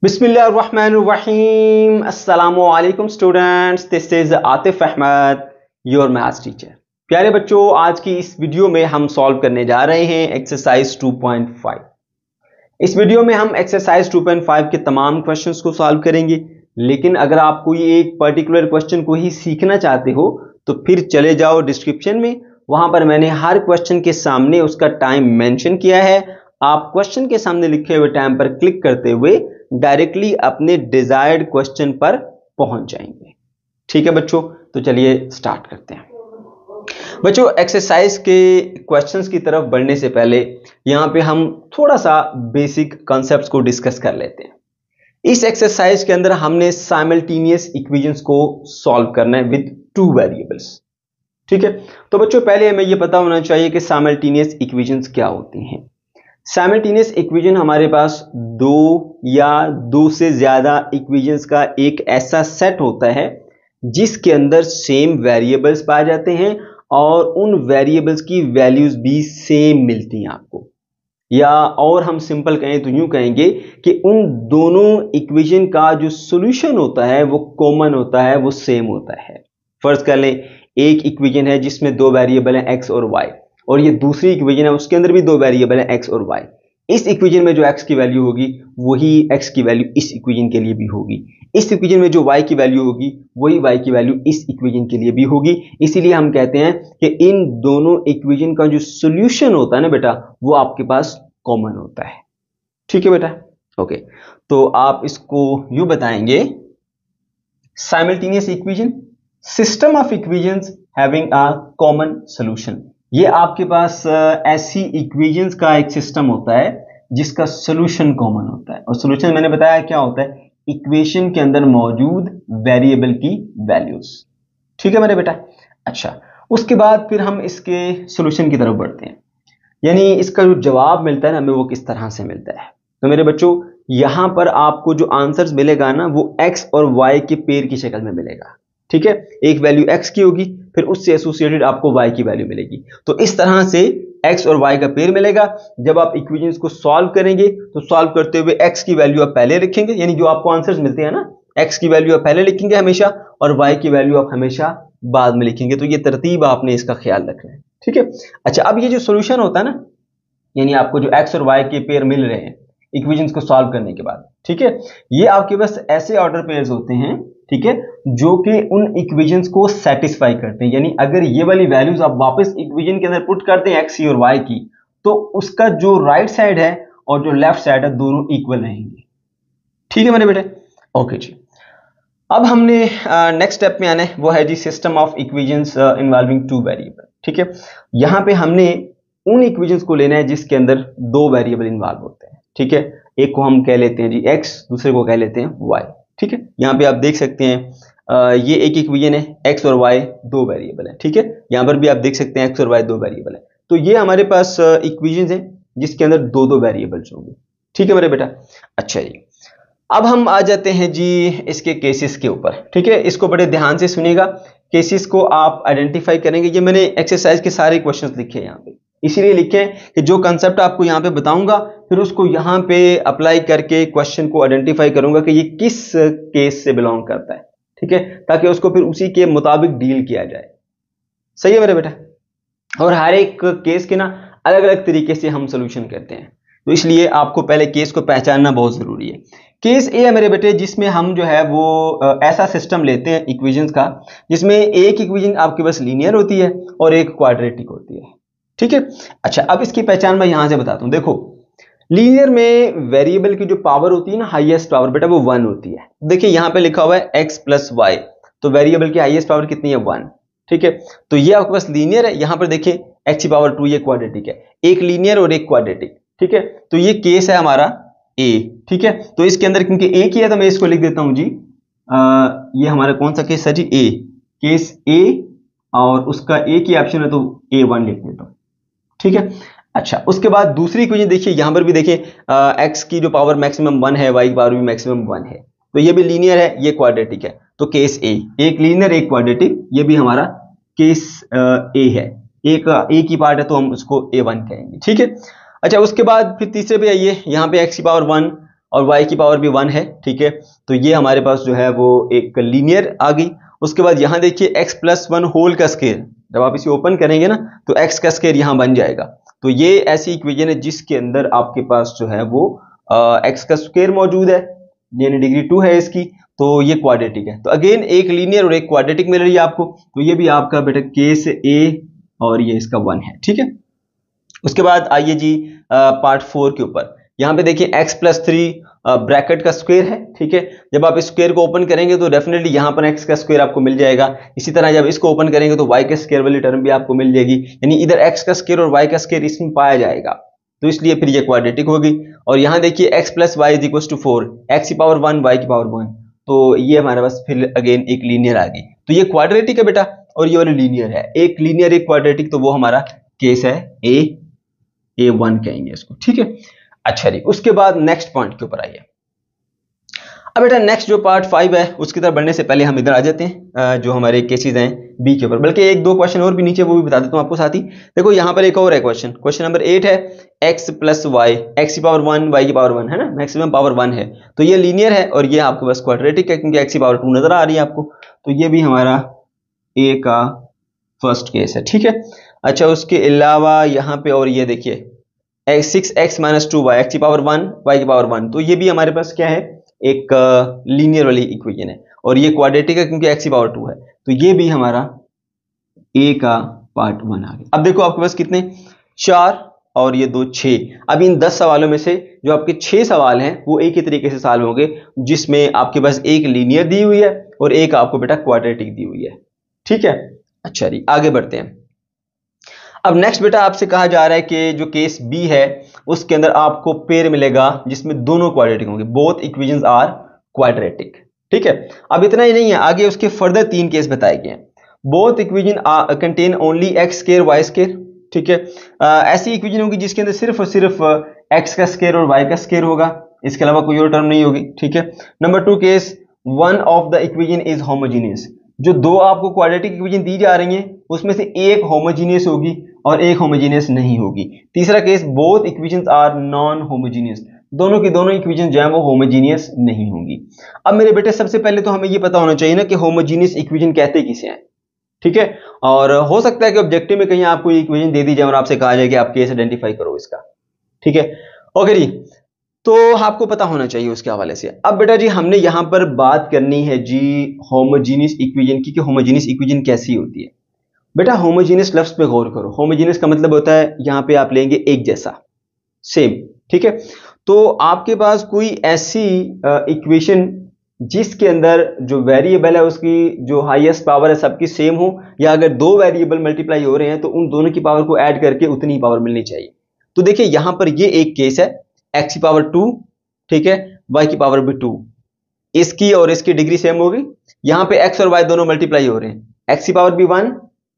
बिस्मिल्लाहिर्रहमानिर्रहीम। अस्सलामुअलैकुम students, this is Atif Ahmad, your maths teacher. प्यारे बच्चों, आज की इस वीडियो में हम सॉल्व करने जा रहे हैं एक्सरसाइज 2.5। इस वीडियो में हम एक्सरसाइज 2.5 के तमाम क्वेश्चंस को सॉल्व करेंगे, लेकिन अगर आप कोई एक पर्टिकुलर क्वेश्चन को ही सीखना चाहते हो तो फिर चले जाओ डिस्क्रिप्शन में, वहां पर मैंने हर क्वेश्चन के सामने उसका टाइम मेंशन किया है। आप क्वेश्चन के सामने लिखे हुए टाइम पर क्लिक करते हुए डायरेक्टली अपने डिजायर्ड क्वेश्चन पर पहुंच जाएंगे। ठीक है बच्चों, तो चलिए स्टार्ट करते हैं। बच्चों, एक्सरसाइज के क्वेश्चंस की तरफ बढ़ने से पहले यहां पे हम थोड़ा सा बेसिक कॉन्सेप्ट्स को डिस्कस कर लेते हैं। इस एक्सरसाइज के अंदर हमने साइमल्टेनियस इक्वेशंस को सॉल्व करना है विद टू वेरिएबल्स। ठीक है, तो बच्चों पहले हमें यह पता होना चाहिए कि साइमल्टेनियस इक्वेशंस क्या होती हैं। साइमल्टेनियस इक्वेशन हमारे पास दो या दो से ज्यादा इक्वेशंस का एक ऐसा सेट होता है जिसके अंदर सेम वेरिएबल्स पाए जाते हैं और उन वेरिएबल्स की वैल्यूज भी सेम मिलती हैं आपको, या और हम सिंपल कहें तो यूं कहेंगे कि उन दोनों इक्वेशन का जो सॉल्यूशन होता है वो कॉमन होता है, वो सेम होता है। फर्ज कर लें एक इक्वेशन है जिसमें दो वेरिएबल हैं एक्स और वाई, और ये दूसरी इक्वेशन है उसके अंदर भी दो वेरिएबल है एक्स और वाई। इस इक्वेशन में जो एक्स की वैल्यू होगी वही एक्स की वैल्यू इस इक्वेशन के लिए भी होगी। इस इक्वेशन में जो वाई की वैल्यू होगी वही वाई की वैल्यू इस इक्वेशन के लिए भी होगी। इसीलिए हम कहते हैं कि इन दोनों इक्वेशन का जो सॉल्यूशन होता है ना बेटा, वो आपके पास कॉमन होता है। ठीक है बेटा, ओके। तो आप इसको यूं बताएंगे, simultaneous equation, system of equations having a common solution. ये आपके पास ऐसी इक्वेशंस का एक सिस्टम होता है जिसका सॉल्यूशन कॉमन होता है। और सॉल्यूशन मैंने बताया क्या होता है, इक्वेशन के अंदर मौजूद वेरिएबल की वैल्यूज। ठीक है मेरे बेटा। अच्छा, उसके बाद फिर हम इसके सॉल्यूशन की तरफ बढ़ते हैं, यानी इसका जो जवाब मिलता है ना हमें वो किस तरह से मिलता है। तो मेरे बच्चों, यहां पर आपको जो आंसर्स मिलेगा ना वो एक्स और वाई के पेयर की शक्ल में मिलेगा। ठीक है, एक वैल्यू एक्स की होगी, फिर उससे एसोसिएटेड आपको वाई की वैल्यू मिलेगी। तो इस तरह से एक्स और वाई का पेयर मिलेगा। जब आप इक्वेशंस को सॉल्व करेंगे तो सॉल्व करते हुए एक्स की वैल्यू आप पहले लिखेंगे, यानी जो आपको आंसर्स मिलते हैं ना, एक्स की वैल्यू आप पहले लिखेंगे हमेशा और वाई की वैल्यू आप हमेशा बाद में लिखेंगे। तो ये तरतीब आपने इसका ख्याल रखना है। ठीक है। अच्छा, अब ये जो सोल्यूशन होता है ना, यानी आपको जो एक्स और वाई के पेयर मिल रहे हैं इक्वेशंस को सॉल्व करने के बाद, ठीक है, ये आपके पास ऐसे ऑर्डर पेयर्स होते हैं, ठीक है, जो कि उन इक्वेशंस को सेटिस्फाई करते हैं। यानी अगर ये वाली वैल्यूज आप वापस इक्वेशन के अंदर पुट करते हैं एक्स की और वाई की, तो उसका जो राइट साइड है और जो लेफ्ट साइड है दोनों इक्वल रहेंगे। ठीक है मेरे बेटे, ओके जी। अब हमने नेक्स्ट स्टेप में आना है, वो है जी system of equations involving two variable. ठीक है, यहां पे हमने उन इक्वेशंस को लेना है जिसके अंदर दो वेरिएबल इन्वॉल्व होते हैं। ठीक है, एक को हम कह लेते हैं जी एक्स, दूसरे को कह लेते हैं वाई। ठीक है, यहाँ पे आप देख सकते हैं ये एक इक्वेशन है, एक्स और वाई दो वेरिएबल है। ठीक है, यहाँ पर भी आप देख सकते हैं एक्स और वाई दो वेरिएबल है। तो ये हमारे पास इक्वेशन है जिसके अंदर दो दो वेरिएबल्स होंगे। ठीक है मेरे बेटा। अच्छा जी, अब हम आ जाते हैं जी इसके केसेस के ऊपर। ठीक है, इसको बड़े ध्यान से सुनिएगा, केसेस को आप आइडेंटिफाई करेंगे। ये मैंने एक्सरसाइज के सारे क्वेश्चंस लिखे हैं यहाँ पे, इसीलिए लिखे कि जो कंसेप्ट आपको यहाँ पे बताऊंगा फिर उसको यहाँ पे अप्लाई करके क्वेश्चन को आइडेंटिफाई करूंगा कि ये किस केस से बिलोंग करता है। ठीक है, ताकि उसको फिर उसी के मुताबिक डील किया जाए। सही है मेरे बेटा। और हर एक केस के ना अलग अलग तरीके से हम सोल्यूशन करते हैं, तो इसलिए आपको पहले केस को पहचानना बहुत जरूरी है। केस ए है मेरे बेटे, जिसमें हम जो है वो ऐसा सिस्टम लेते हैं इक्वेशंस का जिसमें एक इक्वेशन आपके पास लीनियर होती है और एक क्वाड्रेटिक होती है। ठीक है। अच्छा, अब इसकी पहचान मैं यहां से बताता हूं। देखो, लीनियर में वेरिएबल की जो पावर होती है ना, हाईएस्ट पावर बेटा, वो 1 होती है। देखिए यहां पे लिखा हुआ है x प्लस वाई, तो वेरिएबल की हाईएस्ट पावर कितनी है, 1। ठीक है, तो ये आपके पास लीनियर है। यहां पर देखिए x की पावर 2, ये क्वाड्रेटिक है, एक लीनियर और एक क्वाड्रेटिक। ठीक है, तो ये केस है हमारा a। ठीक है, तो इसके अंदर क्योंकि एक ही है तो मैं इसको लिख देता हूं जी, ये हमारा कौन सा केस है जी, a, केस a, और उसका एक ही ऑप्शन है तो a1 लिख देता हूं। ठीक है। अच्छा, उसके बाद दूसरी इक्वेशन देखिए, यहां पर भी देखिए x की जो पावर मैक्सिमम 1 है, y की पावर भी मैक्सिमम 1 है, तो ये भी लीनियर है, ये क्वाड्रेटिक है। तो केस ए, एक लीनियर एक क्वाड्रेटिक, ये भी हमारा केस ए है। एक ही पार्ट है तो हम उसको a1 कहेंगे। ठीक है। अच्छा, उसके बाद फिर तीसरे पे आइए, यहाँ पे x की पावर 1 और y की पावर भी 1 है, ठीक है। तो ये हमारे पास जो है वो एक लीनियर आ गई। उसके बाद यहाँ देखिए x प्लस 1 होल का स्क्वायर, जब आप इसे ओपन करेंगे ना तो x का स्क्वायर यहाँ बन जाएगा। तो ये ऐसी इक्वेशन है जिसके अंदर आपके पास जो है वो x का स्क्वायर मौजूद है, यानी डिग्री 2 है इसकी, तो ये क्वाड्रेटिक है। तो अगेन एक लीनियर और एक क्वाड्रेटिक मिल रही है आपको, तो ये भी आपका बेटा केस ए और ये इसका 1 है, ठीक है। उसके बाद आइए जी पार्ट 4 के ऊपर। यहाँ पे देखिए x प्लस 3 ब्रैकेट का स्क्वायर है, ठीक है। जब आप इस स्क्वायर को ओपन करेंगे तो डेफिनेटली यहाँ पर x का स्क्वायर आपको मिल जाएगा। इसी तरह जब इसको ओपन करेंगे तो y के स्क्वायर वाली टर्म भी आपको मिल जाएगी, यानी इधर x का स्क्वायर और y का स्क्वायर इसमें पाया जाएगा, तो इसलिए फिर ये क्वाड्रेटिक होगी। और यहाँ देखिए x plus Y is equal to 4, x की पावर 1 y की पावर 1, तो ये हमारे पास फिर अगेन एक लीनियर आ गई। तो ये क्वाड्रेटिक है बेटा और ये वाली लीनियर है, एक लीनियर एक क्वाड्रेटिक, तो वो हमारा केस है A1 कहेंगे इसको, ठीक है। अच्छा जी, उसके बाद नेक्स्ट पॉइंट के ऊपर आइए। अब बेटा नेक्स्ट जो पार्ट 5 है उसकी तरफ बढ़ने से पहले हम इधर आ जाते हैं जो हमारे केसेस हैं बी के ऊपर, बल्कि एक दो क्वेश्चन और भी नीचे वो भी बता देता हूं आपको साथ ही। देखो यहाँ पर एक और है क्वेश्चन, क्वेश्चन नंबर 8 है x प्लस वाई, एक्स की पावर 1 y की पावर 1 है ना, मैक्सिमम पावर 1 है। तो ये लीनियर है और ये आपके पास क्वाड्रेटिक है क्योंकि x की पावर 2 नजर आ रही है आपको, तो ये भी हमारा ए का फर्स्ट केस है, ठीक है। अच्छा, उसके अलावा यहाँ पे और ये देखिए 6x माइनस 2y, एक्स की पावर 1 y की पावर 1, तो ये भी हमारे पास क्या है, एक लीनियर वाली इक्वेशन है और ये क्वाड्रेटिक है क्योंकि x की पावर 2 है, तो ये भी हमारा a का पार्ट 1 आ गया। अब देखो आपके पास कितने, 4 और ये 2 6। अब इन 10 सवालों में से जो आपके 6 सवाल हैं वो एक ही तरीके से सॉल्व होंगे, जिसमें आपके पास एक लीनियर दी हुई है और एक आपको बेटा क्वाड्रेटिक दी हुई है, ठीक है। अच्छा जी, आगे बढ़ते हैं। अब नेक्स्ट बेटा आपसे कहा जा रहा है कि जो केस बी है उसके अंदर आपको पेयर मिलेगा जिसमें दोनों क्वाड्रेटिक होंगे, बोथ इक्वेशंस आर क्वाड्रेटिक, ठीक है। अब इतना ही नहीं है, आगे उसके फर्दर 3 केस बताए गए हैं। Both equation contain only X square Y square, ठीक है। ऐसी इक्वेशन होगी जिसके अंदर सिर्फ और सिर्फ एक्स का स्क्वायर और वाई का स्क्वायर होगा, इसके अलावा कोई और टर्म नहीं होगी, ठीक है। Number 2 case, one of the equation is homogeneous, जो दो आपको क्वाड्रेटिक इक्वेशन दी जा रही हैं उसमें से एक होमोजीनियस होगी और एक होमोजीनियस नहीं होगी। तीसरा case, both equations are non homogeneous, दोनों की दोनों इक्वेशन जो है वो होमोजीनियस नहीं होंगी। अब मेरे बेटे सबसे पहले तो हमें ये पता होना चाहिए ना कि होमोजीनियस इक्वेशन कहते किसे हैं, ठीक है। और हो सकता है कि ऑब्जेक्टिव में कहीं आपको इक्वेशन दे दी जाए और आपसे कहा जाए कि आप केस आइडेंटिफाई करो इसका, ठीक है। ओके जी, तो आपको पता होना चाहिए उसके हवाले से। अब बेटा जी हमने यहां पर बात करनी है जी होमोजीनियस इक्वेशन की, कि होमोजीनियस इक्वेशन कैसी होती है। बेटा होमोजीनियस लफ्ज पे गौर करो, होमोजीनियस का मतलब होता है यहां पे आप लेंगे एक जैसा, सेम, ठीक है। तो आपके पास कोई ऐसी इक्वेशन जिसके अंदर जो वेरिएबल है उसकी जो हाईएस्ट पावर है सबकी सेम हो, या अगर दो वेरिएबल मल्टीप्लाई हो रहे हैं तो उन दोनों की पावर को ऐड करके उतनी ही पावर मिलनी चाहिए। तो देखिए यहां पर ये एक केस है, x की पावर 2, ठीक है, y की पावर भी 2, इसकी और इसकी डिग्री सेम होगी। यहां पे x और y दोनों मल्टीप्लाई हो रहे हैं, x की पावर भी 1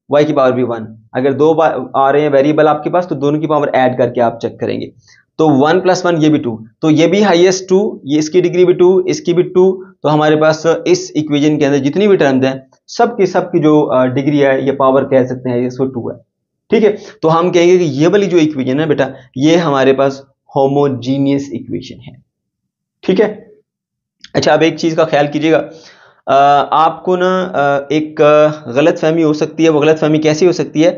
y की पावर भी 1, अगर दो आ रहे हैं वेरिएबल आपके पास तो दोनों की पावर ऐड करके आप चेक करेंगे, तो 1 + 1 ये भी 2, तो ये भी हाईएस्ट 2, ये इसकी डिग्री भी 2, इसकी भी 2, तो हमारे पास इस इक्वेशन के अंदर जितनी भी टर्म्स हैं सबकी जो डिग्री है या पावर कह सकते हैं इसको 2 है, ठीक है। तो हम कहेंगे कि ये वाली जो इक्वेशन है बेटा ये हमारे पास होमोजीनियस इक्वेशन है, ठीक है। अच्छा, अब एक चीज का ख्याल कीजिएगा, आपको ना एक गलत फहमी हो सकती है। वो गलत फहमी कैसी हो सकती है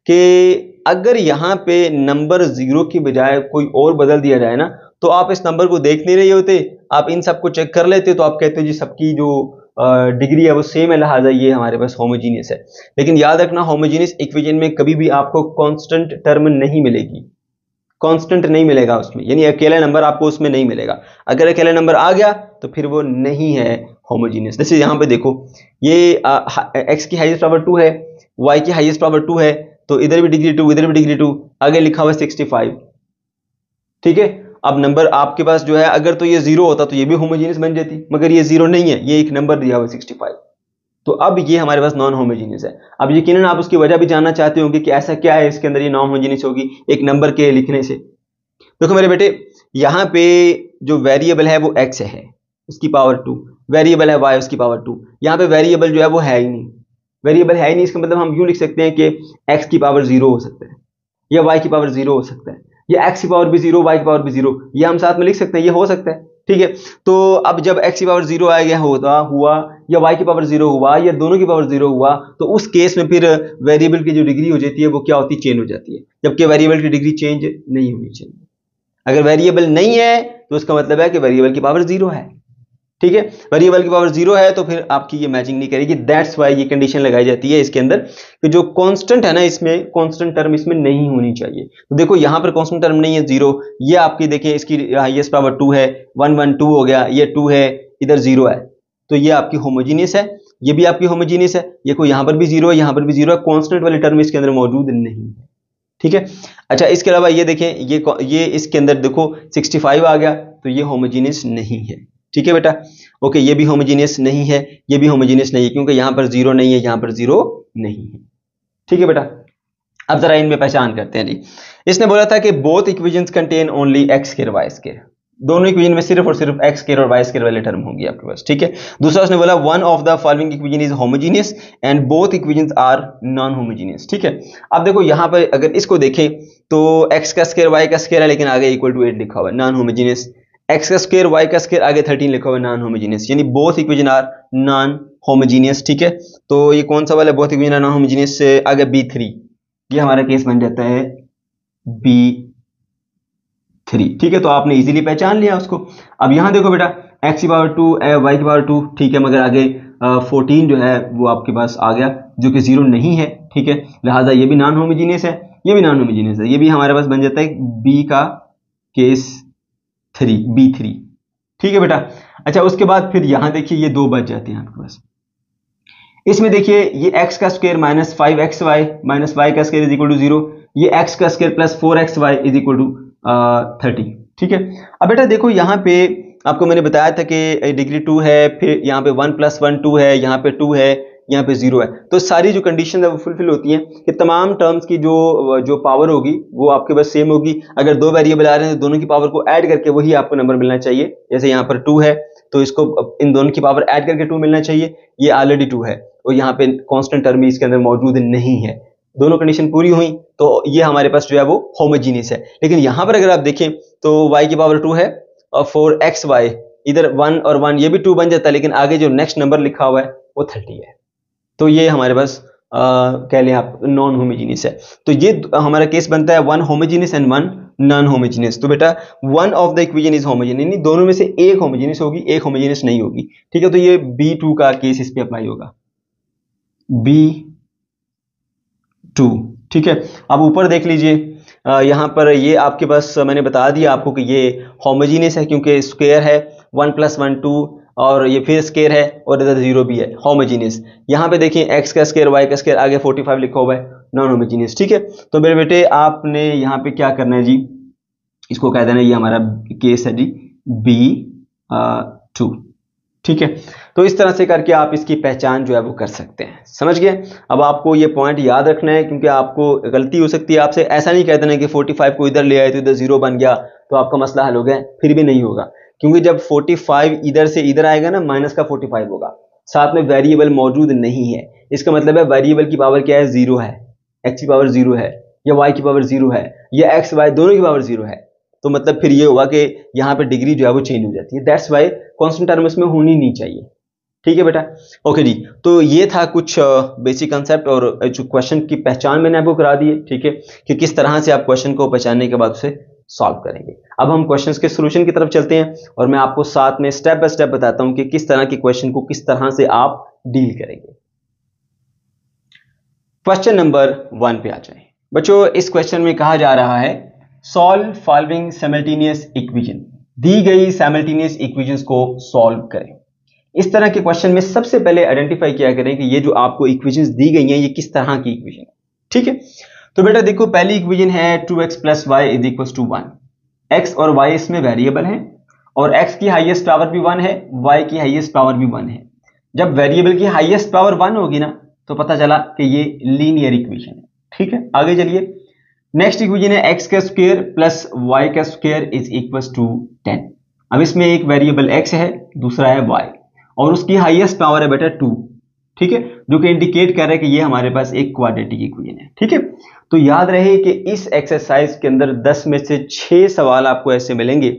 कि अगर यहाँ पे नंबर 0 की बजाय कोई और बदल दिया जाए ना तो आप इस नंबर को देख नहीं रहे होते, आप इन सबको चेक कर लेते, तो आप कहते हो जी सबकी जो डिग्री है वो सेम है, लिहाजा ये हमारे पास होमोजीनियस है। लेकिन याद रखना होमोजीनियस इक्वेशन में कभी भी आपको कांस्टेंट टर्म नहीं मिलेगी, कांस्टेंट नहीं मिलेगा उसमें, यानी अकेला नंबर आपको उसमें नहीं मिलेगा। अगर अकेला नंबर आ गया तो फिर वो नहीं है होमोजीनियस। जैसे यहाँ पे देखो ये x की हाईएस्ट पावर 2 है, y की हाईएस्ट पावर 2 है, तो इधर भी डिग्री 2, इधर भी डिग्री 2, आगे लिखा हुआ 65, ठीक है। अब नंबर आपके पास जो है अगर तो ये 0 होता तो ये भी होमोजीनियस बन जाती, मगर ये 0 नहीं है, ये एक नंबर दिया हुआ 65, तो अब ये हमारे पास नॉन होमोजीनियस है। अब यकीनन आप उसकी वजह भी जानना चाहते होंगे कि ऐसा क्या है इसके अंदर ये नॉन होमोजीनियस होगी एक नंबर के लिखने से। देखो मेरे बेटे यहाँ पे जो वेरिएबल है वो x है, उसकी पावर 2, वेरिएबल है y, उसकी पावर 2। यहाँ पे वेरिएबल जो है वो है ही नहीं, वेरिएबल है ही नहीं, इसका मतलब हम यूं लिख सकते हैं कि x की पावर 0 हो सकता है या y की पावर 0 हो सकता है, या x की पावर भी 0 y की पावर भी 0, ये हम साथ में लिख सकते हैं, ये हो सकता है। ठीक है। तो अब जब x की पावर 0 आ गया हुआ या y की पावर 0 हुआ या दोनों की पावर 0 हुआ, तो उस केस में फिर वेरिएबल की जो डिग्री हो जाती है वो क्या होती है, चेंज हो जाती है, जबकि वेरिएबल की डिग्री चेंज नहीं होनी चाहिए। अगर वेरिएबल नहीं है तो उसका मतलब है कि वेरिएबल की पावर 0 है। ठीक है, वेरिएबल की पावर 0 है तो फिर आपकी ये मैचिंग नहीं करेगी। दैट्स वाई ये कंडीशन लगाई जाती है इसके अंदर कि जो कांस्टेंट है ना, इसमें कांस्टेंट टर्म इसमें नहीं होनी चाहिए। तो देखो यहां पर कांस्टेंट टर्म नहीं है 0, ये आपकी देखिए इसकी हाईएस्ट पावर 2 है, 1 1 2 हो गया, ये 2 है, इधर 0 है, तो ये आपकी होमोजीनियस है, ये भी आपकी होमोजीनियस है। ये कोई यहां पर भी 0 है, यहां पर भी 0 है, कांस्टेंट वाली टर्म इसके अंदर मौजूद नहीं है। ठीक है, अच्छा इसके अलावा ये देखें, ये इसके अंदर देखो 65 आ गया, तो ये होमोजीनियस नहीं है। ठीक है बेटा, ओके, ये भी होमोजीनियस नहीं है, ये भी होमोजीनियस नहीं है, क्योंकि यहां पर 0 नहीं है, यहां पर 0 नहीं है। ठीक है बेटा, अब जरा इनमें पहचान करते हैं जी। इसने बोला था कि both equations contain only X square Y square, दोनों इक्वेशन में सिर्फ और सिर्फ एक्स स्क्वायर और वाई स्क्वायर वाले टर्म होंगे आपके पास। ठीक है, दूसरा उसने बोला one of the following equation is homogeneous and both equations are non homogeneous. ठीक है, अब देखो यहां पर अगर इसको देखें तो एक्स का स्क्वायर वाई का स्क्वायर है, लेकिन आगे इक्वल टू 8 लिखा हुआ है, नॉन होमोजीनियस। एक्स का स्क्वायर वाई का स्क्वायर आगे 13 लिखा हुआ है, नॉन होमोजीनियस, यानी both equation are non homogeneous. ठीक है, तो ये कौन सा वाला both equation are non homogeneous से आगे B3, ये हमारा केस बन जाता है B3। ठीक है, तो आपने इजीली पहचान लिया उसको। अब यहां देखो बेटा, x की पावर 2 y की पावर 2, ठीक है, मगर आगे 14 जो है वो आपके पास आ गया जो कि 0 नहीं है। ठीक है, लिहाजा ये भी नॉन होमोजीनियस है, ये भी नॉन होमोजीनियस है, ये भी हमारे पास बन जाता है B का केस 3, B3। ठीक है बेटा, अच्छा उसके बाद फिर यहां देखिए ये दो बच जाते हैं आपके पास। इसमें देखिए ये x का square minus 5xy minus y का स्क्वायर इज इक्वल टू 0, ये x का square plus 4xy is equal to 30। ठीक है, अब बेटा देखो यहाँ पे आपको मैंने बताया था कि डिग्री 2 है, फिर यहाँ पे 1 + 1 2 है, यहाँ पे 2 है, यहाँ पे 0 है, तो सारी जो कंडीशन है वो फुलफिल होती हैं कि तमाम टर्म्स की जो पावर होगी वो आपके पास सेम होगी। अगर दो वेरिएबल आ रहे हैं तो दोनों की पावर को ऐड करके वही आपको नंबर मिलना चाहिए। जैसे यहाँ पर 2 है तो इसको इन दोनों की पावर ऐड करके 2 मिलना चाहिए, ये ऑलरेडी 2 है और यहाँ पे कांस्टेंट टर्म इसके अंदर मौजूद नहीं है। दोनों कंडीशन पूरी हुई तो ये हमारे पास जो है वो होमोजीनियस है। लेकिन यहाँ पर अगर आप देखें तो y की पावर 2 है और 4xy, इधर 1 और 1 ये भी 2 बन जाता है, लेकिन आगे जो नेक्स्ट नंबर लिखा हुआ है वो 30 है, तो ये हमारे पास कह लें आप नॉन होमोजीनियस है। तो ये हमारा केस बनता है 1 होमोजीनियस एंड 1 नॉन होमोजीनियस। तो बेटा one of the equation is homogeneous, यानी दोनों में से एक होमोजीनियस होगी, एक होमोजीनियस नहीं होगी। ठीक है, तो ये B2 का केस इस पे अप्लाई होगा, B2। ठीक है, अब ऊपर देख लीजिए, यहाँ पर ये आपके पास मैंने बता दिया आपको कि ये होमोजीनियस है क्योंकि स्क्वायर है, 1 + 1 2 और ये फिर स्क्वायर है और इधर 0 भी है, होमोजीनियस। यहाँ पे देखिए x का स्क्वायर y का स्क्वायर आगे 45 लिखा हुआ है, नॉन होमोजीनियस। ठीक है, तो मेरे बेटे आपने यहाँ पे क्या करना है जी, इसको कह देना ये हमारा केस है जी B2। ठीक है, तो इस तरह से करके आप इसकी पहचान जो है वो कर सकते हैं। समझ गए? अब आपको ये पॉइंट याद रखना है क्योंकि आपको गलती हो सकती है, आपसे ऐसा नहीं कह देना कि 45 को इधर ले आए तो इधर 0 बन गया तो आपका मसला हल हो गया, फिर भी नहीं होगा, क्योंकि जब 45 इधर से इधर आएगा ना माइनस का 45 होगा, साथ में वेरिएबल मौजूद नहीं है, इसका मतलब है वेरिएबल की पावर क्या है, 0 है, x की पावर 0 है या y की पावर 0 है या x y दोनों की पावर 0 है, तो मतलब फिर ये होगा कि यहाँ पे डिग्री जो है वो चेंज हो जाती है। दैट्स वाई कांस्टेंट टर्म इसमें होनी नहीं चाहिए। ठीक है बेटा, ओके जी, तो ये था कुछ बेसिक कंसेप्ट और जो क्वेश्चन की पहचान मैंने आपको करा दी है। ठीक है, कि किस तरह से आप क्वेश्चन को पहचानने के बाद उसे सॉल्व करेंगे। अब हम क्वेश्चंस के सॉल्यूशन की तरफ चलते हैं और मैं आपको साथ में स्टेप बाय स्टेप बताता हूं कि किस तरह के क्वेश्चन को किस तरह से आप डील करेंगे। क्वेश्चन नंबर 1 पे आ जाए बच्चों। इस क्वेश्चन में कहा जा रहा है सॉल्व फॉलोइंग साइमल्टेनियस इक्वेशन, दी गई साइमल्टेनियस इक्वेशंस को सॉल्व करें। इस तरह के क्वेश्चन में सबसे पहले आइडेंटिफाई किया करें कि ये जो आपको इक्वेशंस दी गई हैं ये किस तरह की इक्वेशन है। ठीक है, तो बेटा देखो पहली इक्वेशन है 2x + y = 1। x और y इसमें वेरिएबल हैं और x की हाईएस्ट पावर भी 1 है, y की हाईएस्ट पावर भी 1 है। जब वेरिएबल की हाईएस्ट पावर 1 होगी ना तो पता चला कि ये लीनियर इक्वेशन है। ठीक है, आगे चलिए। नेक्स्ट इक्वेशन है x का स्क्वायर प्लस y का स्क्वायर = 10। अब इसमें एक वेरिएबल x है, दूसरा है y और उसकी हाईएस्ट पावर है बेटा 2। ठीक है, जो कि इंडिकेट कर रहा है कि ये हमारे पास एक क्वाड्रेटिक इक्वेशन है। ठीक है, तो याद रहे कि इस एक्सरसाइज के अंदर 10 में से 6 सवाल आपको ऐसे मिलेंगे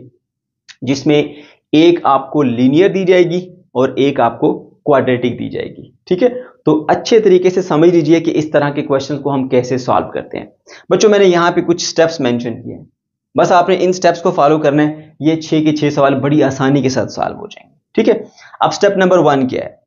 जिसमें एक आपको लीनियर दी जाएगी और एक आपको क्वाड्रेटिक दी जाएगी। ठीक है, तो अच्छे तरीके से समझ लीजिए कि इस तरह के क्वेश्चन को हम कैसे सॉल्व करते हैं। बच्चों मैंने यहाँ पे कुछ स्टेप्स मेंशन किए हैं, बस आपने इन स्टेप्स को फॉलो करना है, ये 6 के 6 सवाल बड़ी आसानी के साथ सॉल्व हो जाएंगे। ठीक है, अब स्टेप नंबर 1 क्या है?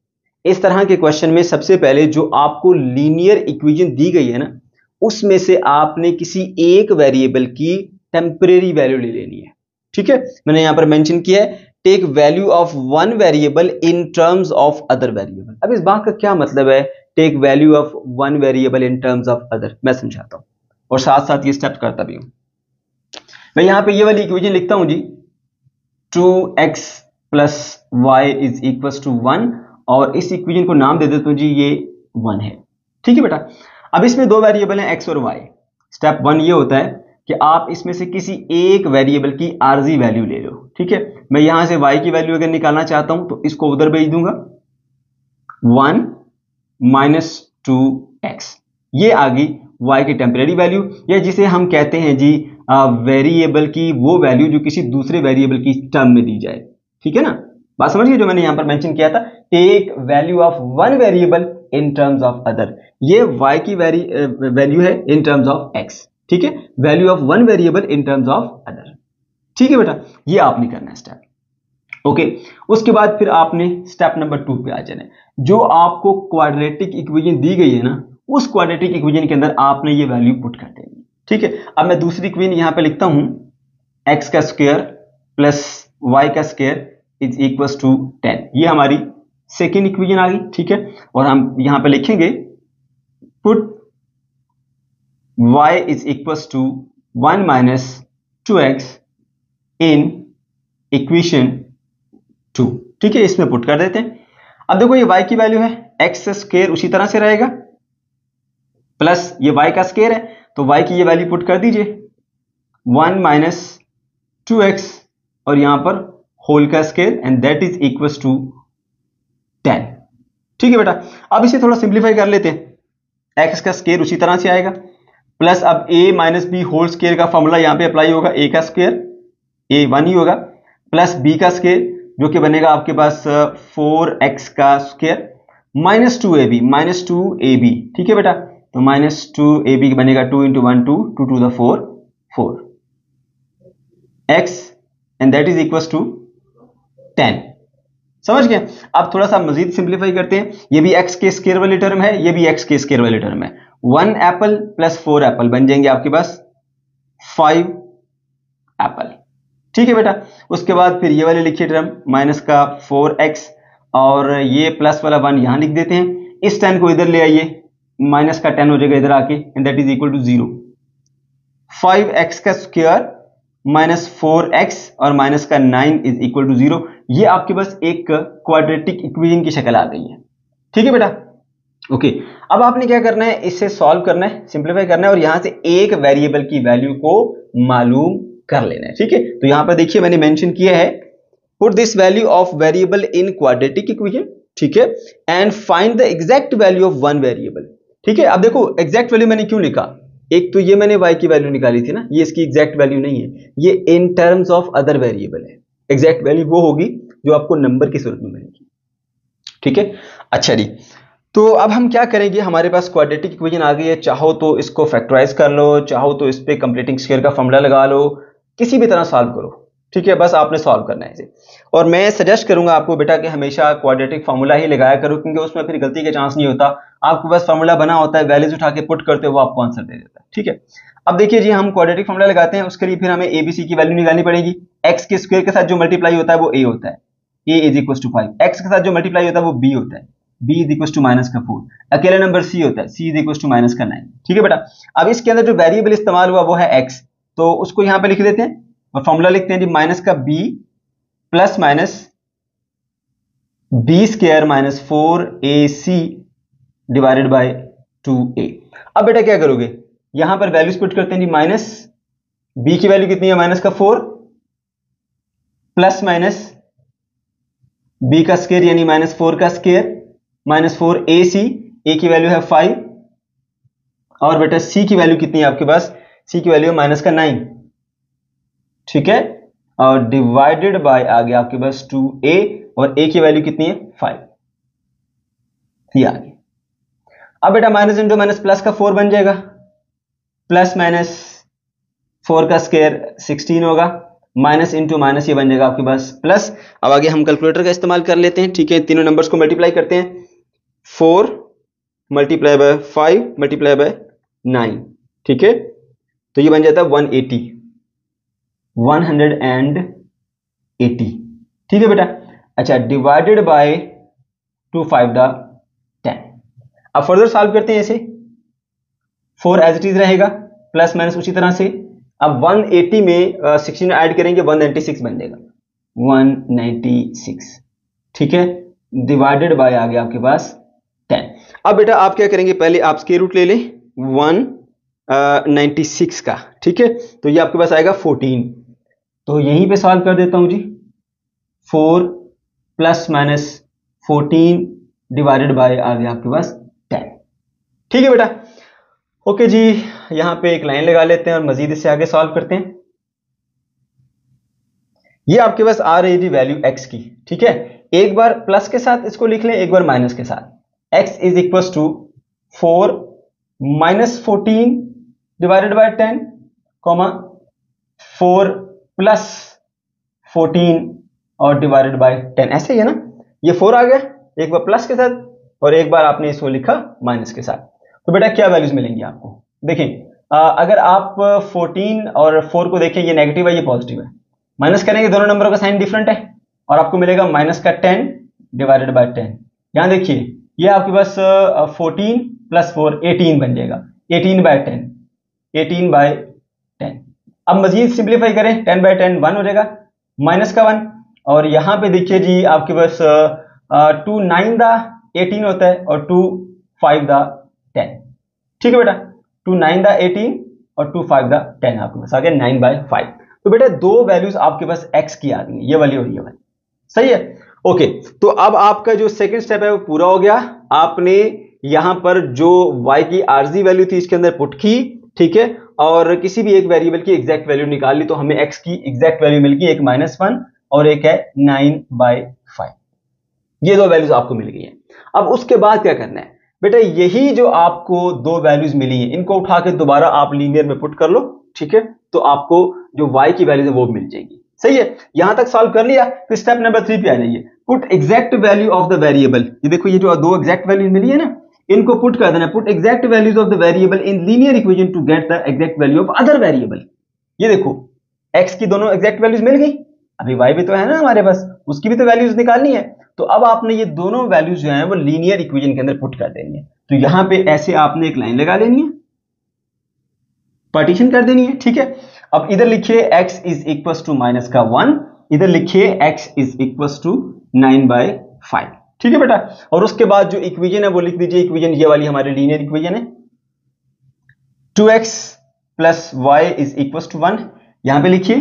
इस तरह के क्वेश्चन में सबसे पहले जो आपको लीनियर इक्वेशन दी गई है ना, उसमें से आपने किसी एक वेरिएबल की टेम्परेरी वैल्यू ले लेनी है। ठीक है, मैंने यहां पर मेंशन किया है take value of one variable in terms of other variable. अब इस बात का क्या मतलब है, take value of one variable in terms of other? मैं समझाता हूं और साथ साथ ये स्टेप करता भी हूं। मैं यहां पे ये वाली इक्वेशन लिखता हूं जी, 2x plus Y is equal to 1, और इस इक्वेशन को नाम दे देता हूं जी, ये 1 है। ठीक है बेटा, अब इसमें दो वेरिएबल हैं x और y। स्टेप 1 ये होता है कि आप इसमें से किसी एक वेरिएबल की आरजी वैल्यू ले लो। ठीक है, मैं यहां से y की वैल्यू अगर निकालना चाहता हूं तो इसको उधर भेज दूंगा, 1 माइनस 2x, ये आ गई y की टेम्परेरी वैल्यू, या जिसे हम कहते हैं जी वेरिएबल की वो वैल्यू जो किसी दूसरे वेरिएबल की टर्म में दी जाए। ठीक है ना, बात समझिए जो मैंने यहां पर मेंशन किया था, take value of one variable in terms of other. ये y की वैल्यू है इन टर्म्स ऑफ x। ठीक है, value of one variable in terms of other. ठीक है बेटा, ये आपने करना है स्टेप। ओके, उसके बाद फिर आपने स्टेप नंबर 2 पे आ जाना है। जो आपको क्वाड्रेटिक इक्वेशन दी गई है ना, उस क्वाड्रेटिक इक्वेशन के अंदर आपने ये वैल्यू पुट कर देनी। ठीक है, अब मैं दूसरी इक्वेशन यहां पे लिखता हूं, x का स्क्वायर प्लस y का स्क्वायर इज इक्वल टू 10। ये हमारी सेकेंड इक्वेशन आ गई। ठीक है, और हम यहां पे लिखेंगे put y is equal to 1 minus 2x in equation 2। ठीक है, इसमें पुट कर देते हैं। अब देखो ये y की वैल्यू है, x स्क्वायर उसी तरह से रहेगा, प्लस ये y का स्क्वायर है, तो y की ये वैल्यू पुट कर दीजिए, 1 माइनस 2x और यहां पर होल का square, and that is equal to 10। ठीक है बेटा, अब इसे थोड़ा सिंप्लीफाई कर लेते हैं, x का स्क्वायर उसी तरह से आएगा, प्लस अब a minus B whole square का फॉर्मूला यहां पे अप्लाई होगा, a का स्क्वायर a 1 ही होगा, प्लस b का स्क्वायर जो कि बनेगा आपके पास 4x का square minus 2ab, minus 2ab। ठीक है बेटा, तो माइनस 2ab बनेगा 2 into 1 2 2 to the 4 4x and that is equal to 10। समझ गए? अब थोड़ा सा मजीद सिंप्लीफाई करते हैं, ये भी x के स्क्वायर वाली टर्म है, ये भी x के स्क्वायर वाली टर्म है, 1 एप्पल प्लस 4 एप्पल बन जाएंगे आपके पास 5 एप्पल। ठीक है बेटा, उसके बाद फिर ये वाले लिखिए टर्म माइनस का 4x और ये प्लस वाला 1 यहां लिख देते हैं, इस 10 को इधर ले आइए, माइनस का 10 हो जाएगा इधर आके, and that is equal to 0। 5x का स्क्वायर माइनस 4x और माइनस का 9 इज इक्वल टू 0। ये आपके पास एक क्वाड्रेटिक इक्वेशन की शक्ल आ गई है। ठीक है बेटा, ओके, अब आपने क्या करना है, इसे सॉल्व करना है, सिंप्लीफाई करना है और यहां से एक वेरिएबल की वैल्यू को मालूम कर लेना है। ठीक है, तो यहां पर देखिए मैंने मेंशन किया है, put this value of variable in quadratic equation. ठीक है, and find the exact value of one variable. ठीक है, अब देखो एग्जैक्ट वैल्यू मैंने क्यों लिखा, एक तो ये मैंने y की वैल्यू निकाली थी ना, ये इसकी एग्जैक्ट वैल्यू नहीं है, ये इन टर्म्स ऑफ अदर वेरिएबल है। एग्जैक्ट वैल्यू वो होगी जो आपको नंबर की सूरत में मिलेगी। ठीक है, अच्छा जी, तो अब हम क्या करेंगे, हमारे पास क्वाड्रेटिक इक्वेशन आ गई है, चाहो तो इसको फैक्टराइज कर लो, चाहो तो इस पे कंप्लीटिंग स्क्वायर का फॉर्मूला लगा लो, किसी भी तरह सॉल्व करो। ठीक है, बस आपने सॉल्व करना है इसे, और मैं सजेस्ट करूंगा आपको बेटा कि हमेशा क्वाड्रेटिक फॉर्मूला ही लगाया करो, क्योंकि उसमें फिर गलती का चांस नहीं होता। आपको बस फॉर्मूला बना होता है, वैल्यूज उठा के पुट करते हो, वो आपको आंसर दे देता है। ठीक है, अब देखिए जी, हम क्वाड्रेटिक फॉर्मूला लगाते हैं, उसके लिए फिर हमें एबीसी की वैल्यू निकालनी पड़ेगी। एक्स के स्क्वायर के साथ जो मल्टीप्लाई होता है वो a होता है, a is equal to 5। X के साथ जो मल्टीप्लाई होता है वो b होता है, b is equal to minus का 4। अकेला नंबर c होता है, c is equal to minus का 9। ठीक है बेटा, अब इसके अंदर जो वेरिएबल इस्तेमाल हुआ वो है x, तो उसको यहां पे लिख देते हैं और फॉर्मूला लिखते हैं जी, माइनस का b plus minus b square minus 4ac divided by 2a। अब बेटा क्या करोगे, यहां पर वैल्यूज पुट करते हैं जी, माइनस b की वैल्यू कितनी है, माइनस का 4 प्लस माइनस b का स्क्वायर यानी माइनस 4 का स्क्वायर माइनस 4ac, a की वैल्यू है 5 और बेटा c की वैल्यू कितनी है आपके पास, c की वैल्यू है माइनस का 9। ठीक है, और डिवाइडेड बाय आ गया आपके पास 2a, और a की वैल्यू कितनी है 5, ये आ गई। अब बेटा माइनस इंटू माइनस प्लस का 4 बन जाएगा, प्लस माइनस 4 का स्क्वायर 16 होगा, माइनस इंटू माइनस ये बन जाएगा आपके पास प्लस। अब आगे हम कैलकुलेटर का इस्तेमाल कर लेते हैं, ठीक है। तीनों नंबर्स को मल्टीप्लाई करते हैं, 4 मल्टीप्लाई बाय 5 मल्टीप्लाई बाय 9, ठीक है, तो ये बन जाता है 180, 180, ठीक है बेटा। अच्छा, डिवाइडेड बाय 2 5 10। अब फर्दर सॉल्व करते हैं इसे, 4 एज इट इज रहेगा, प्लस माइनस उसी तरह से। अब 180 में 16 ऐड करेंगे, 196 बन जाएगा, 196, ठीक है, डिवाइडेड बाय आ गया आपके पास 10। अब बेटा आप क्या करेंगे, पहले आप स्क्वायर रूट ले लें 196 का, ठीक है, तो ये आपके पास आएगा 14। तो यहीं पे सॉल्व कर देता हूं जी, 4 प्लस माइनस 14 डिवाइडेड बाय आ गया आपके पास 10, ठीक है बेटा। ओके जी, यहां पे एक लाइन लगा लेते हैं और मजीद इससे आगे सॉल्व करते हैं। ये आपके पास आ रही थी वैल्यू x की, ठीक है, एक बार प्लस के साथ इसको लिख लें, एक बार माइनस के साथ। x is equal to 4 minus 14 divided by 10, comma 4 plus 14 और डिवाइडेड बाय 10, ऐसे ही है ना, ये 4 आ गया एक बार प्लस के साथ और एक बार आपने इसको लिखा माइनस के साथ। तो बेटा क्या वैल्यूज मिलेंगी आपको, देखें अगर आप 14 और 4 को देखें, ये नेगेटिव है ये पॉजिटिव है, माइनस करेंगे दोनों नंबरों का साइन डिफरेंट है और आपको मिलेगा माइनस का 10 डिवाइडेड बाय 10। यहां देखिए ये आपके पास 14 प्लस 4 18 बन जाएगा, 18 बाय 10, 18 बाय 10। अब मजीद सिंप्लीफाई करें, 10 बाय 10 1 हो जाएगा, माइनस का 1, और यहां पे देखिए जी आपके पास 2 9 दा 18 होता है और 2 5 दा 10, ठीक है बेटा, 2 9 दा 18 और 2 5 दा 10 आपके पास आ गया 9 बाय 5। तो बेटा दो वैल्यूज आपके पास x की आ गई, ये वाली और ये वाली, सही है। ओके, तो अब आपका जो सेकंड स्टेप है वो पूरा हो गया, आपने यहां पर जो y की आरजी वैल्यू थी इसके अंदर पुट की, ठीक है, और किसी भी एक वेरिएबल की एग्जैक्ट वैल्यू निकाल ली, तो हमें x की एग्जैक्ट वैल्यू मिल गई, एक -1 और एक है 9 बाय 5, ये दो वैल्यूज आपको मिल गई है। अब उसके बाद क्या करना है बेटा, यही जो आपको दो वैल्यूज मिली हैं इनको उठा के दोबारा आप लीनियर में पुट कर लो, ठीक है, तो आपको जो y की वैल्यू है वो मिल जाएगी, सही है। यहां तक सॉल्व कर लिया, फिर स्टेप नंबर 3 पे आ जाइए, put exact value of the variable. ये देखो ये जो दो एग्जैक्ट वैल्यू मिली है ना, इनको पुट कर देना, put exact values of the variable in linear equation to get the exact value of other variable. ये देखो x की दोनों एग्जैक्ट वैल्यूज मिल गई, अभी y भी तो है ना हमारे पास, उसकी भी तो वैल्यूज निकालनी है, तो अब आपने ये दोनों वैल्यूज जो है वो लीनियर इक्वेशन के अंदर पुट कर देनी है। तो यहां पे ऐसे आपने एक लाइन लगा लेनी है, पार्टीशन कर देनी है, ठीक है। अब इधर लिखिए x is equal to minus का 1, इधर लिखिए x is equal to 9 by 5, ठीक है बेटा। और उसके बाद जो इक्वेशन है वो लिख दीजिए, इक्वेशन ये वाली हमारी लीनियर इक्वेशन है, 2x plus y is equal to 1, यहां पे लिखिए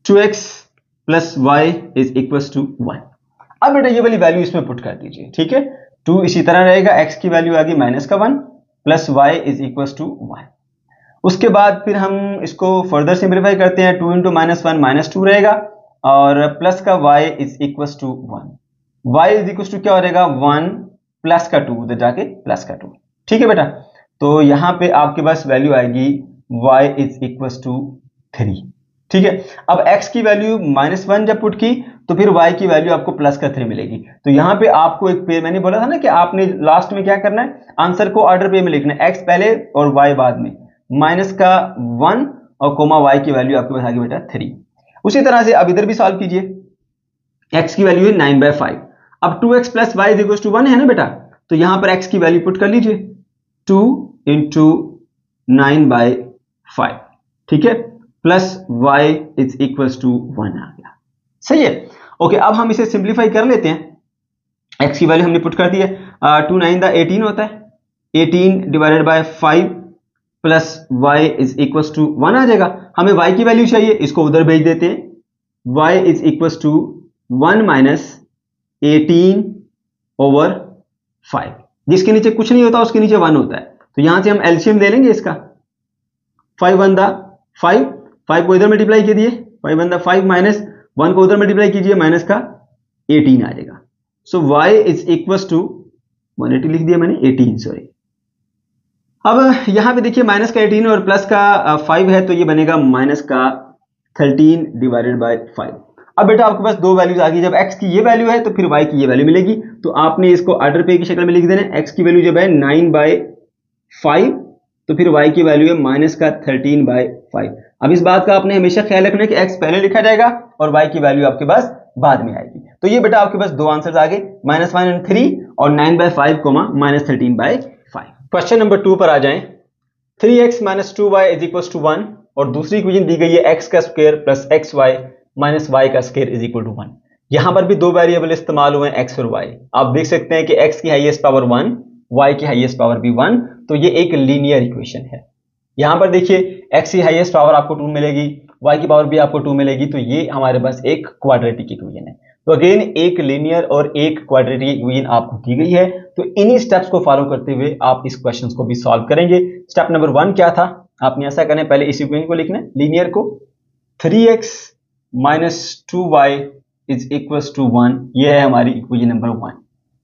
2x plus y is equal to 1। अब बेटा ये वाली वैल्यू इसमें पुट कर दीजिए, ठीक है, 2 इसी तरह रहेगा, x की वैल्यू आ गई माइनस का 1 plus y is equal to 1। उसके बाद फिर हम इसको फर्दर सिंप्लीफाई करते हैं, 2 इंटू माइनस 1 -2 रहेगा और प्लस का y is equal to 1, y is equal to क्या हो जाएगा 1 प्लस का 2, उधर जाके प्लस का 2, ठीक है बेटा। तो यहां पे आपके पास वैल्यू आएगी y इज इक्वल टू 3, ठीक है। अब x की वैल्यू -1 जब पुट की तो फिर y की वैल्यू आपको प्लस का 3 मिलेगी। तो यहां पे आपको एक पेयर, मैंने बोला था ना कि आपने लास्ट में क्या करना है, आंसर को ऑर्डर पे में लिखना है, x पहले और y बाद में, माइनस का 1 और कोमा y की वैल्यू आपके पास आ गई बेटा 3। उसी तरह से अब इधर भी सॉल्व कीजिए, x की वैल्यू है 9 बाय 5, अब 2x plus y is equal to 1 है ना बेटा, तो यहां पर x की वैल्यू पुट कर लीजिए, 2 इंटू 9 बाय 5, ठीक है, plus y is equal to 1 आ गया, सही है। ओके, अब हम इसे सिंप्लीफाई कर लेते हैं, x की वैल्यू हमने पुट कर दी है, 2 9 दा 18 होता है, 18 divided by 5 plus y is equal to 1 आ जाएगा। हमें y की वैल्यू चाहिए, इसको उधर भेज देते हैं, y is equal to 1 minus 18 over 5, जिसके नीचे कुछ नहीं होता उसके नीचे 1 होता है, तो यहां से हम एलसीएम ले लेंगे इसका, 5 1 दा 5 को इधर मल्टीप्लाई कर दिए, 5 वन 5 माइनस 1 को उधर मल्टीप्लाई कीजिए, माइनस का 18 आ जाएगा। So y is equal to 180 लिख दिया मैंने, 18 सॉरी। अब यहां पे देखिए माइनस का 18 और प्लस का 5 है, तो ये बनेगा माइनस का 13 डिवाइडेड बाय 5। अब बेटा आपके पास दो वैल्यूज आ गई, जब x की ये वैल्यू है तो फिर y की ये वैल्यू मिलेगी, तो आपने इसको ऑर्डर पे की शक्ल में लिख देना। x की वैल्यू जब है 9/5, तो फिर y की वैल्यू है माइनस का 13/5। अब इस बात का आपने हमेशा ख्याल रखना है कि x पहले लिखा जाएगा और y की वैल्यू आपके पास बाद में आएगी। तो ये बेटा आपके पास दो आंसर्स आ गए, -1 और 3 और 9/5 -13/5। क्वेश्चन नंबर 2 पर आ जाएं। 3x - 2y = 1 और दूसरी इक्वेशन दी गई है x का square plus xy minus y का स्क्वायर = 1। यहां पर भी दो वेरिएबल इस्तेमाल हुए हैं, x और y। आप देख सकते हैं कि x की हाईएस्ट पावर 1, y की हाईएस्ट पावर भी 1, तो ये एक लीनियर इक्वेशन है। यहां पर देखिए x की हाईएस्ट पावर आपको 2 मिलेगी, y की पावर भी आपको 2 मिलेगी, तो ये हमारे पास एक क्वाड्रेटिक इक्वेशन है। तो अगेन एक लीनियर और एक क्वाड्रेटिक इक्वेशन आपको दी गई है, तो इन्हीं स्टेप्स को फॉलो करते हुए आप इस क्वेश्चन को भी सॉल्व करेंगे। स्टेप नंबर 1 क्या था, आपने ऐसा करना है, पहले इस इक्वेशन को लिखना है, लीनियर को। 3x - 2y = 1, ये है हमारी इक्वेशन नंबर 1।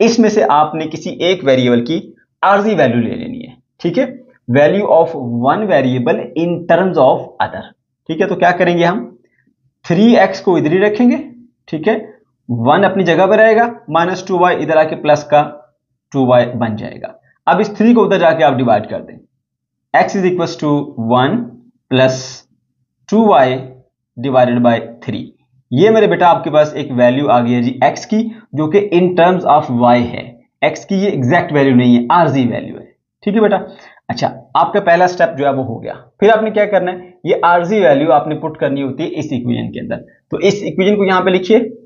इसमें से आपने किसी एक वेरिएबल की आरजी वैल्यू ले लेनी है, ठीक है, value of one variable in terms of other. ठीक है, तो क्या करेंगे हम, 3x को इधर ही रखेंगे, ठीक है, 1 अपनी जगह पर रहेगा, -2y इधर आके प्लस का 2y बन जाएगा। अब इस 3 को उधर जाके आप डिवाइड कर दें, x = 1 plus 2y divided by 3। ये मेरे बेटा आपके पास एक वैल्यू आ गई है जी x की, जो कि इन टर्म्स ऑफ y है। x की ये एग्जैक्ट वैल्यू नहीं है, आरजी वैल्यू है, ठीक है बेटा। अच्छा, आपका पहला स्टेप जो है वो हो गया। फिर आपने क्या करना है, ये आरजी वैल्यू आपने पुट करनी होती है इस इक्वेशन के अंदर। तो इस इक्वेशन को यहां पे लिखिए,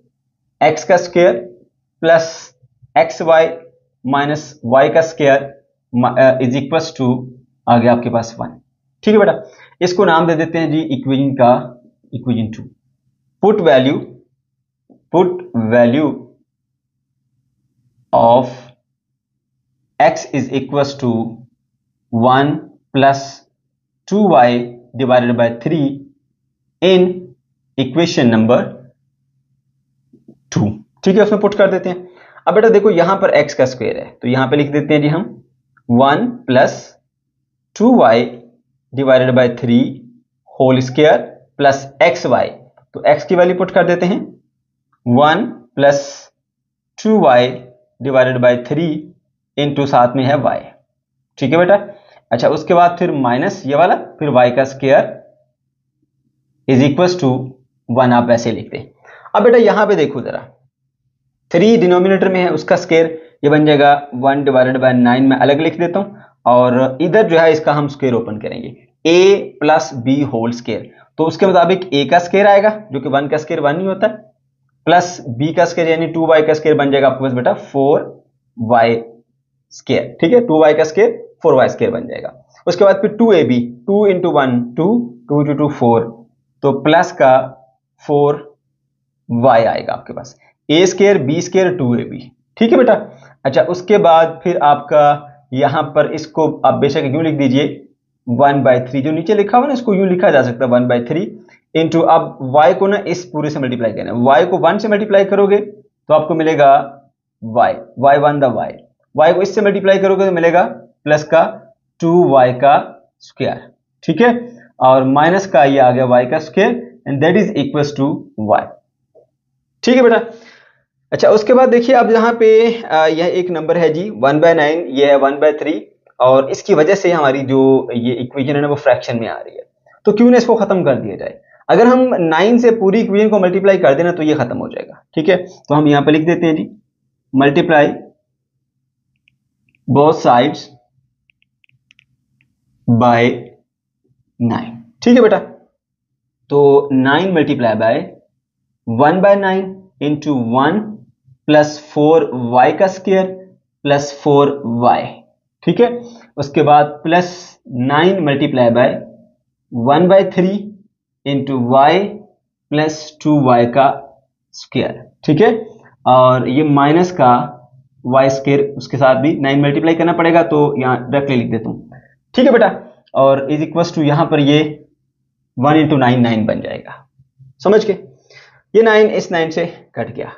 x का square plus xy minus y का स्क्वायर = आ गया आपके पास 1। ठीक है बेटा, इसको नाम दे देते हैं जी इक्वेशन का equation 2। Put value of x = 1 plus 2y divided by 3 in equation number 2। ठीक है, उसमें पुट कर देते हैं। अब बेटा देखो यहां पर x का स्क्वायर है, तो यहां पे लिख देते हैं जी हम 1 plus 2y divided by 3 whole square plus xy। तो x की वैल्यू पुट कर देते हैं, 1 plus 2y divided by 3 into साथ में है y। ठीक है बेटा। अच्छा, उसके बाद फिर माइनस ये वाला, फिर y का स्क्वायर = 1 आप ऐसे लिखते हैं। अब बेटा यहां पे देखो जरा, 3 डिनोमिनेटर में है, उसका स्क्वायर ये बन जाएगा 1 डिवाइडेड बाय 9, मैं अलग लिख देता हूं, और इधर जो है इसका हम स्क्वायर ओपन करेंगे, a plus B whole square. तो उसके मुताबिक a का स्क्वायर आएगा, जो कि 1 का स्क्वायर 1 ही होता है, प्लस b का स्क्वायर यानी 2y का स्क्वायर बन जाएगा आपके पास बेटा 4y स्क्वायर। ठीक है, 2y का स्क्वायर 4y स्क्वायर बन जाएगा। उसके बाद फिर 2ab, 2 × 1 2, 2 × 2 4, तो प्लस का 4y आएगा आपके पास, a square b square 2ab। ठीक है बेटा। अच्छा, उसके बाद फिर आपका यहां पर इसको आप बेशक यूं लिख दीजिए 1/3, जो नीचे लिखा हुआ ना इसको यूं लिखा जा सकता है 1/3 इंटू, अब y को ना इस पूरे से मल्टीप्लाई करना है, y को 1 से मल्टीप्लाई करोगे तो आपको मिलेगा y 1 y को इससे मल्टीप्लाई करोगे तो मिलेगा प्लस का 2y का स्क्वायर। ठीक है, और माइनस का ये आ गया y का square, and that is equal to y। ठीक है बेटा। अच्छा, उसके बाद देखिए अब यहाँ पे यह एक नंबर है जी 1/9, ये है 1/3, और इसकी वजह से हमारी जो ये इक्वेशन है ना वो फ्रैक्शन में आ रही है, तो क्यों ना इसको खत्म कर दिया जाए। अगर हम 9 से पूरी इक्वेशन को मल्टीप्लाई कर देना तो ये खत्म हो जाएगा। ठीक है, तो हम यहाँ पे लिख देते हैं जी मल्टीप्लाई बोथ साइड्स बाय 9। ठीक है बेटा, तो 9 multiply by 1/9 into 1 plus 4y का स्क्वायर प्लस 4y। ठीक है, उसके बाद plus 9 multiply by 1/3 into y plus 2y का स्क्वायर। ठीक है, और ये माइनस का y स्क्वायर, उसके साथ भी 9 मल्टीप्लाई करना पड़ेगा, तो यहां डायरेक्टली लिख देता हूं। ठीक है बेटा, और इज इक्वल टू यहां पर ये 1 × 9 9 बन जाएगा। समझ के, ये 9 इस 9 से कट गया,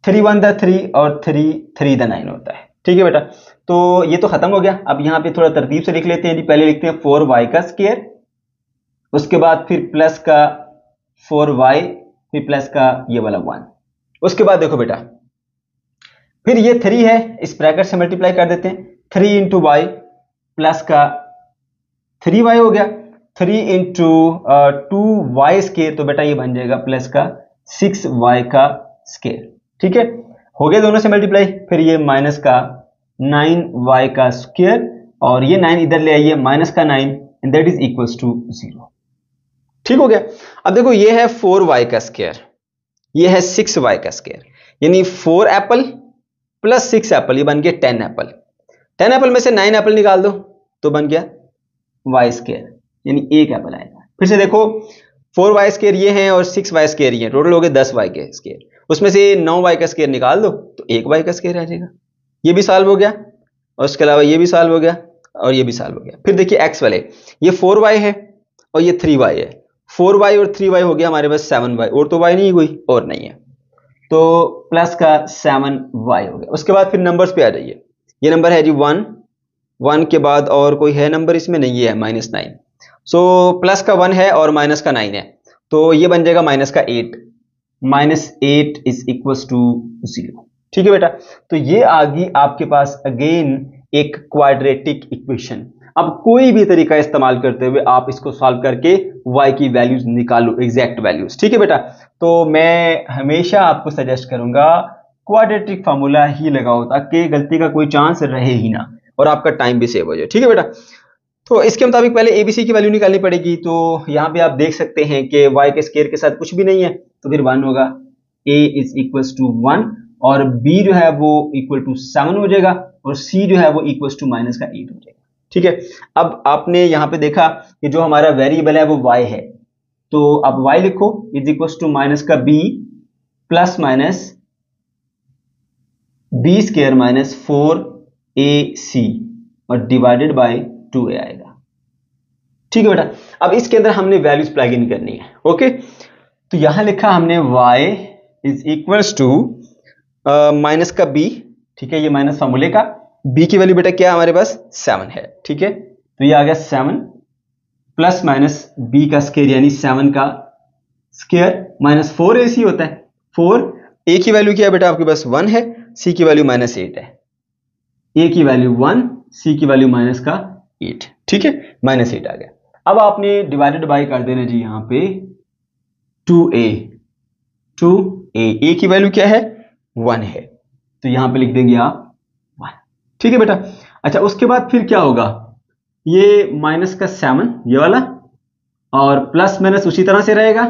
3 1 द 3 और 3 3 द 9 होता है। ठीक है बेटा, तो ये तो खत्म हो गया। अब यहाँ पे थोड़ा तरतीब से लिख लेते हैं जी। पहले लिखते हैं 4y का स्क्वायर, उसके बाद फिर प्लस का 4y, फिर प्लस का ये वाला 1। उसके बाद देखो बेटा, फिर ये 3 है, इस ब्रैकेट से मल्टीप्लाई कर देते हैं, 3 इंटू वाई प्लस का 3y हो गया, 3 इंटू 2y स्क्वायर, तो बेटा ये बन जाएगा प्लस का 6y का स्क्वायर। ठीक है, हो गया दोनों से मल्टीप्लाई। फिर ये माइनस का 9y का स्क्वायर, और ये 9 इधर ले आइए, माइनस का 9, and that is equals to 0। ठीक हो गया। अब देखो ये है 4y का स्क्वायर, ये है 6y का स्क्वायर, यानी 4 एप्पल प्लस 6 एप्पल, ये बन गया 10 एप्पल। 10 एप्पल में से 9 एप्पल निकाल दो तो बन गया y स्क्वायर, यानी 1 एप्पल आएगा। फिर से देखो 4y स्क्वायर ये हैं और 6y स्क्वायर ये हैं, टोटल हो गए 10y के स्क्वायर, उसमें से 9y का स्क्वायर निकाल दो तो 1y का स्क्वायर आ जाएगा। ये भी सॉल्व हो गया, और उसके अलावा ये भी सॉल्व हो गया, और ये भी सॉल्व हो गया। फिर देखिए x वाले, ये 4y है और ये 3y है, 4y और 3y हो गया हमारे पास 7y, और तो y नहीं, कोई और नहीं है, तो प्लस का 7y हो गया। उसके बाद फिर नंबर्स पे आ जाइए। ये नंबर है जी 1 के बाद और कोई है नंबर इसमें नहीं, है -9। सो प्लस का 1 है और माइनस का 9 है, तो ये बन जाएगा माइनस का 8, -8 इज इक्वल्स टू 0। ठीक है बेटा, तो ये आ गई आपके पास अगेन एक क्वाड्रेटिक इक्वेशन। अब कोई भी तरीका इस्तेमाल करते हुए आप इसको सॉल्व करके y की वैल्यूज निकालो, एग्जैक्ट वैल्यूज। ठीक है बेटा, तो मैं हमेशा आपको सजेस्ट करूंगा क्वाड्रेटिक फार्मूला ही लगाओ, ताकि गलती का कोई चांस रहे ही ना और आपका टाइम भी सेव हो जाए। ठीक है बेटा, तो इसके मुताबिक पहले ABC की वैल्यू निकालनी पड़ेगी। तो यहाँ पे आप देख सकते हैं कि y के स्क्वायर के साथ कुछ भी नहीं है, तो फिर 1 होगा, a इज इक्वल्स टू 1, और b जो है वो इक्वल टू 7 हो जाएगा, और c जो है वो इक्वल्स टू -8 हो जाएगा। ठीक है, अब आपने यहाँ पे देखा कि जो हमारा वेरिएबल है वो y है, तो अब y लिखो इज इक्वल्स टू माइनस का b plus minus b square minus 4ac और डिवाइडेड बाय 2a आएगा। ठीक है बेटा, अब इसके अंदर हमने वैल्यूज प्लग इन करनी है। ओके, तो यहां लिखा हमने y is equals to minus का b। ठीक है, ये माइनस फार्मूले का, b की वैल्यू बेटा क्या हमारे पास 7 है। ठीक है, तो ये आ गया 7 प्लस माइनस b का स्क्वायर यानी 7 का स्क्वायर माइनस 4ac होता है। 4 a की वैल्यू क्या है बेटा आपके पास 1 है, c की वैल्यू -8 है, a की वैल्यू 1, c की वैल्यू माइनस का 8। ठीक है, -8 आ गया। अब आपने डिवाइडेड बाय कर देना जी यहाँ पे 2a की वैल्यू क्या है 1 है, तो यहां पे लिख देंगे आप 1। ठीक है बेटा, अच्छा उसके बाद फिर क्या होगा, ये माइनस का 7 ये वाला, और प्लस माइनस उसी तरह से रहेगा।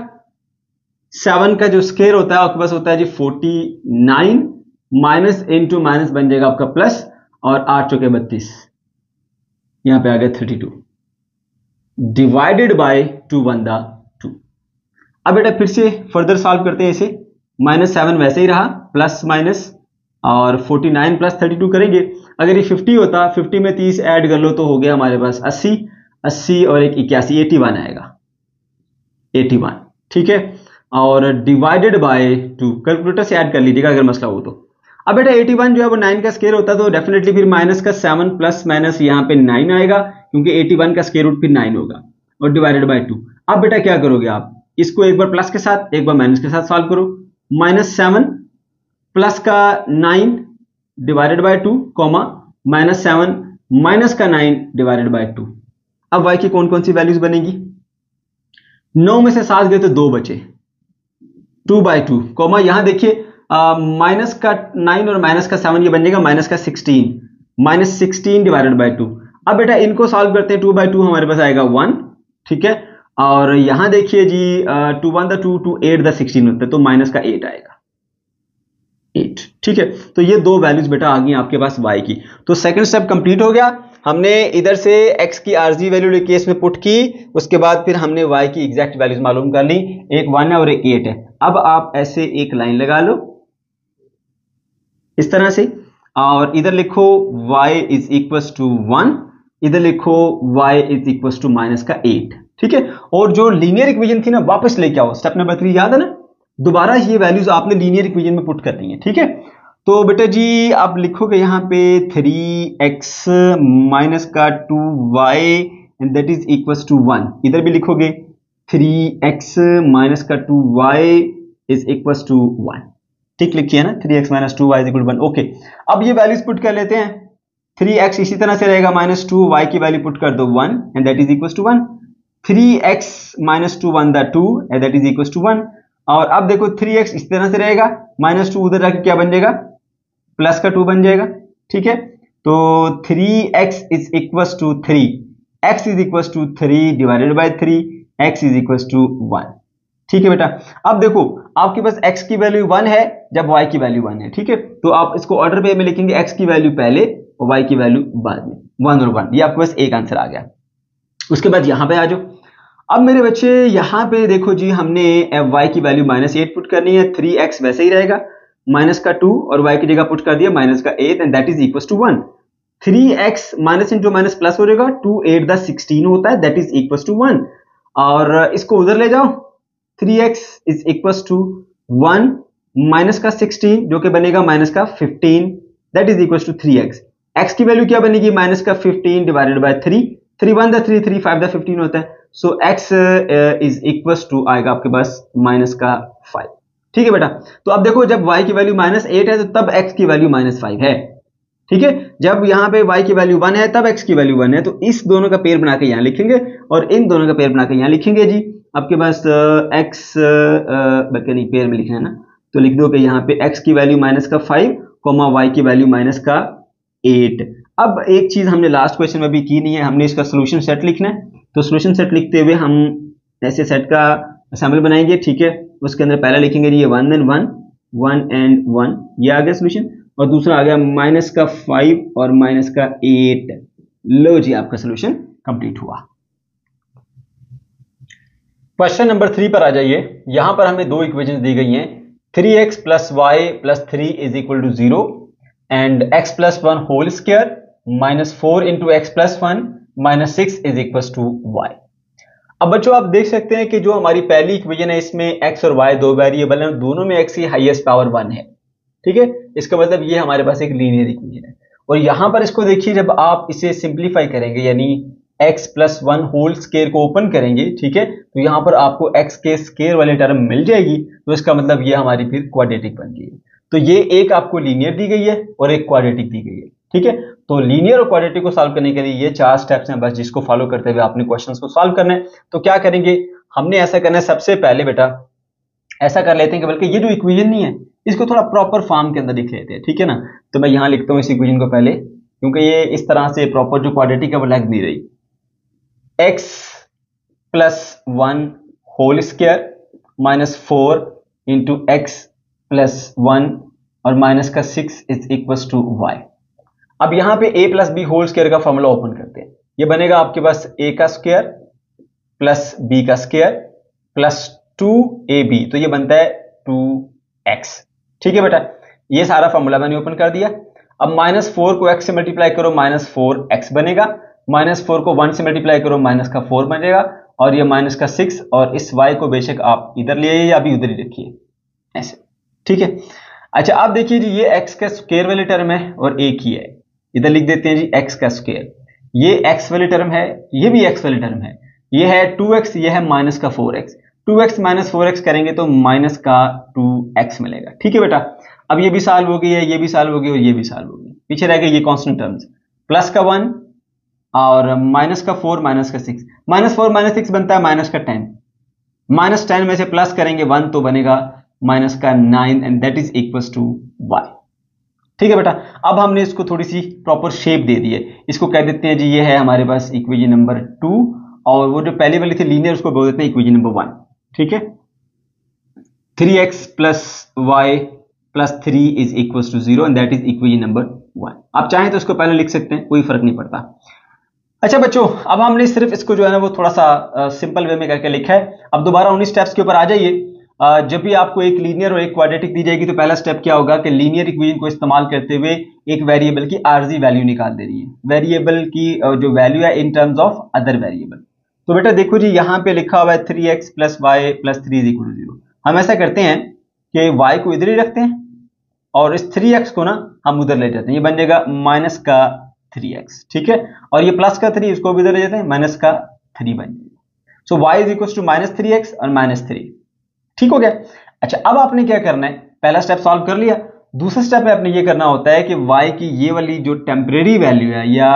7 का जो स्क्वायर होता है आपके पास होता है जी 49, माइनस इंटू माइनस बन जाएगा आपका प्लस, और 8 चौके 32, यहां पे आ गया 32, डिवाइडेड बाय 2 1 दा 2। अब बेटा फिर से फर्दर सॉल्व करते हैं इसे। -7 वैसे ही रहा, प्लस माइनस, और 49 प्लस 32 करेंगे। अगर ये 50 होता, 50 में 30 ऐड कर लो तो हो गया हमारे पास 80 और एक 81, 81 आएगा, 81। ठीक है, और डिवाइडेड बाय 2, कैलकुलेटर से ऐड कर लीजिएगा अगर मसला हो तो। अब बेटा 81 जो है वो 9 का स्क्वायर होता है, तो डेफिनेटली फिर माइनस का 7 प्लस माइनस यहाँ पे 9 आएगा, क्योंकि 81 का स्क्वायर रूट फिर 9 होगा, और डिवाइडेड बाय 2। अब बेटा क्या करोगे आप, इसको एक बार प्लस के साथ एक बार माइनस के साथ सॉल्व करो। -7 प्लस का 9 डिवाइडेड बाय 2, कॉमा -7 माइनस का 9 डिवाइडेड बाय 2। अब y की कौन कौन सी वैल्यूज बनेगी, 9 में से 7 गए तो 2 बचे, 2/2, कॉमा यहां देखिए माइनस का 9 और माइनस का 7 ये बन जाएगा माइनस का 16 डिवाइडेड बाय 2। अब बेटा इनको सॉल्व करते हैं, 2/2 हमारे पास आएगा 1। ठीक है, और यहां देखिए जी 2 1 द 2 2 8 द 16 होता है, तो माइनस का 8 आएगा, 8। ठीक है, तो ये दो वैल्यूज बेटा आ गई आपके पास y की। तो सेकंड स्टेप कंप्लीट हो गया, हमने इधर से x की आरजी वैल्यू लेके इसमें पुट की, उसके बाद फिर हमने y की एग्जैक्ट वैल्यूज मालूम कर ली, एक 1 है और एक 8 है। अब आप ऐसे एक लाइन लगा लो इस तरह से, और इधर लिखो y इज इक्वल टू 1, इधर लिखो y is equal to minus का 8। ठीक है। और जो लीनियर इक्वेशन थी ना वापस लेके आओ, स्टेप नंबर 3 याद है ना, दोबारा ये वैल्यूज आपने लीनियर इक्वेशन में पुट करनी है, ठीक है। तो बेटा जी आप लिखोगे यहाँ पे 3x माइनस का 2y and that is equals to 1, इधर भी लिखोगे 3x माइनस का 2y इज इक्वल्स टू 1, ठीक लिखिए ना, 3x minus 2y is equal to 1। Okay, अब ये वैल्यूज पुट कर लेते हैं। 3x इसी तरह से रहेगा, माइनस 2y की वैल्यू पुट कर दो 1 and that is equals to 1। 3x minus 2 1 the 2 and that is equals to 1। और अब देखो 3x इस तरह से रहेगा, माइनस 2 उधर जाके क्या बन जाएगा, प्लस का 2 बन जाएगा, ठीक है। तो 3x is equals to 3, x is equals to 3 divided by 3, x is equals to 1, ठीक है बेटा। अब देखो आपके पास x की वैल्यू 1 है जब y की वैल्यू 1 है, ठीक है। तो आप इसको ऑर्डर पे में लिखेंगे, x की वैल्यू पहले और y की वैल्यू बाद में, 1 और 1, ये आपके पास एक आंसर आ गया। उसके बाद यहां पे आ जाओ। अब मेरे बच्चे यहाँ पे देखो जी, हमने y की वैल्यू -8 पुट करनी है, 3x वैसे ही रहेगा, माइनस का 2 और y की जगह पुट कर दिया माइनस का 8 and that is equal to 1। 3x minus into minus plus हो जाएगा, 2 8 द 16 होता है, दैट इज इक्वल टू 1। और इसको उधर ले जाओ, 3x is equal to 1 minus का 16 जो कि बनेगा माइनस का 15, that is equal to 3x। x की वैल्यू क्या बनेगी, माइनस का 15 डिवाइडेड बाय 3, 3 1 द 3, 3 5 द 15 होता है। So x is equal to आएगा आपके पास माइनस का 5, ठीक है बेटा। तो अब देखो जब y की वैल्यू -8 है तो तब x की वैल्यू -5 है, ठीक है। जब यहाँ पे y की वैल्यू 1 है तब x की वैल्यू 1 है, तो इस दोनों का पेयर बना के यहाँ लिखेंगे और इन दोनों का पेयर बना के यहाँ लिखेंगे जी। आपके पास x बल्कि नहीं पेयर में लिखना है ना, तो लिख दो कि यहाँ पे x की वैल्यू -5 y की वैल्यू -8। अब एक चीज हमने लास्ट क्वेश्चन में भी की नहीं है, हमने इसका सोल्यूशन सेट लिखना है। तो सोल्यूशन सेट लिखते हुए हम ऐसे सेट का असेंबल बनाएंगे, ठीक है। उसके अंदर पहला लिखेंगे जी ये 1 एंड 1, 1 एंड 1, ये आ गया सोल्यूशन। और दूसरा आ गया माइनस का 5 और माइनस का 8। लो जी आपका सोल्यूशन कंप्लीट हुआ। क्वेश्चन नंबर 3 पर आ जाइए। यहां पर हमें दो इक्वेशंस दी गई हैं, 3x plus y plus 3 is equal to 0 and x plus 1 whole square -4 into x plus 1 -6 is equal to y। अब बच्चों आप देख सकते हैं कि जो हमारी पहली इक्वेशन है इसमें x और y दो वेरिएबल हैं, दोनों में x की हाईएस्ट पावर 1 है, ठीक है। इसका मतलब ये हमारे पास एक लीनियर इक्वेशन है। और यहां पर इसको देखिए, जब आप इसे सिंप्लीफाई करेंगे यानी x प्लस 1 होल स्क्वायर को ओपन करेंगे, ठीक है, तो यहां पर आपको x के स्क्वायर वाली टर्म मिल जाएगी, तो इसका मतलब ये हमारी फिर क्वाड्रेटिक बन गई है। तो ये एक आपको लीनियर दी गई है और एक क्वाड्रेटिक दी गई है, ठीक है। तो लीनियर और क्वाड्रेटिक को सॉल्व करने के लिए ये 4 स्टेप्स हैं बस, जिसको फॉलो करते हुए आपने क्वेश्चंस को सॉल्व करना है। तो क्या करेंगे, हमने ऐसा करना है, सबसे पहले बेटा ऐसा कर लेते हैं कि बल्कि ये जो इक्वेशन नहीं है इसको थोड़ा प्रॉपर फॉर्म के अंदर लिख लेते हैं, ठीक है ना। तो मैं यहां लिखता हूं इस इक्वेशन को पहले, क्योंकि ये इस तरह से प्रॉपर जो क्वाड्रेटिक है वो लग नहीं रही। x plus 1 whole square -4 into x plus 1 और माइनस का 6 इज इक्वल टू y। अब यहां पे a plus B whole square का फॉर्मूला ओपन करते हैं। ये बनेगा आपके पास a का स्क्वायर प्लस b का स्क्वायर प्लस 2ab, तो ये बनता है 2x, ठीक है बेटा। ये सारा फॉर्मूला मैंने ओपन कर दिया। अब -4 को x से मल्टीप्लाई करो -4x बनेगा, -4 को 1 से मल्टीप्लाई करो माइनस का 4 बनेगा, और ये माइनस का 6, और इस y को बेशक आप इधर ले आइए या अभी उधर ही रखिए ऐसे, ठीक है। अच्छा आप देखिए जी, ये x का स्क्वायर वाली टर्म है और एक ही है, इधर लिख देते हैं जी x का स्क्वायर। ये x वाली टर्म है, ये भी x वाली टर्म है, ये है 2x, ये है माइनस का 4x। 2x माइनस 4x करेंगे तो माइनस का 2x मिलेगा, ठीक है बेटा। अब ये भी सॉल्व हो गई है, ये भी सॉल्व हो गई और ये भी सॉल्व हो गई, पीछे रह गए ये कांस्टेंट टर्म्स, प्लस का 1 और माइनस का 4 माइनस का 6, -4 -6 बनता है माइनस का 10, -10 में से प्लस करेंगे 1 तो बनेगा माइनस का 9 and that is equal to y, ठीक है बेटा। अब हमने इसको थोड़ी सी प्रॉपर शेप दे दी है, इसको कह देते हैं जी ये है हमारे पास इक्वेशन नंबर 2, और वो जो पहली वाली थी लीनियर उसको बोल देते हैं इक्वेशन नंबर 1, ठीक है। 3x plus y plus 3 is equal to 0 and that is equation number 1। आप चाहें तो इसको पहले लिख सकते हैं, कोई फर्क नहीं पड़ता। अच्छा बच्चों, अब हमने सिर्फ इसको जो है ना वो थोड़ा सा सिंपल वे में करके लिखा है। अब दोबारा उन्हीं स्टेप्स के ऊपर आ जाइए। जब भी आपको एक लीनियर और एक क्वाड्रेटिक दी जाएगी तो पहला स्टेप क्या होगा कि लीनियर इक्वेशन को इस्तेमाल करते हुए एक वेरिएबल की आरजी वैल्यू निकाल देनी है, वेरिएबल की जो वैल्यू है in terms of other variable. तो बेटा देखो जी, यहाँ पे लिखा हुआ है 3x plus y plus 3 is equal to 0। हम ऐसा करते हैं कि y को इधर ही रखते हैं और इस 3x को ना हम उधर ले जाते हैं, ये बन जाएगा माइनस का 3x, ठीक है। और ये प्लस का 3 इसको भी इधर ले जाते हैं, माइनस का 3 बन जाएगा। So y is equal to minus 3x और माइनस 3, ठीक हो गया। अच्छा, अब आपने क्या करना है, पहला स्टेप सॉल्व कर लिया। दूसरा स्टेप में आपने ये करना होता है कि y की ये वाली जो टेम्परेरी वैल्यू है या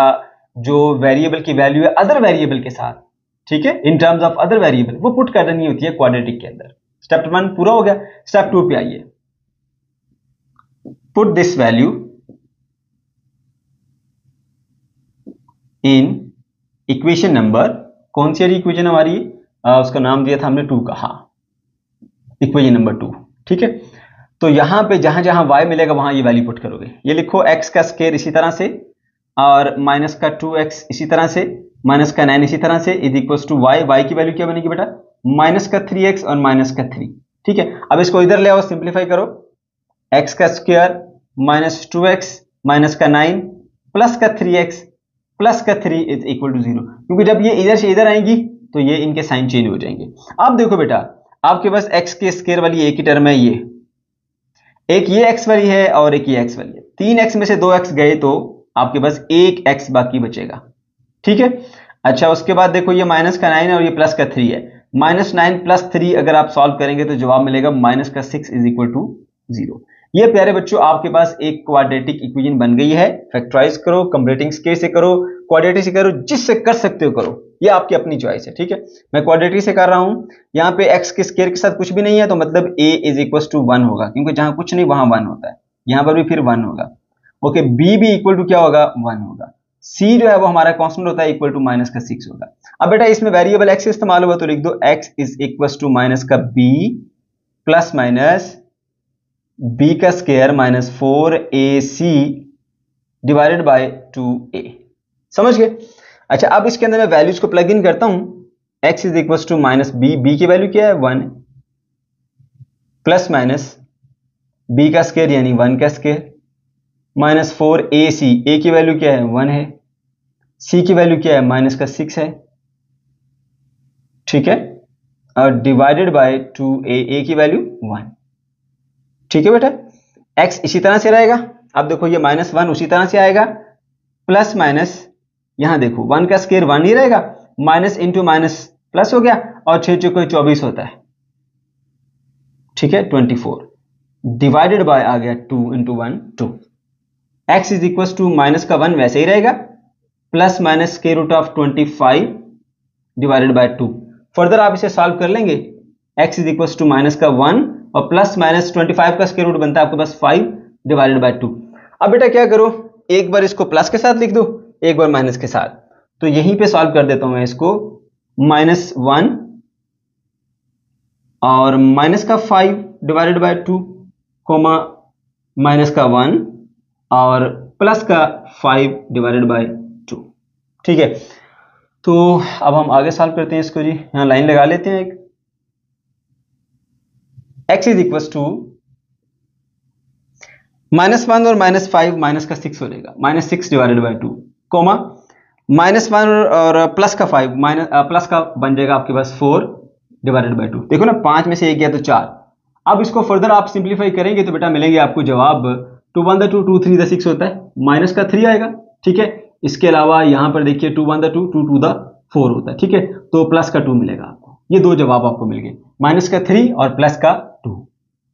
जो वेरिएबल की वैल्यू है अदर वेरिएबल के साथ, ठीक है, in terms of other variable, वो पुट करनी होती है क्वाड्रेटिक के अंदर। स्टेप 1 पूरा हो गया। स्टेप 2 पे आइए, put this value in equation number, कौन सी इक्वेशन हमारी, उसका नाम दिया था हमने 2 का, हाँ, इक्वेशन नंबर 2, ठीक है। तो यहां पे जहां जहां y मिलेगा वहां ये वैल्यू पुट करोगे। ये लिखो x का स्क्वायर इसी तरह से, और माइनस का 2x इसी तरह से, माइनस का 9 इसी तरह से, इज इक्वल टू y की वैल्यू क्या बनेगी बेटा, माइनस का 3x और माइनस का 3, ठीक है। अब इसको इधर ले आओ, सिंप्लीफाई करो, x का स्क्वायर माइनस 2x माइनस का 9 प्लस का 3x प्लस का 3 इज इक्वल टू 0, क्योंकि जब ये इधर से इधर आएंगी तो ये इनके साइन चेंज हो जाएंगे। अब देखो बेटा, आपके पास x के स्क्वायर वाली एक ही टर्म है, ये एक ये x वाली है और एक ये x वाली है। 3x में से 2x गए तो आपके पास एक x बाकी बचेगा, ठीक है। अच्छा, उसके बाद देखो ये माइनस का 9 है और ये प्लस का 3 है। माइनस 9 प्लस 3 अगर आप सॉल्व करेंगे तो जवाब मिलेगा माइनस का 6 इज इक्वल टू 0। ये प्यारे बच्चों आपके पास एक क्वाड्रेटिक इक्वेशन बन गई है। फैक्टराइज करो, कंप्लीटिंग स्केयर से करो, क्वाड्रेटिक से करो, जिससे कर सकते हो करो, ये आपकी अपनी चॉइस है, ठीक है। मैं क्वाड्रेटिक से कर रहा हूं। यहाँ पे x के स्क्वायर के साथ कुछ भी नहीं है तो मतलब a इज इक्वल टू 1 होगा, क्योंकि जहां कुछ नहीं वहां 1 होता है, यहां पर भी फिर 1 होगा। ओके, b भी इक्वल टू क्या होगा, 1 होगा। c जो है वो हमारा कांस्टेंट होता है, इक्वल टू माइनस का 6 होगा। अब बेटा इसमें वेरिएबल x इस्तेमाल हुआ तो लिख दो x is equal to minus का b प्लस माइनस b का square minus 4ac divided by 2a। समझ गए? अच्छा, अब इसके अंदर मैं वैल्यूज को प्लग इन करता हूं। x is equal to minus b की वैल्यू क्या है, 1, प्लस माइनस b का स्क्वायर यानी 1 का स्क्वायर माइनस 4ac, a की वैल्यू क्या है, 1 है, c की वैल्यू क्या है, माइनस का 6 है, ठीक है, और डिवाइडेड बाय 2a, a की वैल्यू 1, ठीक है बेटा। x इसी तरह से रहेगा। अब देखो ये माइनस 1 उसी तरह से आएगा, प्लस माइनस, यहां देखो 1 का स्क्वायर 1 ही रहेगा, माइनस इंटू माइनस प्लस हो गया, और 6 चौके 24 होता है, ठीक है, 24 डिवाइडेड बाय आ गया 2 into 1 2। x is equal to minus का 1 वैसे ही रहेगा, plus minus square root of 25 divided by 2। Further आप इसे सॉल्व कर लेंगे, x is equal to minus का 1 और प्लस माइनस 25 का स्क्वायर रूट बनता है आपके पास 5 डिवाइडेड बाय 2। अब बेटा क्या करो, एक बार इसको प्लस के साथ लिख दो, एक बार माइनस के साथ। तो यहीं पे सॉल्व कर देता हूं मैं इसको, माइनस 1 और माइनस का 5 डिवाइडेड बाय 2 कोमा माइनस का 1 और प्लस का 5 डिवाइडेड बाय 2, ठीक है। तो अब हम आगे सॉल्व करते हैं इसको जी, यहां लाइन लगा लेते हैं एक। x is equal to minus 1 और माइनस 5 माइनस का 6 हो जाएगा, minus 6 divided by 2 comma minus 1 और प्लस का 5 माइनस प्लस का बन जाएगा आपके पास 4 डिवाइडेड बाय 2। देखो ना, 5 में से एक गया तो 4। अब इसको फर्दर आप सिंप्लीफाई करेंगे तो बेटा मिलेंगे आपको जवाब 2 1 2 2 3 6 होता है, माइनस का 3 आएगा, ठीक है। इसके अलावा यहां पर देखिए 2 1 2 2 2 4 होता है, ठीक है, तो प्लस का 2 मिलेगा आपको। ये दो जवाब आपको मिल गए, माइनस का 3 और प्लस का 2।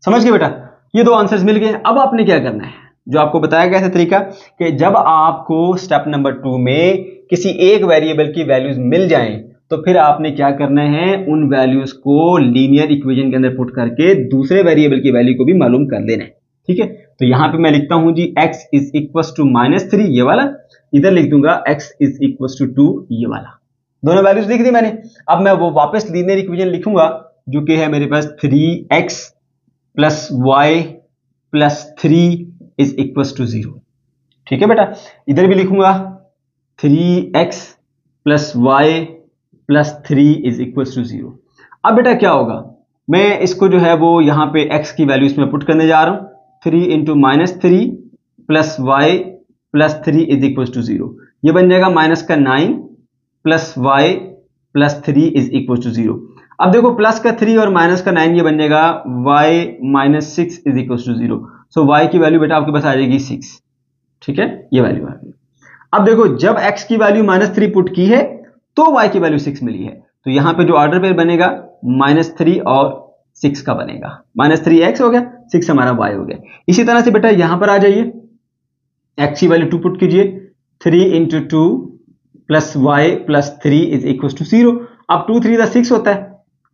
समझ गए बेटा, ये दो आंसर्स मिल गए। अब आपने क्या करना है, जो आपको बताया गया था तरीका, कि जब आपको स्टेप नंबर 2 में किसी एक वेरिएबल की वैल्यूज मिल जाएं तो फिर आपने क्या करना है, उन वैल्यूज को लीनियर इक्वेशन के अंदर पुट करके दूसरे वेरिएबल की वैल्यू को भी मालूम कर लेना है, ठीक है। तो यहां पे मैं लिखता हूं जी x is equal to minus 3 ये वाला, इधर लिख दूंगा x इज इक्वल टू 2 ये वाला, दोनों वैल्यूज लिख दी मैंने। अब मैं वो वापस लीनियर इक्वेशन लिखूंगा जो कि है मेरे पास 3x plus y plus 3 is equal to 0, ठीक है बेटा। इधर भी लिखूंगा 3x plus y plus 3 is equal to 0। अब बेटा क्या होगा, मैं इसको जो है वो यहां पे x की वैल्यू इसमें पुट करने जा रहा हूं, 3 into minus 3 plus y plus 3 is equal to 0। ये बन जाएगा माइनस का 9 plus y plus 3 is equal to 0। अब देखो प्लस का 3 और माइनस का 9 ये बन जाएगा y minus 6 is equal to 0। So y की वैल्यू बेटा आपके पास आ जाएगी 6। ठीक है, ये वैल्यू आ गई। अब देखो जब x की वैल्यू -3 पुट की है तो y की वैल्यू 6 मिली है, तो यहां पे जो ऑर्डर पेयर बनेगा -3 और 6 का बनेगा। -3x हो गया, 6 हमारा y हो गया। इसी तरह से बेटा यहां पर आ जाइए, x की वैल्यू 2 पुट कीजिए, 3 into 2 plus y plus 3 is equal to 0। अब 2 3 6 होता है,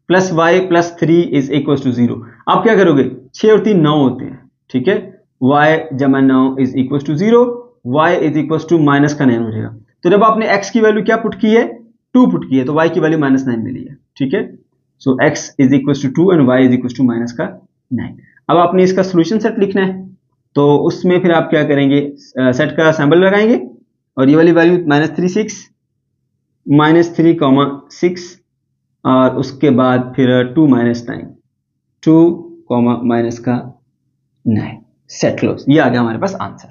plus y plus 3 is equal to 0। आप क्या करोगे, 6 और 3 9 होते हैं। ठीक है, y जमा 9 is equal to 0, y is equal to minus का 9 हो जाएगा। तो जब आपने x की वैल्यू क्या पुट की है, 2 पुट की है, तो y की वैल्यू -9 मिली है। ठीक है, so x is equal to 2 and y is equal to minus का 9। अब आपने इसका सोल्यूशन सेट लिखना है, तो उसमें फिर आप क्या करेंगे, सेट का सिंबल लगाएंगे और ये वाली वैल्यू -3 6 -3 6 और उसके बाद फिर 2 -9 2 माइनस का 9 सेट क्लोज। ये आ गया हमारे पास आंसर।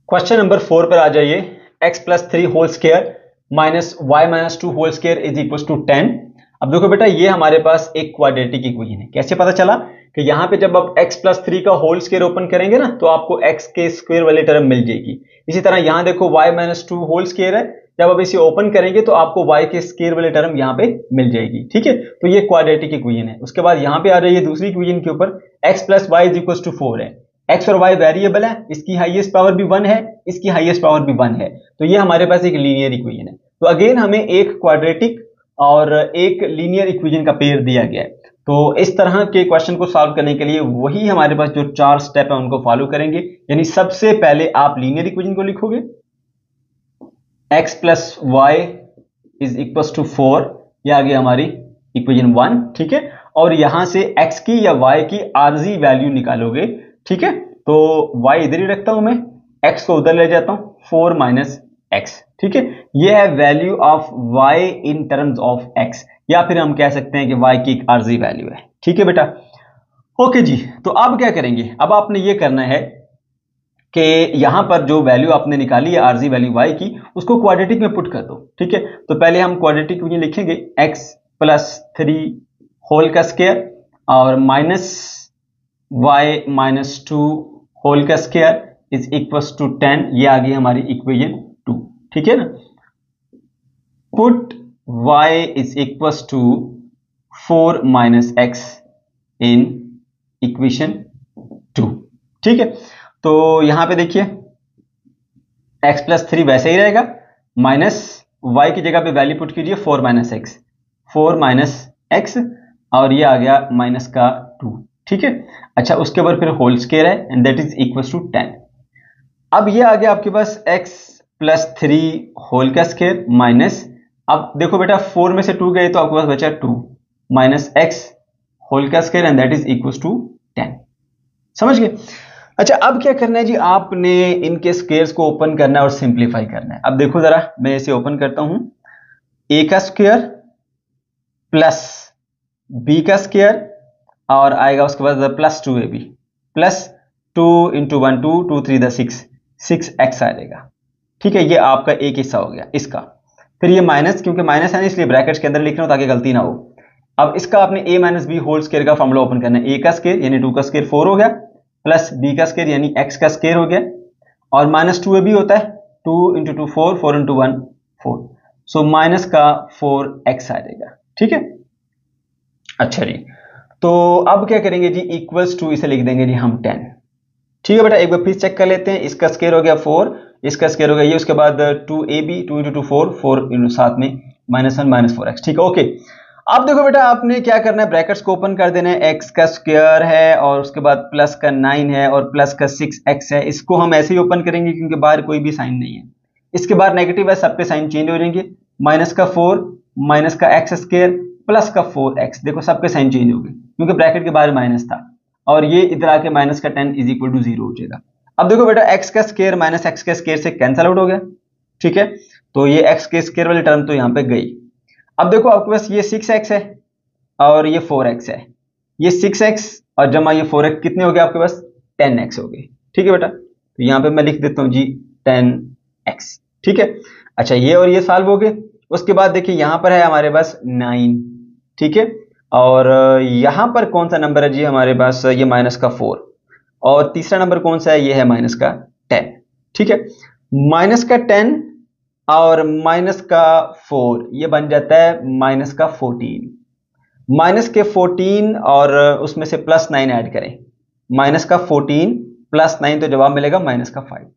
क्वेश्चन नंबर 4 पर आ जाइए। x plus 3 whole square minus y minus 2 whole square is equal to 10। अब देखो बेटा ये हमारे पास एक क्वाड्रेटिक इक्वेशन है। कैसे पता चला कि यहां पे जब आप x प्लस 3 का होल स्क्वायर ओपन करेंगे ना तो आपको x के स्क्वायर वाली टर्म मिल जाएगी। इसी तरह यहां देखो y माइनस 2 होल स्क्वायर है, जब आप इसे ओपन करेंगे तो आपको y के स्क्वायर वाली टर्म यहां पे मिल जाएगी। ठीक है, तो ये क्वाड्रेटिक इक्वेशन है। उसके बाद यहां पे आ जाइए दूसरी इक्वेशन के ऊपर, x plus Y is equal to 4 है। x और y वेरिएबल है, इसकी हाईएस्ट पावर भी 1 है, इसकी हाईएस्ट पावर भी 1 है, तो ये हमारे पास एक लीनियर इक्वेशन है। तो अगेन हमें एक क्वाड्रेटिक और एक लीनियर इक्वेशन का पेयर दिया गया है। तो इस तरह के क्वेश्चन को सॉल्व करने के लिए वही हमारे पास जो 4 स्टेप है उनको फॉलो करेंगे। यानी सबसे पहले आप लीनियर इक्वेशन को लिखोगे, x plus Y is equal to 4, यह आ गया हमारी इक्वेशन 1। ठीक है, और यहां से x की या y की आरजी वैल्यू निकालोगे। ठीक है, तो y इधर ही रखता हूं मैं, x को उधर ले जाता हूं, 4 माइनस x। ठीक है, यह है value of y in terms of x, या फिर हम कह सकते हैं कि y की एक आरजी वैल्यू है। ठीक है बेटा, ओके जी। तो अब क्या करेंगे, अब आपने ये करना है कि यहां पर जो वैल्यू आपने निकाली है आरजी वैल्यू y की, उसको क्वाड्रेटिक में पुट कर दो। ठीक है, तो पहले हम क्वाड्रेटिक इक्वेशन लिखेंगे, x प्लस 3 होल का स्क्वायर और माइनस y माइनस 2 होल का स्क्वायर इज इक्वल टू 10। ये आ गई हमारी इक्वेशन 2। ठीक है ना, put y is equal to 4 minus x in equation 2। ठीक है, तो यहां पे देखिए x प्लस 3 वैसे ही रहेगा, माइनस y की जगह पे वैल्यू पुट कीजिए 4 माइनस एक्स, 4 माइनस एक्स और ये आ गया माइनस का 2। ठीक है, अच्छा उसके बाद फिर होल स्क्वायर है and that is equal to 10। अब ये आ गया आपके पास x प्लस 3 होल का स्क्वायर माइनस, अब देखो बेटा 4 में से 2 गए तो आपके पास बचा 2 माइनस x होल का square and that is equal to 10। समझ गए? अच्छा अब क्या करना है जी, आपने इनके स्क्वायर्स को ओपन करना है और सिंप्लीफाई करना है। अब देखो जरा, मैं इसे ओपन करता हूं, a का स्क्वायर प्लस b का स्क्वायर और आएगा उसके बाद plus 2ab plus 2 into 1 2 2 3 6x आ जाएगा। ठीक है, ये आपका एक हिस्सा हो गया इसका। फिर ये माइनस, क्योंकि माइनस है ना इसलिए ब्रैकेट्स के अंदर लिख रहा हूं ताकि गलती ना हो। अब इसका आपने a minus B whole square का फॉर्मूला ओपन करना है। a का स्क्वायर यानी 2 का स्क्वायर 4 हो गया, प्लस b का स्क्वायर यानी x का स्क्वायर हो गया, और माइनस 2ab होता है 2 इंटू 2 4 4 इंटू 1 4, सो माइनस का 4x आ जाएगा। ठीक है, अच्छा जी, तो अब क्या करेंगे जी, इक्वल्स टू इसे लिख देंगे जी हम 10। ठीक है बेटा, एक बार फिर चेक कर लेते हैं, इसका स्क्वायर हो गया 4, इसका स्क्वायर हो गया ये, उसके बाद 2ab 2 इंटू 2 4 4 साथ में -1 माइनस 4x। ठीक है, ओके। अब देखो बेटा आपने क्या करना है, ब्रैकेट्स को ओपन कर देना है, x का स्क्वायर है और उसके बाद प्लस का 9 है और प्लस का 6x है, इसको हम ऐसे ही ओपन करेंगे क्योंकि बाहर कोई भी साइन नहीं है। इसके बाद नेगेटिव है, सब पे साइन चेंज हो जाएंगे, माइनस का 4 माइनस का x स्क्वायर प्लस का 4x, देखो सबके साइन चेंज हो गए क्योंकि ब्रैकेट के बाहर माइनस था, और ये इधर आके माइनस का 10 इज इक्वल टू 0 हो जाएगा। अब देखो बेटा x का स्क्वायर माइनस x के स्क्वायर से कैंसिल आउट हो गया। ठीक है, तो ये x के स्क्वायर वाली टर्म तो यहाँ पे गई। अब देखो आपके पास ये 6x है और ये 4x है, ये 6x और जमा ये 4x कितने हो गए आपके पास, 10x हो गए। ठीक है बेटा, तो यहाँ पे मैं लिख देता हूँ जी 10x। ठीक है, अच्छा ये और ये सॉल्व हो गए, उसके बाद देखिए यहां पर है हमारे पास 9, ठीक है, और यहां पर कौन सा नंबर है जी हमारे पास, ये माइनस का 4, और तीसरा नंबर कौन सा है, ये है माइनस का 10, ठीक है। माइनस का 10 और माइनस का 4 ये बन जाता है माइनस का 14, माइनस के 14 और उसमें से प्लस 9 ऐड करें, माइनस का 14 प्लस 9 तो जवाब मिलेगा माइनस का 5।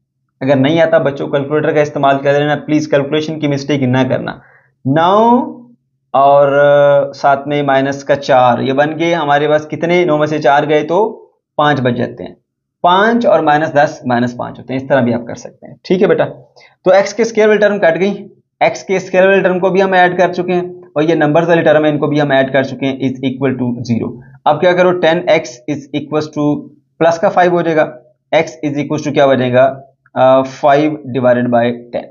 अगर नहीं आता बच्चों कैलकुलेटर का इस्तेमाल कर लेना, प्लीज कैलकुलेशन की मिस्टेक ना करना। 9 और साथ में माइनस का 4 ये बन गए हमारे पास कितने, 9 में से 4 गए तो 5 बच जाते हैं, 5 और माइनस 10 माइनस 5 होते हैं, इस तरह भी आप कर सकते हैं, ठीक है बेटा। तो x के स्क्वायर वाली टर्म कट गई, x के स्क्वायर वाली टर्म को भी हम ऐड कर चुके हैं, और ये नंबर्स वाली टर्म है इनको भी हम ऐड कर चुके हैं, इज इक्वल टू 0। अब क्या करो, 10x is equal to plus का 5 हो जाएगा, x इज इक्वल टू क्या बनेगा 5 डिवाइडेड बाय 10,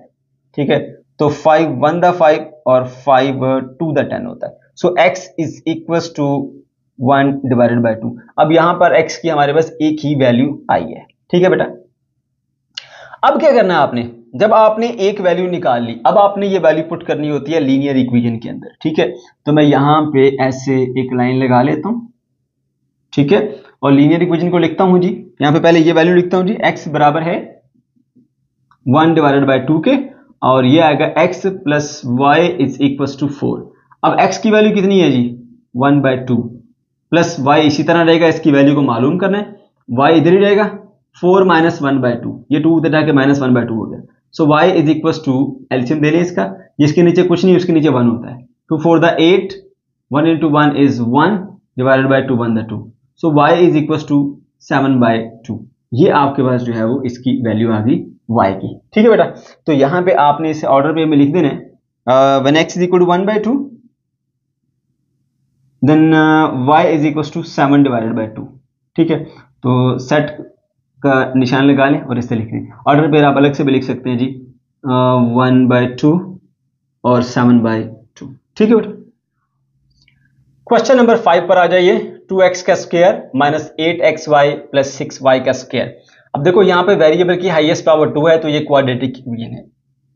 ठीक है। तो 5 1 द 5 और 5 2 द 10 होता है, so x is equal to 1 divided by 2। अब यहां पर x की हमारे पास एक ही वैल्यू आई है, ठीक है बेटा। अब क्या करना है आपने, जब आपने एक वैल्यू निकाल ली, अब आपने ये वैल्यू पुट करनी होती है लीनियर इक्वेशन के अंदर, ठीक है। तो मैं यहां पे ऐसे एक लाइन लगा लेता हूं, ठीक है, और लीनियर इक्वेशन को लिखता हूं जी, यहां पे पहले ये वैल्यू लिखता हूं जी, x बराबर है 1 डिवाइडेड बाय 2 के, और ये आएगा x plus Y is equal to 4। अब x की वैल्यू कितनी है जी 1 बाय 2 प्लस y इसी तरह रहेगा, इसकी वैल्यू को मालूम करना है, y इधर ही रहेगा, 4 माइनस 1 बाय 2, ये 2 उधर जाके माइनस 1 बाय 2 हो गया। So y is equal to, LCM दे लें इसका, जिसके नीचे कुछ नहीं उसके नीचे 1 होता है, 2 4 the 8, 1 into 1 is 1 divided by 2 1 the 2, so y is equal to 7 by 2। ये आपके पास जो है वो इसकी वैल्यू आ गई y की, ठीक है बेटा। तो यहां पे आपने इसे ऑर्डर पे में लिख देना है, when x is equal to 1 by 2 then y is equal to 7 divided by 2, ठीक है। तो सेट का निशान लगा लें और इससे लिख लें, ऑर्डर पे आप अलग से भी लिख सकते हैं जी, 1 बाय 2 और 7 बाय 2, ठीक है बेटा। क्वेश्चन नंबर 5 पर आ जाइए, 2x का square minus 8xy plus 6y का स्क्वायर। अब देखो यहाँ पे वेरिएबल की हाईएस्ट पावर 2 है, तो ये क्वाड्रेटिक इक्वेशन है।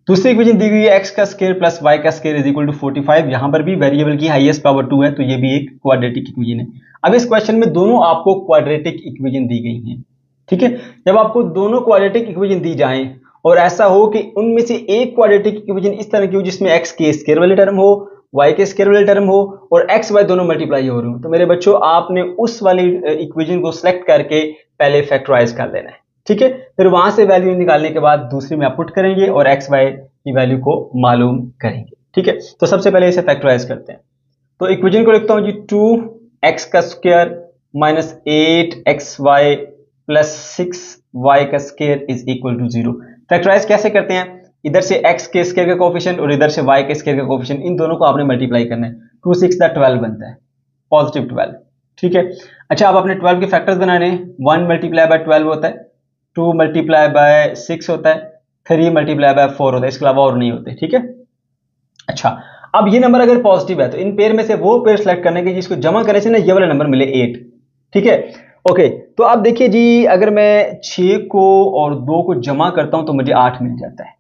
दूसरी इक्वेशन दी गई है x का स्क्वायर प्लस y का स्क्वायर इज इक्वल टू 45, यहां पर भी वेरिएबल की हाईएस्ट पावर 2 है, तो ये भी एक क्वाड्रेटिक इक्वेशन है। अब इस क्वेश्चन में दोनों आपको क्वाड्रेटिक इक्वेशन दी गई हैं, ठीक है। जब आपको दोनों क्वाड्रेटिक इक्वेशन दी जाएं और ऐसा हो कि उनमें से एक क्वाड्रेटिक इक्वेशन इस तरह की हो जिसमें x के स्क्वायर वाली टर्म हो, y के स्क्वायर वाली टर्म हो और x y दोनों मल्टीप्लाई हो रहे हो, तो मेरे बच्चों आपने उस वाली इक्वेशन को सिलेक्ट करके पहले फैक्टराइज कर लेना है, ठीक है। फिर वहां से वैल्यू निकालने के बाद दूसरी में आप पुट करेंगे और एक्स वाई की वैल्यू को मालूम करेंगे, ठीक है। तो सबसे पहले इसे फैक्टराइज करते हैं, तो इक्वेशन को लिखता हूं जी 2x का square minus 8xy plus 6y का square is equal to 0। Factorise कैसे करते हैं, इधर से x के स्क्वायर का कोफिशिएंट और इधर से y के स्क्वायर का कोफिशिएंट, इन दोनों को आपने मल्टीप्लाई करना है, 2 6 द 12 बनता है, पॉजिटिव 12, ठीक है। अच्छा अब आपने 12 के फैक्टर्स बनाने हैं, 1 मल्टीप्लाई बाय 12 होता है, 2 मल्टीप्लाई बाय 6 होता है, 3 मल्टीप्लाई बाय 4 होता है, इसके अलावा और नहीं होते, ठीक है। अच्छा अब ये नंबर अगर पॉजिटिव है तो इन पेयर में से वो पेयर सेलेक्ट करने के जिसको जमा करने से ना ये वाला नंबर मिले 8, ठीक है। ओके तो अब देखिए जी, अगर मैं 6 को और 2 को जमा करता हूं तो मुझे 8 मिल जाता है,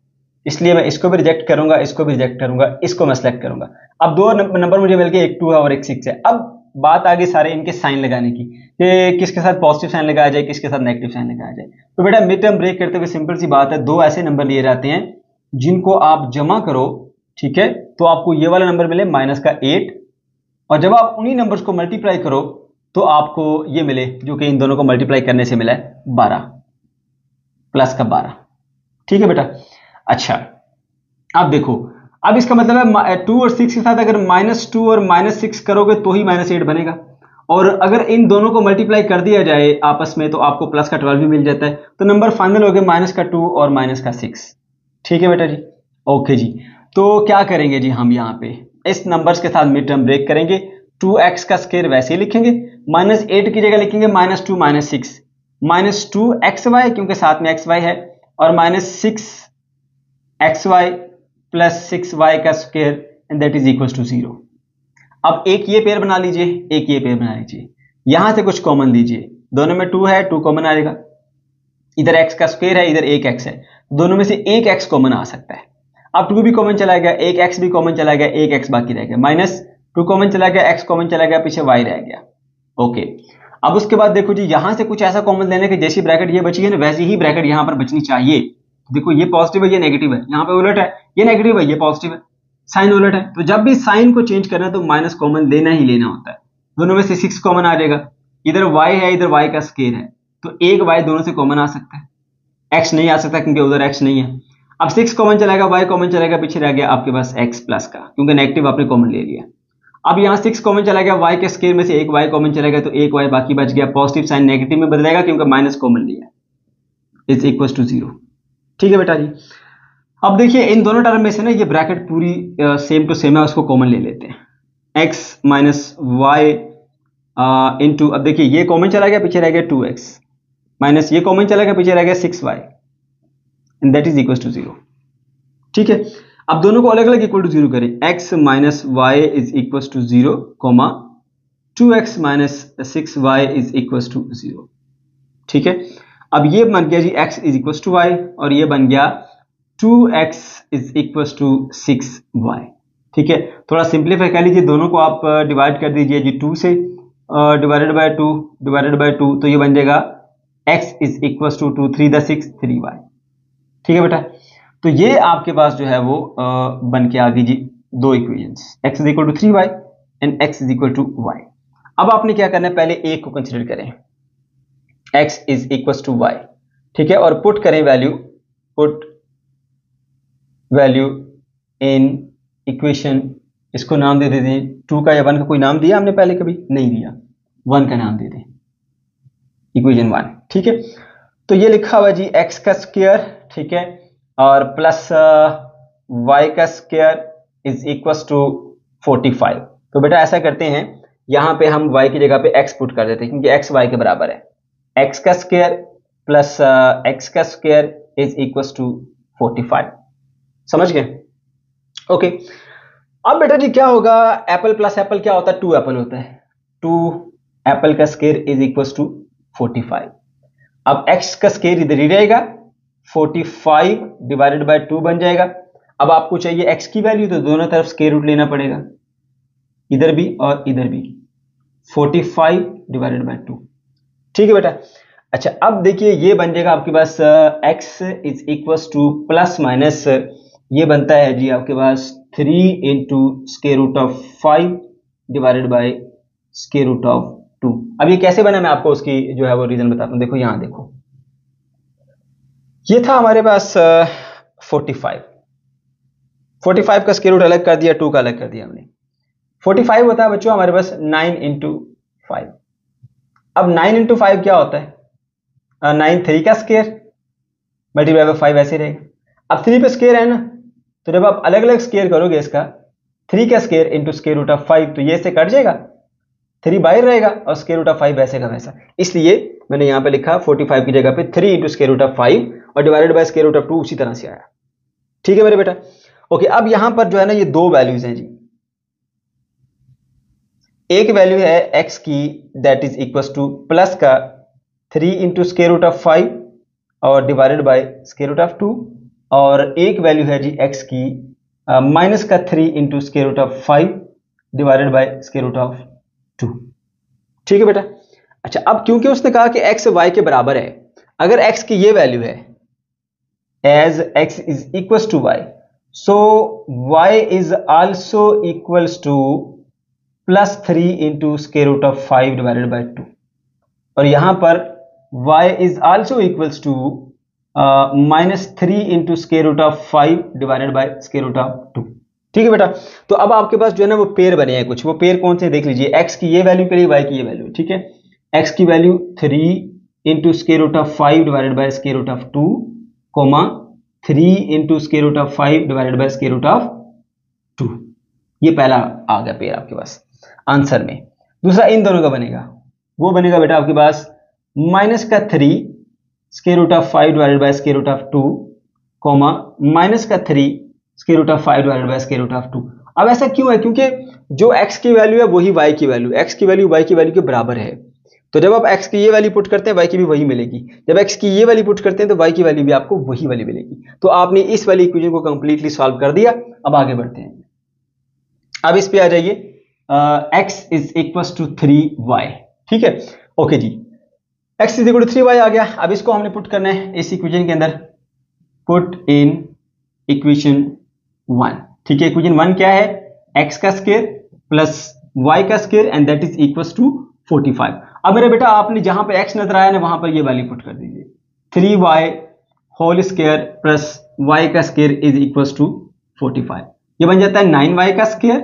इसलिए मैं इसको भी रिजेक्ट करूंगा, इसको भी रिजेक्ट करूंगा, इसको मैं सेलेक्ट करूंगा। अब दो नंबर मुझे मिल गए, एक 2 है और एक 6 है। अब बात आगे सारे इनके साइन लगाने की, कि किसके साथ पॉजिटिव साइन लगाया जाए, किसके साथ नेगेटिव साइन लगाया जाए। तो बेटा मिड टर्म ब्रेक करते हुए सिंपल सी बात है, दो ऐसे नंबर लिए जाते हैं जिनको आप जमा करो, ठीक है, तो आपको ये वाला नंबर मिले माइनस का 8, और जब आप उन्हीं नंबर्स को मल्टीप्लाई करो तो आपको ये मिले जो कि इन दोनों को मल्टीप्लाई करने से मिला है 12 प्लस का 12, ठीक है बेटा। अच्छा अब देखो, अब इसका मतलब है 2 और 6 के साथ अगर -2 और -6 करोगे तो ही -8 बनेगा, और अगर इन दोनों को मल्टीप्लाई कर दिया जाए आपस में तो आपको प्लस का 12 भी मिल जाता है, तो नंबर फाइनल हो गया -2 और -6, ठीक है बेटा जी। ओके जी, तो क्या करेंगे जी, हम यहाँ पे इस नंबर्स के साथ मिड टर्म ब्रेक करेंगे, 2x का स्क्वायर वैसे ही लिखेंगे, -8 की जगह लिखेंगे -2 -6, -2xy क्योंकि साथ में xy है, और -6xy प्लस 6y का square and that is equal to 0। अब एक ये पेयर बना लीजिए, एक ये पेयर बना लीजिए, यहां से कुछ कॉमन लीजिए, दोनों में 2 है, 2 कॉमन आएगा, इधर x का स्क्वायर है, इधर एक x है, दोनों में से एक x कॉमन आ सकता है। अब 2 भी कॉमन चला गया, एक x भी कॉमन चला गया, एक x बाकी रह गया, माइनस 2 कॉमन चला गया, x कॉमन चला गया, पीछे y रह गया। ओके, अब उसके बाद देखो जी, यहां से कुछ ऐसा कॉमन लेने कि जैसी ब्रैकेट ये बची है ना वैसी ही ब्रैकेट यहां पर बचनी चाहिए। देखो ये पॉजिटिव है, ये नेगेटिव है, यहाँ पे उलट है, ये नेगेटिव है, ये पॉजिटिव है, साइन उलट है। तो जब भी साइन को चेंज करना है तो माइनस कॉमन लेना ही लेना होता है। दोनों में से 6 कॉमन आ जाएगा, इधर y है, इधर y का स्क्वायर है, तो एक y दोनों से कॉमन आ सकता है, x नहीं आ सकता क्योंकि उधर x नहीं है। अब 6 कॉमन चलेगा, y कॉमन चलेगा, पीछे रह गया आपके पास x प्लस का, क्योंकि नेगेटिव आपने कॉमन ले लिया। अब यहाँ 6 कॉमन चला गया, y के स्क्वायर में से एक y कॉमन चलेगा, तो एक y बाकी बच गया, पॉजिटिव साइन नेगेटिव में बदलेगा क्योंकि माइनस कॉमन लिया, इज इक्वल टू 0। ठीक है बेटा जी। अब देखिए इन दोनों टर्म में से ना ये ब्रैकेट पूरी सेम टू सेम है, उसको कॉमन ले लेते हैं, x माइनस वाई इंटू, अब देखिए ये कॉमन चला गया, पीछे रह गया 2x, माइनस ये कॉमन चला गया, पीछे रह गया 6y, and that is equal to 0। ठीक है, अब दोनों को अलग अलग इक्वल टू 0 करें, x minus y is equal to 0, comma 2x minus 6y is equal to 0। ठीक है, अब ये बन गया जी x is equal to y, और ये बन गया 2x is equal to 6y। ठीक है, थोड़ा सिंप्लीफाई कर लीजिए, दोनों को आप डिवाइड कर दीजिए जी 2 से, डिवाइडेड बाय 2 डिवाइडेड बाय 2, तो ये बन जाएगा x इज इक्वल टू 2 3 द 6 3y। ठीक है बेटा, तो ये आपके पास जो है वो बन के आ गई जी दो equations, x is equal to 3y and x is equal to y। अब आपने क्या करना है, पहले एक को कंसिडर करें, x is equal to y। ठीक है, और पुट करें value, put value in equation, इसको नाम दे देते हैं 2 का या 1 का, कोई नाम दिया हमने पहले कभी नहीं दिया, 1 का नाम दे दें, इक्वेशन 1। ठीक है, तो ये लिखा हुआ जी x का स्क्वायर, ठीक है, और प्लस y का स्क्वायर इज इक्वल टू 45। तो बेटा ऐसा करते हैं, यहां पे हम y की जगह पे x पुट कर देते हैं क्योंकि x y के बराबर है, x का स्क्वायर प्लस x का स्क्वायर इज इक्वल टू 45। समझ गए? ओके, अब बेटा जी क्या होगा, एप्पल प्लस एप्पल क्या होता है, 2 एप्पल होता है, 2 एप्पल का स्क्वायर इज इक्वल टू 45। अब x का स्क्वायर इधर ही रहेगा, 45 डिवाइडेड बाय 2 बन जाएगा। अब आपको चाहिए x की वैल्यू, तो दोनों तरफ स्क्वायर रूट लेना पड़ेगा, इधर भी और इधर भी, 45 डिवाइडेड बाय 2। ठीक है बेटा, अच्छा अब देखिए ये बन जाएगा आपके पास x is equal to plus minus, ये बनता है जी आपके पास 3 into square root of 5 divided by square root of 2। अब ये कैसे बना, मैं आपको उसकी जो है वो रीजन बताता हूं। देखो यहां देखो, ये था हमारे पास 45 का स्क्वायर रूट अलग कर दिया, 2 का अलग कर दिया हमने। 45 होता है बच्चों हमारे पास 9 इंटू 5। अब 9 इंटू 5 क्या होता है, 9 3 का स्क्वायर मल्टीप्लाई बाय 5 ऐसे रहेगा। अब 3 पे स्क्वायर है ना, तो जब आप अलग अलग स्क्वायर करोगे इसका, 3 का square into square root of 5, तो ये से कट जाएगा, 3 बाहर रहेगा और स्क्वायर रूट ऑफ 5 वैसे का वैसा। इसलिए मैंने यहां पे लिखा 45 की जगह पे 3 इंटू स्क्वायर रूट ऑफ 5 और divided by square root of 2 उसी तरह से आया। ठीक है मेरे बेटा, ओके। अब यहां पर जो है ना ये दो वैल्यूज हैं जी, एक वैल्यू है x की that is equal to plus का 3 इंटू स्क्वायर रूट ऑफ 5 और divided by square root of 2, और एक वैल्यू है जी x की माइनस का 3 into square root of 5 divided by square root of 2। ठीक है बेटा, अच्छा अब क्योंकि उसने कहा कि x y के बराबर है, अगर x की ये वैल्यू है as x is equal to y, so y is also equals to plus 3 into square root of 5 divided by 2, और यहां पर y is also equals to minus 3 into square root of 5 divided by square root of 2। ठीक है बेटा, तो अब आपके पास जो है ना वो पेयर बने हैं कुछ, वो पेयर कौन से देख लीजिए, x की ये वैल्यू के लिए y की ये वैल्यू। ठीक है, x की value 3 into square root of 5 divided by square root of 2, comma 3 into square root of 5 divided by square root of 2। ये पहला आ गया पेयर आपके पास आंसर में। दूसरा इन दोनों का बनेगा, वो बनेगा बेटा आपके पास माइनस का 3 square root of 5 divided by square root of 2, comma minus का 3 square root of 5 divided by square root of 2। अब ऐसा क्यों है, क्योंकि जो x की वैल्यू है वही y की वैल्यू, x की वैल्यू y की वैल्यू के बराबर है, तो जब आप x की ये वैल्यू पुट करते हैं y की भी वही मिलेगी, जब x की ये वैल्यू पुट करते हैं तो y की वैल्यू भी आपको वही वाली मिलेगी। तो आपने इस वाली इक्वेशन को कंप्लीटली सॉल्व कर दिया। अब आगे बढ़ते हैं, अब इस पे आ जाइए, x is equal to 3y, ठीक है, ओके जी, x is equal to 3y आ गया। अब इसको हमने पुट करना है इस इक्वेशन के अंदर, पुट इन इक्वेशन 1, ठीक है। इक्वेशन 1 क्या है, x का स्क्वायर प्लस y का square and that is equal to 45। अब मेरे बेटा आपने जहां पे x नजर आया ना वहां पर ये वैल्यू पुट कर दीजिए, 3y whole square plus y का स्क्वायर इज इक्वल टू 45। ये बन जाता है 9y का स्क्वायर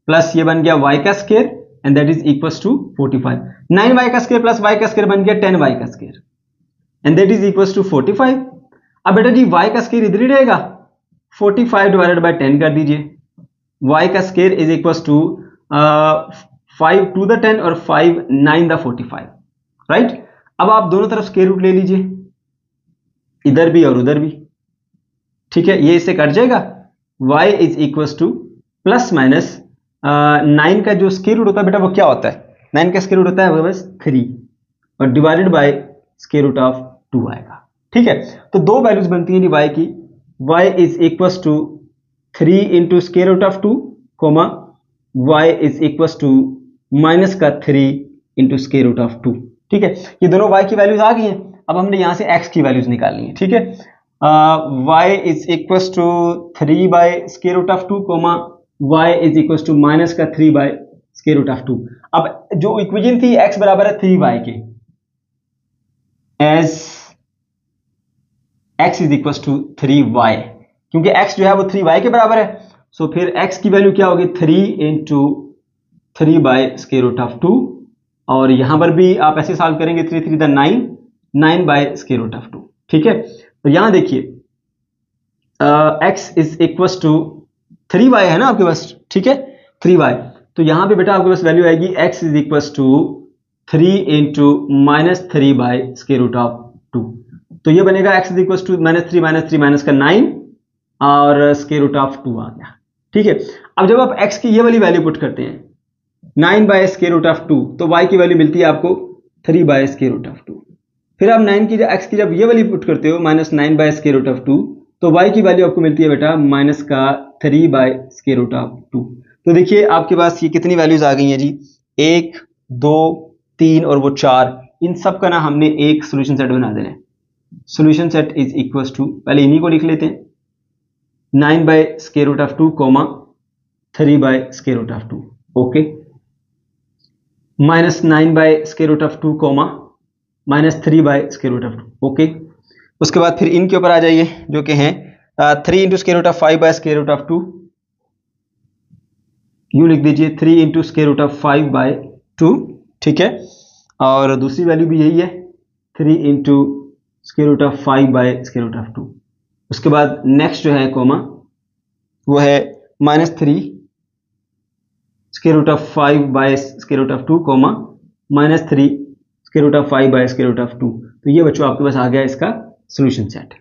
प्लस ये बन गया y का square and that is equal to 45। 9y का स्क्वायर प्लस y का स्क्वायर बन गया 10y का square and that is equal to 45। अब बेटा जी y का स्क्वायर इधर ही रहेगा, 45 डिवाइडेड बाय 10 कर दीजिए, y का स्क्वायर इज इक्वल टू 5 टू द 10 और 5 9 द 45, राइट। अब आप दोनों तरफ स्क्वायर रूट ले लीजिए, इधर भी और उधर भी, ठीक है, ये इससे कट जाएगा। y is equal to plus minus 9 का जो स्क्वायर रूट होता है बेटा वो क्या होता है, 9 का स्क्वायर रूट होता है वो बस 3 और divided by square root of 2 आएगा, ठीक है। तो दो वैल्यूज बनती हैं y की, y is equal to 3 into square root of 2 comma y is equal to minus का 3 इंटू स्क्वायर रूट ऑफ 2, ठीक है। ये दोनों y की वैल्यूज आ गई हैं। अब हमने यहां से x की वैल्यूज निकालनी है, ठीक है। y is equal to 3 by square root of 2 comma y is equal to minus का 3 बाय स्क्वायर रूट ऑफ 2। अब जो इक्वेशन थी x बराबर है 3y के, as x is equal to 3y, क्योंकि x जो है वो 3y के बराबर है, सो फिर x की वैल्यू क्या होगी 3 into 3 by square root of 2, और यहां पर भी आप ऐसे सॉल्व करेंगे 3 3 द 9, 9 बाय स्क्वायर रूट ऑफ 2, ठीक है। तो यहां देखिए x is equal to 3y है ना आपके पास, ठीक है, 3y। तो यहां पे बेटा आपके पास वैल्यू आएगी x is equal to 3 into minus 3 by square root of 2। तो ये बनेगा x is equal to minus 3 minus का 9 और स्क्वायर रूट ऑफ 2 आ गया, ठीक है। अब जब आप x की ये वाली वैल्यू पुट करते हैं 9 बाय स्क्वायर रूट ऑफ 2, तो y की वैल्यू मिलती है आपको 3 बाय स्क्वायर रूट ऑफ 2। फिर आप 9 की x की जब ये वाली पुट करते हो minus 9 by square root of 2, तो y की वैल्यू आपको मिलती है बेटा माइनस का 3 बाय स्क्वायर रूट ऑफ 2। तो देखिए आपके पास ये कितनी वैल्यूज आ गई हैं जी, 1 2 3 और वो 4, इन सब का ना हमने एक सोल्यूशन सेट बना देना है। Solution set is equal to, पहले इन्हीं को लिख लेते हैं, 9 by square root of 2 comma 3 by square root of 2, okay, minus 9 by square root of 2 comma minus 3 by square root of 2, okay. उसके बाद फिर इनके ऊपर आ जाइए जो कि हैं 3 into square root of 5 by square root of 2, यूं लिख दीजिए 3 into square root of 5 by 2, ठीक है। और दूसरी वैल्यू भी यही है 3 into square root of 5 by square root of 2। उसके बाद नेक्स्ट जो है कोमा वो है minus 3 square root of 5 by square root of 2 comma minus 3 square root of 5 by square root of 2। तो ये बच्चों आपके पास आ गया इसका सॉल्यूशन सेट।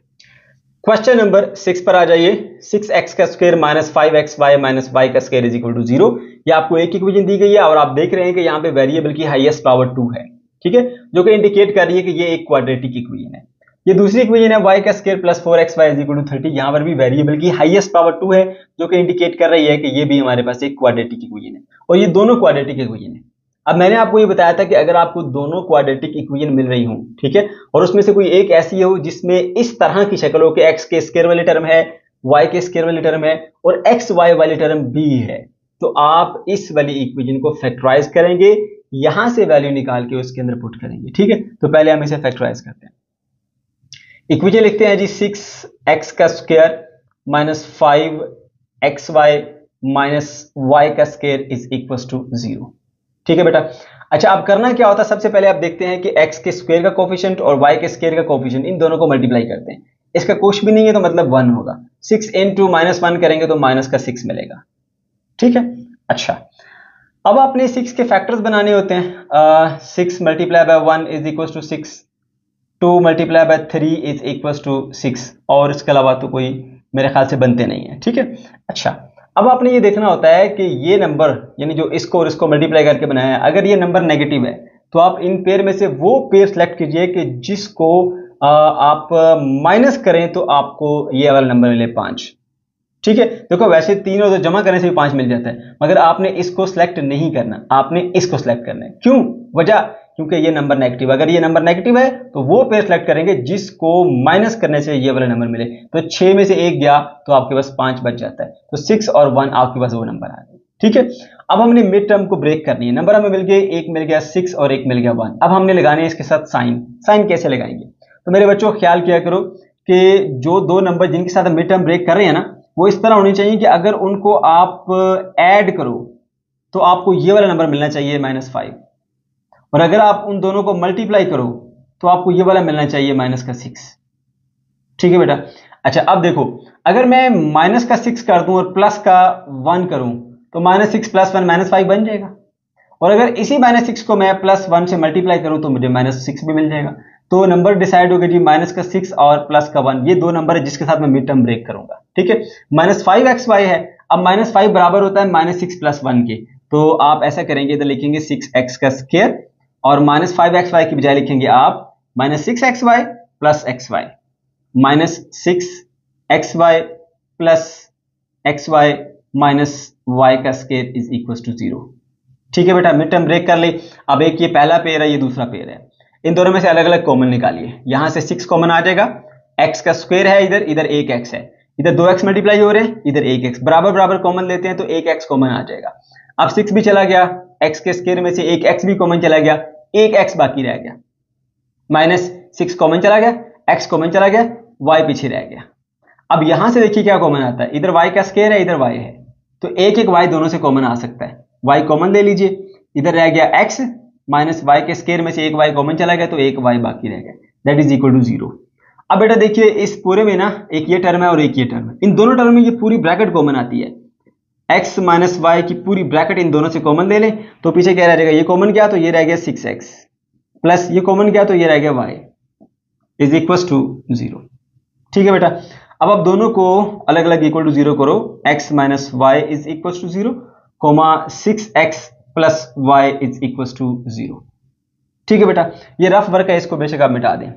क्वेश्चन नंबर 6 पर आ जाइए, 6x का square minus 5xy minus y का स्क्वायर इज इक्वल टू 0। ये आपको एक इक्वेशन दी गई है और आप देख रहे हैं कि यहाँ पे वेरिएबल की हाईएस्ट पावर 2 है, ठीक है, जो कि इंडिकेट कर रही है कि ये एक क्वाड्रेटिक इक्वेशन है। ये दूसरी इक्वेशन है y का square plus 4xy is equal to 30। यहाँ पर भी वेरिएबल की हाईएस्ट पावर 2 है, जो कि इंडिकेट कर रही है कि ये भी हमारे पास एक क्वाड्रेटिक इक्वेशन है, और ये दोनों क्वाड्रेटिक इक्वेशन है। अब मैंने आपको ये बताया था कि अगर आपको दोनों क्वाड्रेटिक इक्वेशन मिल रही हो, ठीक है, और उसमें से कोई एक ऐसी हो जिसमें इस तरह की शक्ल हो कि x के स्क्वायर वाली टर्म है, y के स्क्वायर वाली टर्म है और xy वाली टर्म भी है, तो आप इस वाली इक्वेशन को फैक्टराइज करेंगे, यहां से वैल्यू निकाल के उसके अंदर पुट करेंगे, ठीक है। तो पहले हम इसे फैक्टराइज करते हैं। इक्वेशन लिखते हैं जी 6x का square minus 5xy minus y का स्क्वायर इज इक्वल टू 0, ठीक है बेटा। अच्छा, अब करना क्या होता है, सबसे पहले आप देखते हैं कि x के स्क्वायर का कोफिशिएंट और y के स्क्वायर का कोफिशिएंट, इन दोनों को मल्टीप्लाई करते हैं। इसका कुछ भी नहीं है तो मतलब 1 होगा, 6 इंटू माइनस 1 करेंगे तो माइनस का 6 मिलेगा, ठीक है। अच्छा, अब आपने 6 के फैक्टर्स बनाने होते हैं। 6 multiply by 1 is equal to 6, 2 multiply by 3 is equal to 6, और इसके अलावा तो कोई मेरे ख्याल से बनते नहीं है, ठीक है। अच्छा, अब आपने ये देखना होता है कि ये नंबर यानी जो इसको और इसको मल्टीप्लाई करके बनाया है, अगर ये नंबर नेगेटिव है तो आप इन पेयर में से वो पेयर सेलेक्ट कीजिए कि जिसको आप माइनस करें तो आपको ये वाला नंबर मिले 5। ठीक है, देखो वैसे 3 और 2 जमा करने से भी 5 मिल जाता है, मगर आपने इसको सिलेक्ट नहीं करना, आपने इसको सिलेक्ट करना है। क्यों? वजह, क्योंकि ये नंबर नेगेटिव, अगर ये नंबर नेगेटिव है तो वो पेयर सेलेक्ट करेंगे जिसको माइनस करने से ये वाला नंबर मिले। तो 6 में से 1 गया तो आपके पास 5 बच जाता है, तो 6 और 1 आपके पास वो नंबर आ गए। ठीक है, अब हमने मिड टर्म को ब्रेक करनी है। नंबर हमें मिल गए, एक मिल गया 6 और एक मिल गया 1। अब हमने लगाने हैं इसके साथ साइन। साइन कैसे लगाएंगे? तो मेरे बच्चों ख्याल किया करो कि जो दो नंबर जिनके साथ मिड टर्म ब्रेक कर रहे हैं ना, वो इस तरह होनी चाहिए कि अगर उनको आप ऐड करो तो आपको ये वाला नंबर मिलना चाहिए -5, और अगर आप उन दोनों को मल्टीप्लाई करो तो आपको ये वाला मिलना चाहिए -6। ठीक है बेटा। अच्छा, अब देखो, अगर मैं -6 कर दूं और प्लस का 1 करूं तो -6 + 1 -5 बन जाएगा, और अगर इसी -6 को मैं +1 से मल्टीप्लाई करूं तो मुझे -6 भी मिल जाएगा। तो नंबर डिसाइड हो गया जी, -6 और +1, ये दो नंबर है जिसके साथ मैं मिड टर्म ब्रेक करूंगा। ठीक है, -5xy है। अब -5 बराबर होता है -6 + 1 के, तो आप ऐसा करेंगे, इधर लिखेंगे 6x² और -5xy की बजाय लिखेंगे आप -6xy + xy, -6xy + xy -y² = 0। ठीक है बेटा, मिड टर्म ब्रेक कर ली। अब एक ये पहला पेयर है, ये दूसरा पेयर है, इन दोनों में से अलग अलग कॉमन निकालिए। यहां से 6 कॉमन आ जाएगा, x² है इधर, इधर 1x है, इधर 2x मल्टीप्लाई हो रहे हैं, इधर 1x, बराबर बराबर कॉमन लेते हैं तो 1x कॉमन आ जाएगा। अब 6 भी चला गया, x² में से 1x भी कॉमन चला गया, 1x बाकी रह गया, -6 कॉमन चला गया, x कॉमन चला गया, y पीछे रह गया। अब यहां से देखिए क्या कॉमन आता है, इधर y² है, इधर y है, तो एक एक y दोनों से कॉमन आ सकता है, y कॉमन ले लीजिए, इधर रह गया x, -y² में से एक y कॉमन चला गया तो एक y बाकी रह गया, दैट इज इक्वल टू 0। अब बेटा देखिए, इस पूरे में ना एक ये टर्म है और एक ये टर्म है, इन दोनों टर्म में ये पूरी ब्रैकेट कॉमन आती है, x - y की पूरी ब्रैकेट इन दोनों से कॉमन ले लें तो पीछे क्या रह जाएगा, ये कॉमन गया तो ये रह गया 6x, प्लस ये कॉमन गया तो ये रह गया y = 0। ठीक है बेटा, अब आप दोनों को अलग अलग इक्वल टू 0 करो, x - y = 0, 6x + y = 0। ठीक है बेटा, ये रफ वर्क है, इसको बेशक आप मिटा दें।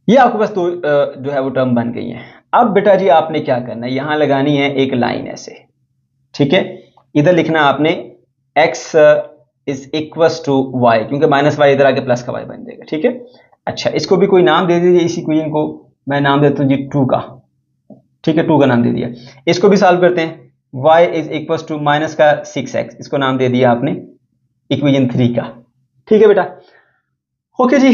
ये आपके पास तो जो है वो टर्म बन गई है। अब बेटा जी आपने क्या करना है, यहां लगानी है एक लाइन ऐसे। ठीक है, इधर लिखना आपने x = y, क्योंकि -y इधर आके प्लस का y बन जाएगा। ठीक है, अच्छा इसको भी कोई नाम दे दीजिए, इसी इक्वेशन को मैं नाम देता हूं जी 2 का। ठीक है, 2 का नाम दे दिया। इसको भी सॉल्व करते हैं, y = -6x, इसको नाम दे दिया आपने इक्वेशन 3 का। ठीक है बेटा, ओके जी,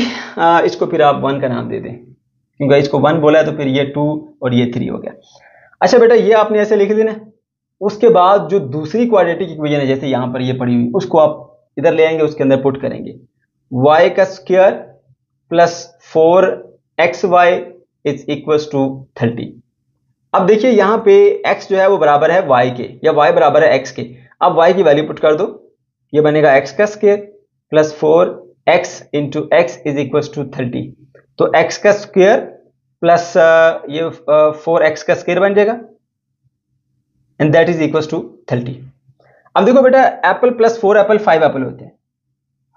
इसको फिर आप 1 का नाम दे दें, क्योंकि इसको 1 बोला है तो फिर ये 2 और ये 3 हो गया। अच्छा बेटा, ये आपने ऐसे लिख देना। उसके बाद जो दूसरी क्वाड्रेटिक इक्वेशन है, जैसे यहां पर ये पड़ी हुई, उसको आप इधर ले आएंगे, उसके अंदर पुट करेंगे y² + 4xy = 30। अब देखिए यहां पे x जो है वो बराबर है y के, या y बराबर है x के। अब y की वैल्यू पुट कर दो, ये बनेगा x² + 4x × x = 30, तो x² प्लस ये 4x² बन जाएगा, and that is equal to 30। अब देखो बेटा, एप्पल + 4 एप्पल 5 एप्पल होते हैं,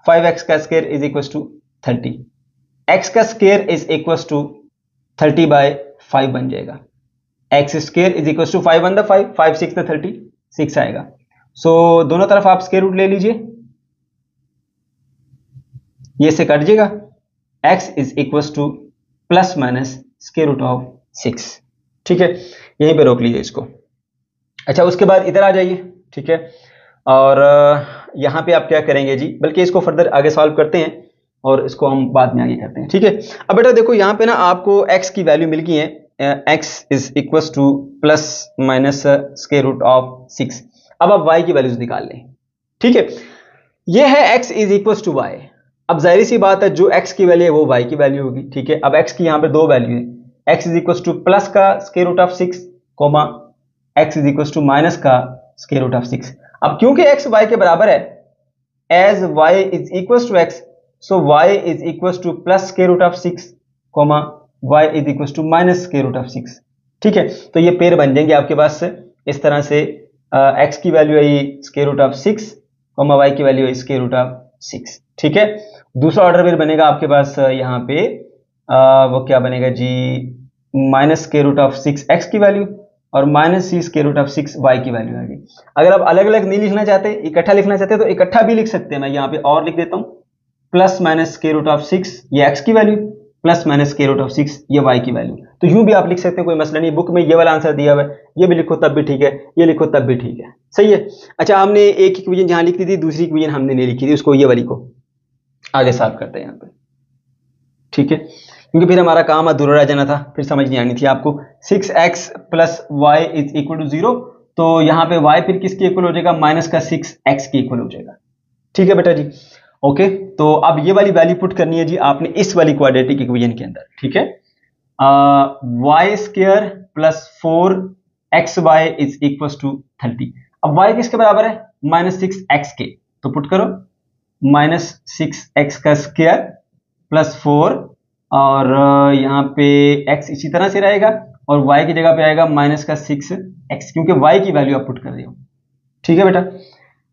5x² = 30, x² = 30/5 बन जाएगा, x² = 5 × 5, 5 6 30, 6 आएगा। सो दोनों तरफ आप स्क्वायर रूट ले लीजिए, ये से कट जाएगा, x = ±√6। ठीक है, यहीं पे रोक लीजिए इसको। अच्छा, उसके बाद इधर आ जाइए। ठीक है, और यहाँ पे आप क्या करेंगे जी, बल्कि इसको फर्दर आगे सॉल्व करते हैं और इसको हम बाद में आगे करते हैं। ठीक है, अब बेटा देखो यहाँ पे ना आपको x की वैल्यू मिल गई है, x = ±√6। अब आप y की वैल्यूज निकाल लें। ठीक है, ये है x = y। अब जाहिर सी बात है, जो x की वैल्यू है वो y की वैल्यू होगी। ठीक है, अब x की यहाँ पे दो वैल्यू है, x = +√6, x -√6। अब क्योंकि x y के बराबर है, एज y = x, सो y = +√6, y -√6। ठीक है, तो ये पेयर बन जाएंगे आपके पास इस तरह से, x की वैल्यू है √6, y की वैल्यू है √6। ठीक है। दूसरा ऑर्डर फिर बनेगा आपके पास यहाँ पे वो क्या बनेगा जी, minus square root of 6x की वैल्यू और minus c square root of 6y की वैल्यू आ गई। अगर आप अलग अलग नहीं लिखना चाहते, इकट्ठा लिखना चाहते तो इकट्ठा भी लिख सकते हैं। मैं यहाँ पे और लिख देता हूँ, plus minus square root of 6 ये x की वैल्यू, plus minus square root of 6 ये y की वैल्यू। तो यूं भी आप लिख सकते हैं, कोई मसला नहीं। बुक में ये वाला आंसर दिया हुआ है, ये भी लिखो तब भी ठीक है, ये लिखो तब भी ठीक है, सही है। अच्छा, हमने एक इक्वेशन जहां लिखी थी, दूसरी इक्वेशन हमने नहीं लिखी थी, उसको ये वाली को आगे साफ करते हैं यहाँ पे, ठीक है, क्योंकि फिर हमारा काम अधूरा रह जाना था, फिर समझ नहीं आनी थी आपको। 6x plus y is equal to 0, तो यहाँ पे y फिर किसके इक्वल हो जाएगा, माइनस का 6x के इक्वल हो जाएगा, ठीक है बेटा जी। ओके, तो अब ये वाली वैल्यू पुट करनी है जी आपने इस वाली क्वाड्रेटिक इक्वेशन के अंदर, ठीक है। Y square plus 4xy is equal to 30। अब y किसके बराबर है, माइनस 6x के, तो पुट करो माइनस 6x का स्क्वायर प्लस 4 और यहाँ पे x इसी तरह से रहेगा और y की जगह पे आएगा माइनस का 6x, क्योंकि y की वैल्यू आप पुट कर रहे हो, ठीक है बेटा।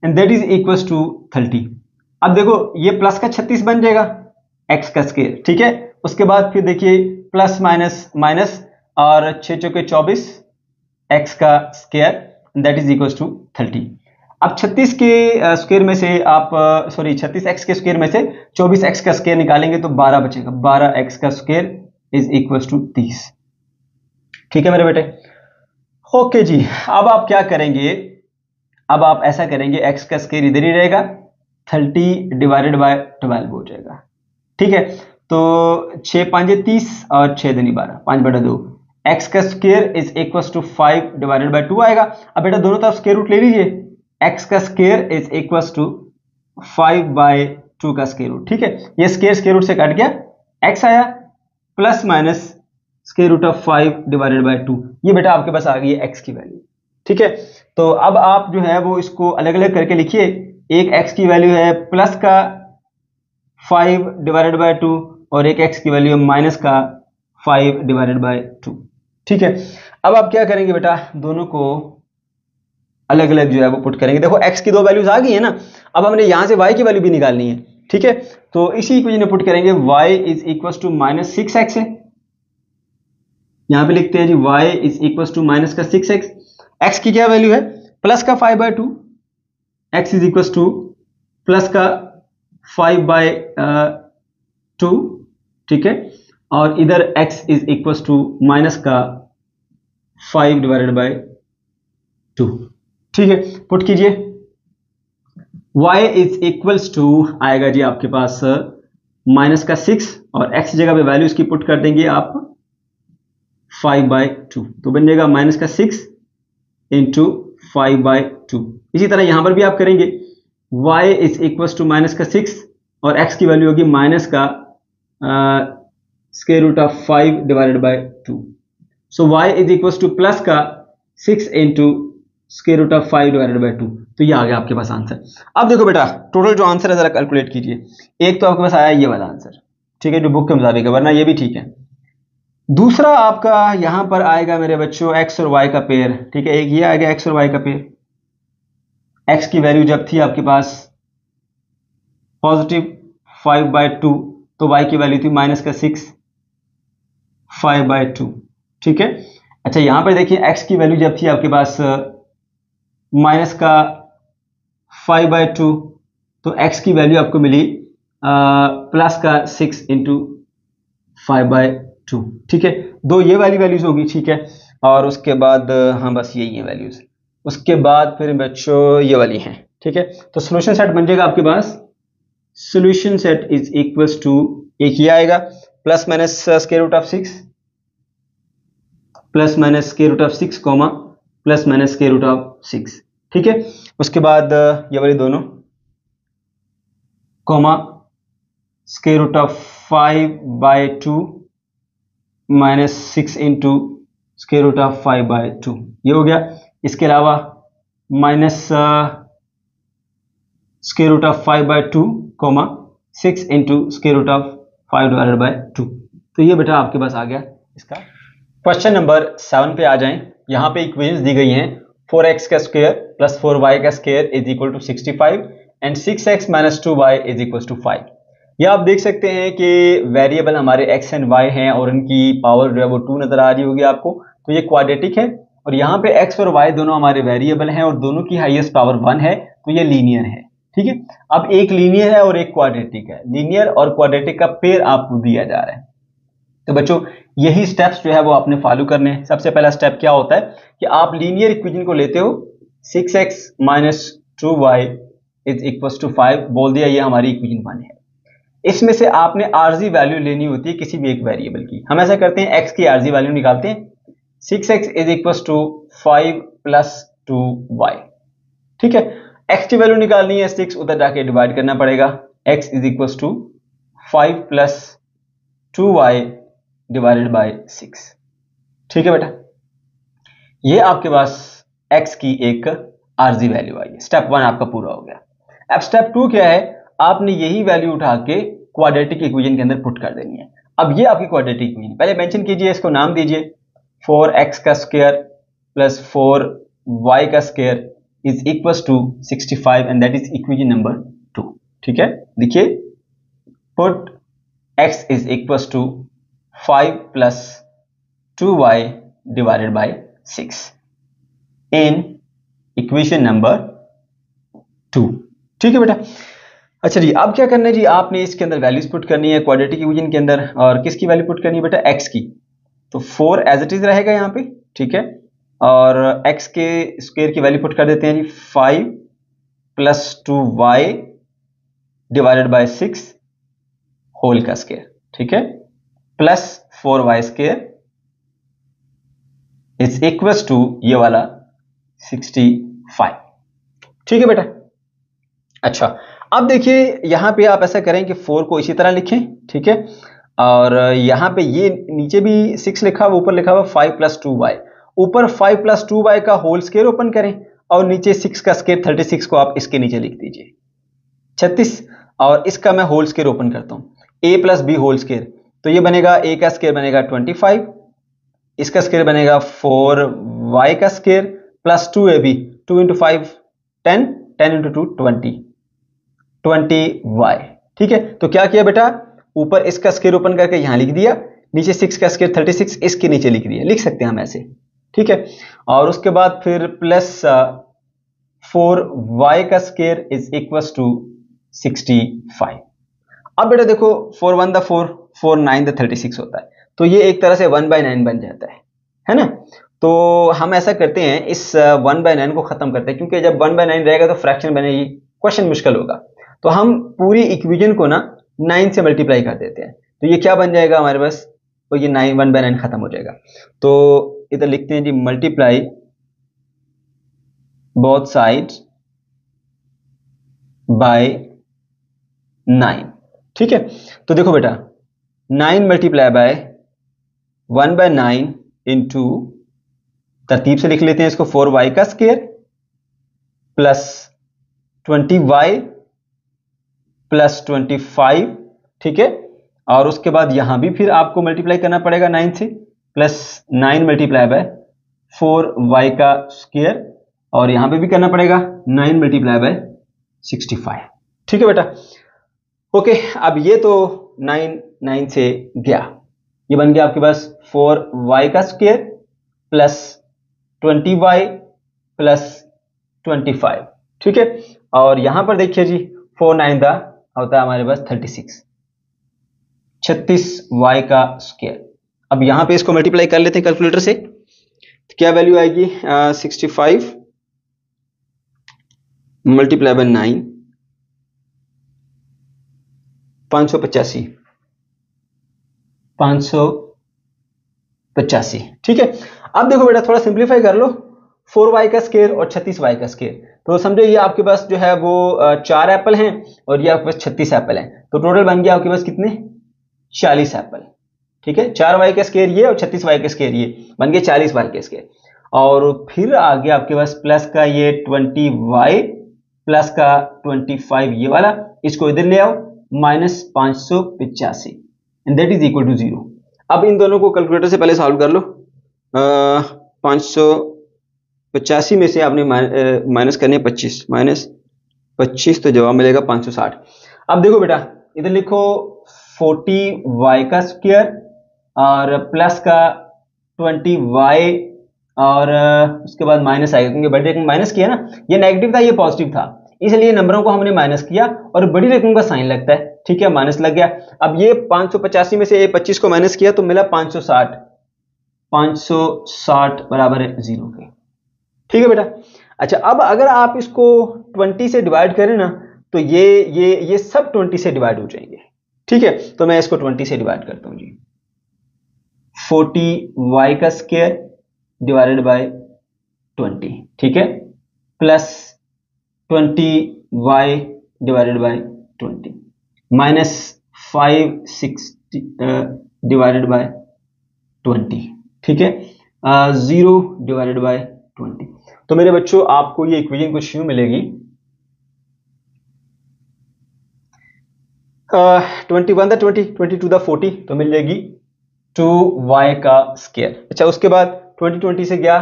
And that is equal to 30। अब देखो ये प्लस का 36 बन जाएगा x का स्क्वायर, ठीक है। उसके बाद फिर देखिए प्लस माइनस माइनस और 6 चौके 24 x का square that is equal to 30। अब 36 के स्क्वायर में से आप 36x के स्क्वायर में से 24x का स्क्वायर निकालेंगे तो 12 बचेगा, 12x का स्क्वायर इज इक्वल टू 30, ठीक है मेरे बेटे। ओके जी, अब आप क्या करेंगे, अब आप ऐसा करेंगे, x का स्क्वायर इधर ही रहेगा, 30 डिवाइडेड बाय 12 हो जाएगा, ठीक है। तो 6 5 30 और 6 दूनी 12, 5/2, x का square is equal to 5 divided by 2 आएगा। अब बेटा दोनों तरफ स्क्वायर रूट ले लीजिए, x का स्क्वायर इज इक्वल टू 5/2 का स्क्वायर रूट, ठीक है। ये स्क्वायर रूट से कट गया, x आया plus minus square root of 5 divided by 2, ये बेटा आपके पास आ गई है x की वैल्यू, ठीक है। तो अब आप जो है वो इसको अलग अलग करके लिखिए। एक x की वैल्यू है प्लस का 5 डिवाइडेड बाय 2 और एक x की वैल्यू है माइनस का 5 डिवाइडेड बाय 2, ठीक है। अब आप क्या करेंगे बेटा, दोनों को अलग अलग जो है वो पुट करेंगे। देखो x की दो वैल्यूज आ गई है ना, अब हमने यहां से y की वैल्यू भी निकालनी है, ठीक है। तो इसी इक्वेशन में पुट करेंगे, y is equal to minus 6x है, यहां पे लिखते हैं जी y is equal to minus का 6x, x की क्या वैल्यू है, प्लस का 5/2, x is equal to plus का 5/2, ठीक है। और इधर x is equal to minus का 5 डिवाइडेड बाय 2, ठीक है। पुट कीजिए, y इज इक्वल्स टू आएगा जी आपके पास माइनस का 6 और x जगह पे वैल्यू इसकी पुट कर देंगे आप 5/2, तो बन जाएगा माइनस का 6 इंटू 5/2। इसी तरह यहां पर भी आप करेंगे, y is equals to minus का 6 और x की वैल्यू होगी माइनस का square root of 5 divided by 2, so y is equals to plus का 6 into square root of 5 divided by 2, तो ये आ गया आपके पास आंसर। अब देखो बेटा टोटल जो आंसर है जरा कैलकुलेट कीजिए। एक तो आपके पास आया ये वाला आंसर, ठीक है, जो बुक के मुताबिक है, वरना ये भी ठीक है। दूसरा आपका यहां पर आएगा मेरे बच्चों x और y का पेयर, ठीक है। एक ये आ गया x और y का पेयर, x की वैल्यू जब थी आपके पास पॉजिटिव 5/2 तो y की वैल्यू थी माइनस का 6 5/2, ठीक है। अच्छा यहां पर देखिए x की वैल्यू जब थी आपके पास माइनस का 5/2 तो x की वैल्यू आपको मिली प्लस का 6 इंटू 5/2, ठीक है। दो ये वाली वैल्यूज होगी, ठीक है। और उसके बाद हाँ बस यही है वैल्यूज, उसके बाद फिर बच्चों ये वाली हैं, ठीक है। तो सोल्यूशन सेट बन जाएगा आपके पास, solution set is equals to एक ये आएगा plus minus square root of 6 plus minus square root of 6 comma plus minus square root of 6, ठीक है। उसके बाद ये वाली दोनों comma square root of 5/2 minus 6 into square root of 5/2, ये हो गया। इसके अलावा minus square root of 5/2 comma 6 into square root of 5 divided by 2, तो ये बेटा आपके पास आ गया इसका। क्वेश्चन नंबर 7 पे आ जाएं। यहाँ पे इक्वेशंस दी गई हैं, 4x का स्क्वायर प्लस 4y का square is equal to 65 and 6x minus 2y is equal to 5। ये आप देख सकते हैं कि वेरिएबल हमारे x एंड y हैं और उनकी पावर जो है वो 2 नजर आ रही होगी आपको। तो ये क्वाड्रेटिक है और यहाँ पे x और y दोनों हमारे वेरिएबल हैं और दोनों की हाईएस्ट पावर 1 है, तो ये लीनियर है। ठीक है, अब एक लीनियर है और एक क्वाड्रेटिक है, लीनियर और क्वाड्रेटिक का पेयर आपको दिया जा रहा है। तो बच्चों यही स्टेप्स जो है वो आपने फॉलो करने हैं। सबसे पहला स्टेप क्या होता है कि आप लीनियर इक्वेशन को लेते हो, 6x minus 2y is equal to 5 बोल दिया, ये हमारी इक्वेशन 1 है। इसमें से आपने आरजी वैल्यू लेनी होती है किसी भी एक वेरिएबल की। हम ऐसा करते हैं, x की आरजी वैल्यू निकालते हैं, 6x is equal to 5 plus 2y। ठीक है, x की वैल्यू निकालनी है, 6 उधर जाके डिवाइड करना पड़ेगा, x is equal to 5 plus 2y divided by 6। ठीक है बेटा, ये आपके पास x की एक आरजी वैल्यू आई है। स्टेप 1 आपका पूरा हो गया। अब स्टेप 2 क्या है, आपने यही वैल्यू उठा के क्वाड्रेटिक इक्वेशन के अंदर पुट कर देनी है। अब ये आपकी क्वाड्रेटिक इक्वेशन, पहले मेंशन कीजिए, इसको नाम दीजिए 4x का स्क्वायर प्लस 4y का square is equal to 65 and that is equation number 2। ठीक है, देखिए, put x is equal to 5 plus 2y divided by 6 in equation number 2। ठीक है बेटा, अच्छा जी, अब क्या करना है जी, आपने इसके अंदर वैल्यूज पुट करनी है क्वाड्रेटिक इक्वेशन के अंदर, और किसकी वैल्यू पुट करनी है बेटा, x की। तो 4 एज इट इज रहेगा यहाँ पे, ठीक है, और x के स्क्वायर की वैल्यू पुट कर देते हैं जी, 5 plus 2y divided by 6 whole का स्क्वायर, ठीक है, plus 4y square is equal to ये वाला 65। ठीक है बेटा, अच्छा अब देखिए यहां पे आप ऐसा करें कि 4 को इसी तरह लिखें, ठीक है, और यहां पे ये नीचे भी 6 लिखा हुआ, ऊपर लिखा हुआ 5 प्लस 2y, ऊपर 5 प्लस 2y का होल स्क्वायर ओपन करें और नीचे 6 का स्क्वायर 36 को आप इसके नीचे लिख दीजिए 36, और इसका मैं होल स्क्वायर ओपन करता हूं, a plus B whole square, तो ये बनेगा a का स्क्वायर बनेगा 25, इसका स्क्वायर बनेगा 4y का square plus 2ab, 2 into 5 10, 10 into 2 20y। ठीक है, तो क्या किया बेटा, ऊपर इसका स्क्वायर ओपन करके यहां लिख दिया, नीचे 6 का स्क्वायर 36 इसके नीचे लिख दिया, लिख सकते हैं हम ऐसे। ठीक है, और उसके बाद फिर प्लस 4y का स्क्वायर इज इक्वल टू 65। अब बेटा देखो 4 1 द 4, 4 9 द 36 होता है, तो ये एक तरह से 1/9 बन जाता है ना। तो हम ऐसा करते हैं, इस 1/9 को खत्म करते हैं, क्योंकि जब 1/9 रहेगा तो फ्रैक्शन बनेगी, क्वेश्चन मुश्किल होगा, तो हम पूरी इक्वेशन को ना 9 से मल्टीप्लाई कर देते हैं, तो ये क्या बन जाएगा हमारे पास, तो ये 9 1/9 खत्म हो जाएगा। तो इधर लिखते हैं जी, मल्टीप्लाई बोथ साइड्स बाय 9। ठीक है, तो देखो बेटा 9 मल्टीप्लाई बाय 1/9 इंटू, तरतीब से लिख लेते हैं इसको, 4y का स्क्वायर प्लस 20y प्लस 25। ठीक है, और उसके बाद यहां भी फिर आपको मल्टीप्लाई करना पड़ेगा 9 से, प्लस 9 मल्टीप्लाई बाय 4y का स्क्वायर, और यहां पे भी करना पड़ेगा 9 मल्टीप्लाई बाय 65। ठीक है बेटा, ओके, अब ये तो 9 से गया, ये बन गया आपके पास 4y का स्क्वायर प्लस 20y प्लस 25। ठीक है, और यहां पर देखिए जी 4 9 दा होता है हमारे पास 36y का स्क्वायर। अब यहां पे इसको मल्टीप्लाई कर लेते हैं कैलकुलेटर से, तो क्या वैल्यू आएगी, 65 मल्टीप्लाई बाय 9, 585। ठीक है, अब देखो बेटा थोड़ा सिंप्लीफाई कर लो, 4y का स्क्वायर और 36y का स्क्वायर, तो समझो ये आपके पास जो है वो 4 एप्पल हैं और ये आपके पास 36 एप्पल हैं, तो टोटल बन गया आपके पास कितने, 40 एप्पल। ठीक है, 4y का स्क्वायर ये और 36y का स्क्वायर ये बन गया 40y का स्क्वायर, और फिर आगे आपके पास प्लस का ये 20y प्लस का 25 ये वाला, इसको इधर ले आओ, minus 585 and that is equal to 0। अब इन दोनों को कैलकुलेटर से पहले सॉल्व कर लो, 585 में से आपने माइनस करने 25, माइनस 25 तो जवाब मिलेगा 560। अब देखो बेटा, इधर लिखो 40y का स्क्वायर और प्लस का 20y और उसके बाद माइनस आएगा, क्योंकि बड़ी रकम माइनस किया ना, ये नेगेटिव था ये पॉजिटिव था, इसलिए नंबरों को हमने माइनस किया और बड़ी रकम का साइन लगता है, ठीक है, माइनस लग गया। अब ये 585 में से ये 25 को माइनस किया तो मिला 560, 560 बराबर है 0 के, ठीक है बेटा। अच्छा, अब अगर आप इसको 20 से डिवाइड करें ना तो ये सब 20 से डिवाइड हो जाएंगे, ठीक है। तो मैं इसको 20 से डिवाइड करता हूं जी, 40y का स्क्वायर डिवाइडेड बाय 20, ठीक है, plus 20y divided by 20 minus 560 divided by 20, ठीक है, 0 डिवाइडेड बाय 20। तो मेरे बच्चों आपको ये इक्वेशन कुछ यूं मिलेगी, 21 द 20, 22 द 40, तो मिल जाएगी 2y का स्क्वायर। अच्छा, उसके बाद 20 से गया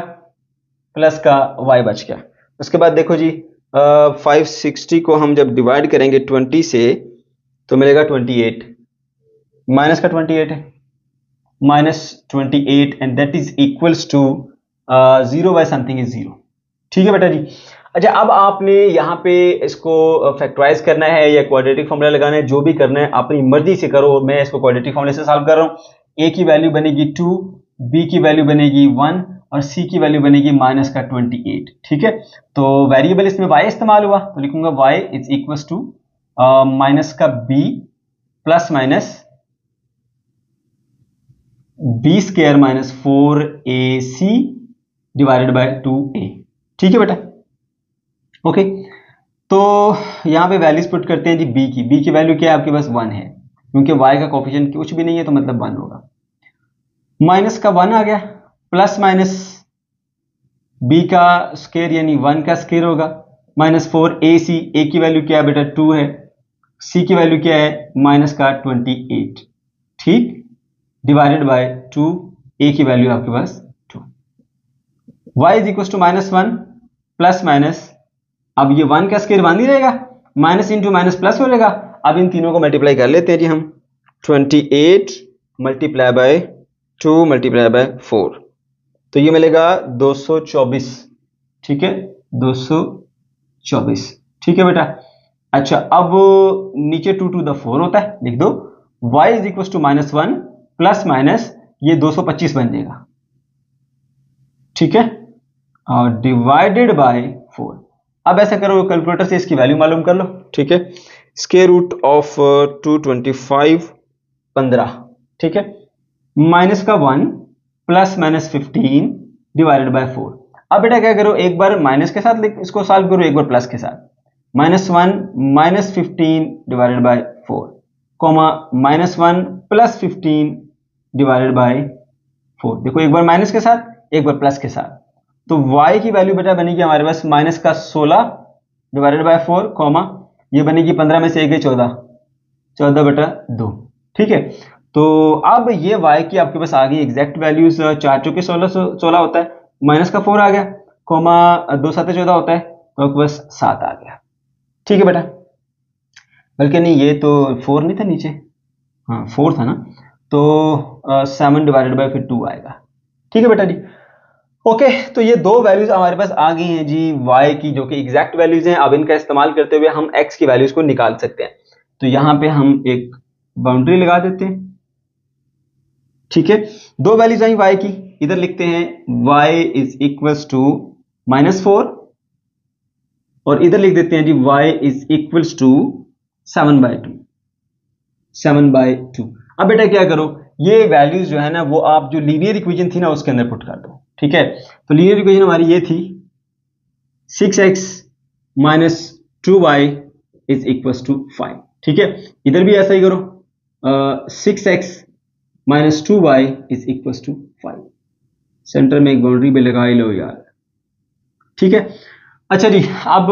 प्लस का y बच गया। उसके बाद देखो जी 560 को हम जब डिवाइड करेंगे 20 से तो मिलेगा 28, माइनस का 28 है, minus 28 and that is equals to 0 by something is 0, ठीक है बेटा जी। अच्छा, अब आपने यहाँ पे इसको फैक्टराइज करना है या क्वाड्रेटिक फॉर्मूला लगाना है, जो भी करना है अपनी मर्जी से करो। मैं इसको क्वाड्रेटिक फॉर्मूले से सॉल्व कर रहा हूँ। a की वैल्यू बनेगी 2, b की वैल्यू बनेगी 1 और c की वैल्यू बनेगी माइनस का 28, ठीक है। तो वेरिएबल इसमें y इस्तेमाल हुआ तो लिखूंगा y is equal to minus का b plus minus b square minus 4ac divided by 2a, ठीक है बेटा। ओके, तो यहां पे वैल्यूज पुट करते हैं जी b की वैल्यू क्या है आपके पास 1 है, क्योंकि y का कोफिशिएंट कुछ भी नहीं है तो मतलब 1 होगा। माइनस का 1 आ गया, प्लस माइनस b का स्क्वायर यानी 1 का स्क्वायर होगा, माइनस 4ac, a की वैल्यू क्या है बेटा 2 है, c की वैल्यू क्या है माइनस का 28, ठीक, डिवाइडेड बाय 2, a की वैल्यू आपके पास 2। y is equal to minus 1 plus minus, अब ये 1 का स्क्वायर 1 ही रहेगा, माइनस इंटू माइनस प्लस हो जाएगा। अब इन तीनों को मल्टीप्लाई कर लेते हैं जी हम, 28 मल्टीप्लाई बाय 2 मल्टीप्लाई बाय 4, तो ये मिलेगा 224, ठीक है, 224, ठीक है बेटा। अच्छा, अब नीचे 2 टू द 4 होता है, लिख दो y is equal to minus 1 plus minus ये 225 बन जाएगा, ठीक है, और डिवाइडेड बाय 4। अब ऐसा करो कैलकुलेटर से इसकी वैल्यू मालूम कर लो, ठीक है, स्क्वायर रूट ऑफ 225 15, ठीक है, माइनस का 1 प्लस माइनस 15 डिवाइडेड बाय 4। अब बेटा क्या करो, एक बार माइनस के साथ इसको सॉल्व करो, एक बार प्लस के साथ, minus 1 minus 15 divided by 4 comma minus 1 plus 15 divided by 4। देखो एक बार माइनस के साथ एक बार प्लस के साथ, तो y की वैल्यू बेटा बनेगी हमारे पास माइनस का 16 डिवाइडेड बाय 4 कॉमा ये बनेगी 15 में से एक 14, 14 बटा 2, ठीक है। तो अब ये y की आपके पास आ गई एग्जैक्ट वैल्यूज, 4 चौके 16 होता है, माइनस का 4 आ गया, कॉमा 2 7 14 होता है, तो आपके पास 7 आ गया, ठीक है बेटा। बल्कि नहीं, ये तो 4 नहीं था नीचे, हाँ 4 था ना, तो 7 डिवाइडेड बाय फिर 2 आएगा, ठीक है बेटा जी। ओके, तो ये दो वैल्यूज हमारे पास आ गई हैं जी y की, जो कि एग्जैक्ट वैल्यूज हैं। अब इनका इस्तेमाल करते हुए हम x की वैल्यूज को निकाल सकते हैं। तो यहां पे हम एक बाउंड्री लगा देते हैं, ठीक है, दो वैल्यूज आई y की, इधर लिखते हैं y is equals to minus 4 और इधर लिख देते हैं जी y इज इक्वल्स टू 7/2, 7/2। अब बेटा क्या करो, ये वैल्यूज जो है ना वो आप जो लीनियर इक्वेशन थी ना उसके अंदर पुट कर दो, ठीक है। तो लीनियर इक्वेशन हमारी ये थी 6x minus 2y is equals to 5, ठीक है। इधर भी ऐसा ही करो, 6x minus 2y is equals to 5, centre में एक बाउंड्री भी लगा ही लो यार, ठीक है। अच्छा जी, अब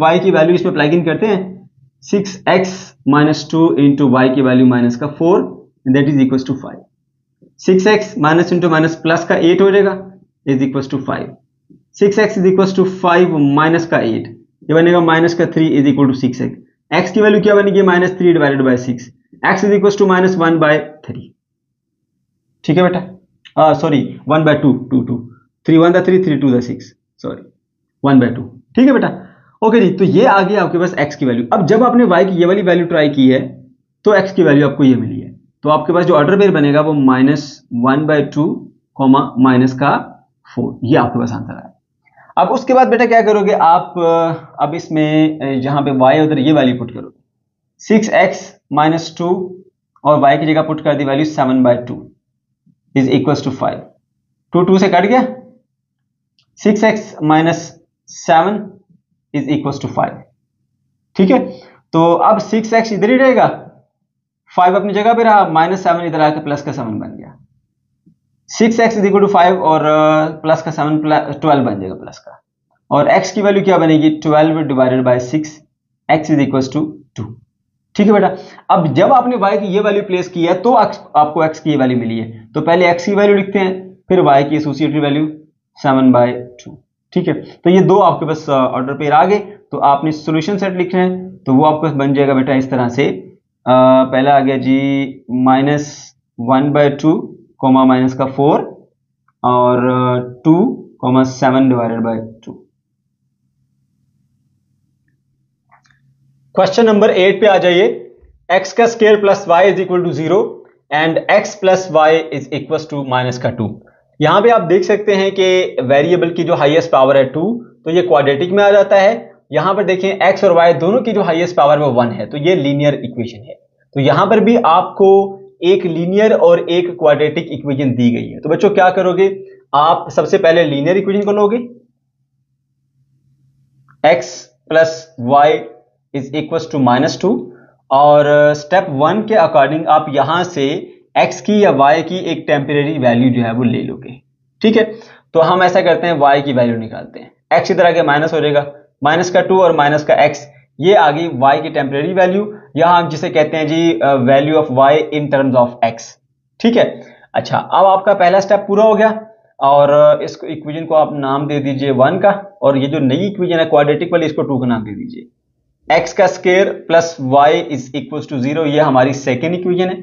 y की वैल्यू इसमें प्लग इन करते हैं, 6x माइनस 2 इंटू वाई की वैल्यू माइनस का 4 that is equals to 5, 6x minus into minus plus का 8 हो जाएगा is equals to 5, 6x is equals to 5 minus का 8 ये बनेगा माइनस का 3 is equal to 6x। x की वैल्यू क्या बनेगी minus 3 divided by 6, x is equal to minus 1/3। ठीक है बेटा, सॉरी 1/2, 2 3 1 दा 3 3 2 दा 6, सॉरी 1/2। ठीक है बेटा, ओके जी। तो ये आ गया आपके पास x की वैल्यू। अब जब आपने y की ये वाली वैल्यू ट्राई की है तो x की वैल्यू आपको ये मिली है, तो आपके पास जो ऑर्डर पेयर बनेगा वो -1/2 माइनस का 4, ये आपके पास आंसर आया। अब उसके बाद बेटा क्या करोगे आप, अब इसमें जहां पे y है उधर ये वैल्यू पुट करोगे, 6x - 2 और y की जगह पुट कर दी वैल्यू 7/2 इज इक्वल टू 5। 2 से कट गया, 6x - 7 इज इक्वल टू 5। ठीक है, तो अब 6x इधर ही रहेगा, 5 अपनी जगह पे रहा, -7 इधर आके प्लस का 7 बन गया। 6x इज इक्वल टू 5 और प्लस का 7 12 बन जाएगा प्लस का, और x की वैल्यू क्या बनेगी 12 divided by 6, x is equal to 2। ठीक है बेटा, अब जब आपने y की ये वैल्यू प्लेस की है तो आपको x की ये वैल्यू मिली है, तो पहले x की वैल्यू लिखते हैं, फिर y की एसोसिएटेड वैल्यू 7/2। ठीक है, तो ये दो आपके पास ऑर्डर पेयर आ गए, तो आपने सॉल्यूशन सेट लिखना है, तो वो आपके पास बन जाएगा बेटा इस तरह से। पहला आ गया जी -1/2 माइनस का 4 और 2 7 डिवाइडेड बाय 2। क्वेश्चन नंबर 8 पे आ जाइए। x का square plus y is equal to 0 and x plus Y is equal to minus का 2। यहां पे आप देख सकते हैं कि वेरिएबल की जो हाईएस्ट पावर है 2, तो ये क्वाड्रेटिक में आ जाता है। यहां पर देखें x और y दोनों की जो हाईएस्ट पावर वो 1 है, तो ये लीनियर इक्वेशन है। तो यहां पर भी आपको एक लीनियर और एक क्वाड्रेटिक इक्वेशन दी गई है। तो बच्चों क्या करोगे आप, सबसे पहले लीनियर इक्वेशन को लोगे, x plus Y is equal to -2, और स्टेप 1 के अकॉर्डिंग आप यहां से x की या y की एक टेम्परेरी वैल्यू जो है वो ले लोगे। ठीक है, तो हम ऐसा करते हैं, y की वैल्यू निकालते हैं। x इधर आगे माइनस हो जाएगा, माइनस का 2 और माइनस का x, ये आ गई y की टेम्परेरी वैल्यू, यहां हम जिसे कहते हैं जी value of y in terms of x। ठीक है, अच्छा अब आपका पहला स्टेप पूरा हो गया, और इसको इक्वेशन को आप नाम दे दीजिए 1 का, और ये जो नई इक्वेशन है क्वाड्रेटिक वाली, इसको 2 का नाम दे दीजिए। x का square plus y is equal to 0, ये हमारी सेकेंड इक्वेशन है।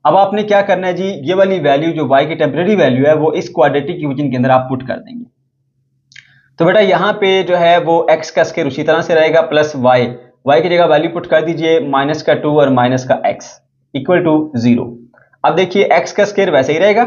अब आपने क्या करना है जी, ये वाली वैल्यू जो y की टेम्परेरी वैल्यू है वो इस क्वाड्रेटिक इक्वेशन के अंदर आप पुट कर देंगे। तो बेटा यहाँ पे जो है वो x का स्क्वायर उसी तरह से रहेगा, प्लस y की जगह वैल्यू पुट कर दीजिए माइनस का 2 और माइनस का x इक्वल टू 0। अब देखिए x का स्क्वायर वैसे ही रहेगा,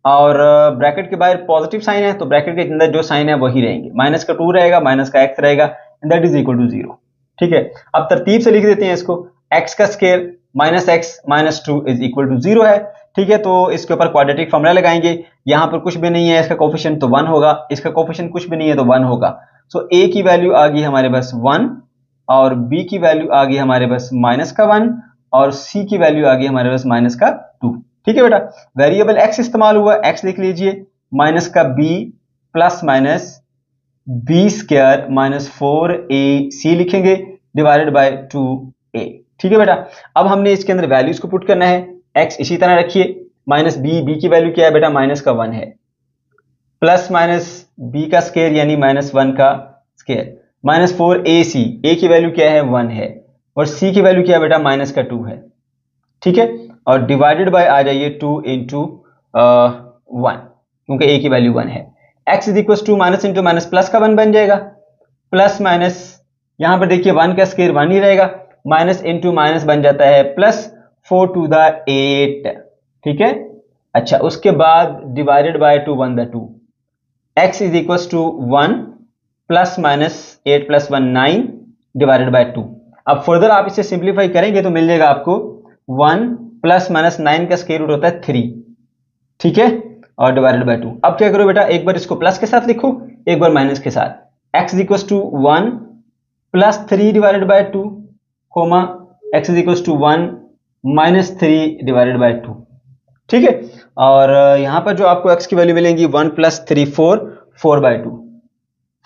और ब्रैकेट के बाहर पॉजिटिव साइन है, तो ब्रैकेट के अंदर जो साइन है वही रहेंगे, माइनस का 2 रहेगा, माइनस का x रहेगा, and that is equal to 0। ठीक है, अब तरतीब से लिख देते हैं इसको, x का square minus x minus 2 is equal to 0 है। ठीक है, तो इसके ऊपर क्वाड्रेटिक फॉर्मूला लगाएंगे, यहां पर कुछ भी नहीं है, इसका कोफिशिएंट तो 1 होगा, इसका कोफिशिएंट कुछ भी नहीं है तो 1 होगा। सो a की वैल्यू आ गई हमारे पास 1, और b की वैल्यू आ गई हमारे पास माइनस का 1, और c की वैल्यू आ गई हमारे पास माइनस का 2। ठीक है बेटा, वेरिएबल x इस्तेमाल हुआ, x लिख लीजिए, माइनस का b plus minus b square minus 4ac लिखेंगे डिवाइडेड बाय 2a। ठीक है बेटा, अब हमने इसके अंदर वैल्यूज को पुट करना है, x इसी तरह रखिए, माइनस b की वैल्यू क्या है बेटा माइनस का 1 है, प्लस माइनस b का स्क्वायर यानी -1 का स्क्वायर, माइनस 4ac, a की वैल्यू क्या है 1 है, और c की वैल्यू क्या है बेटा माइनस का 2 है। ठीक है, और डिवाइडेड बाय आ जाइए 2 इंटू 1, क्योंकि a की वैल्यू 1 है। x is equal to minus into minus plus का 1 बन जाएगा, प्लस माइनस यहां पर देखिए 1 का स्क्वायर 1 ही रहेगा, माइनस इंटू माइनस बन जाता है प्लस 4 टू द 8। ठीक है, अच्छा उसके बाद divided by 2 1 the 2, x is equal to 1 plus minus 8 plus 1 9 divided by 2। अब फर्दर आप इसे सिंप्लीफाई करेंगे तो मिल जाएगा आपको 1 प्लस माइनस 9 का स्क्वायर रूट होता है 3। ठीक है, और डिवाइडेड बाय 2। अब क्या करो बेटा, एक बार इसको प्लस के साथ लिखो, एक बार माइनस के साथ, x is equal to 1 plus 3 divided by 2, comma x is equal to 1 minus 3 divided by 2। ठीक है, और यहां पर जो आपको x की वैल्यू मिलेंगी 1 प्लस 3 4 बाय 2,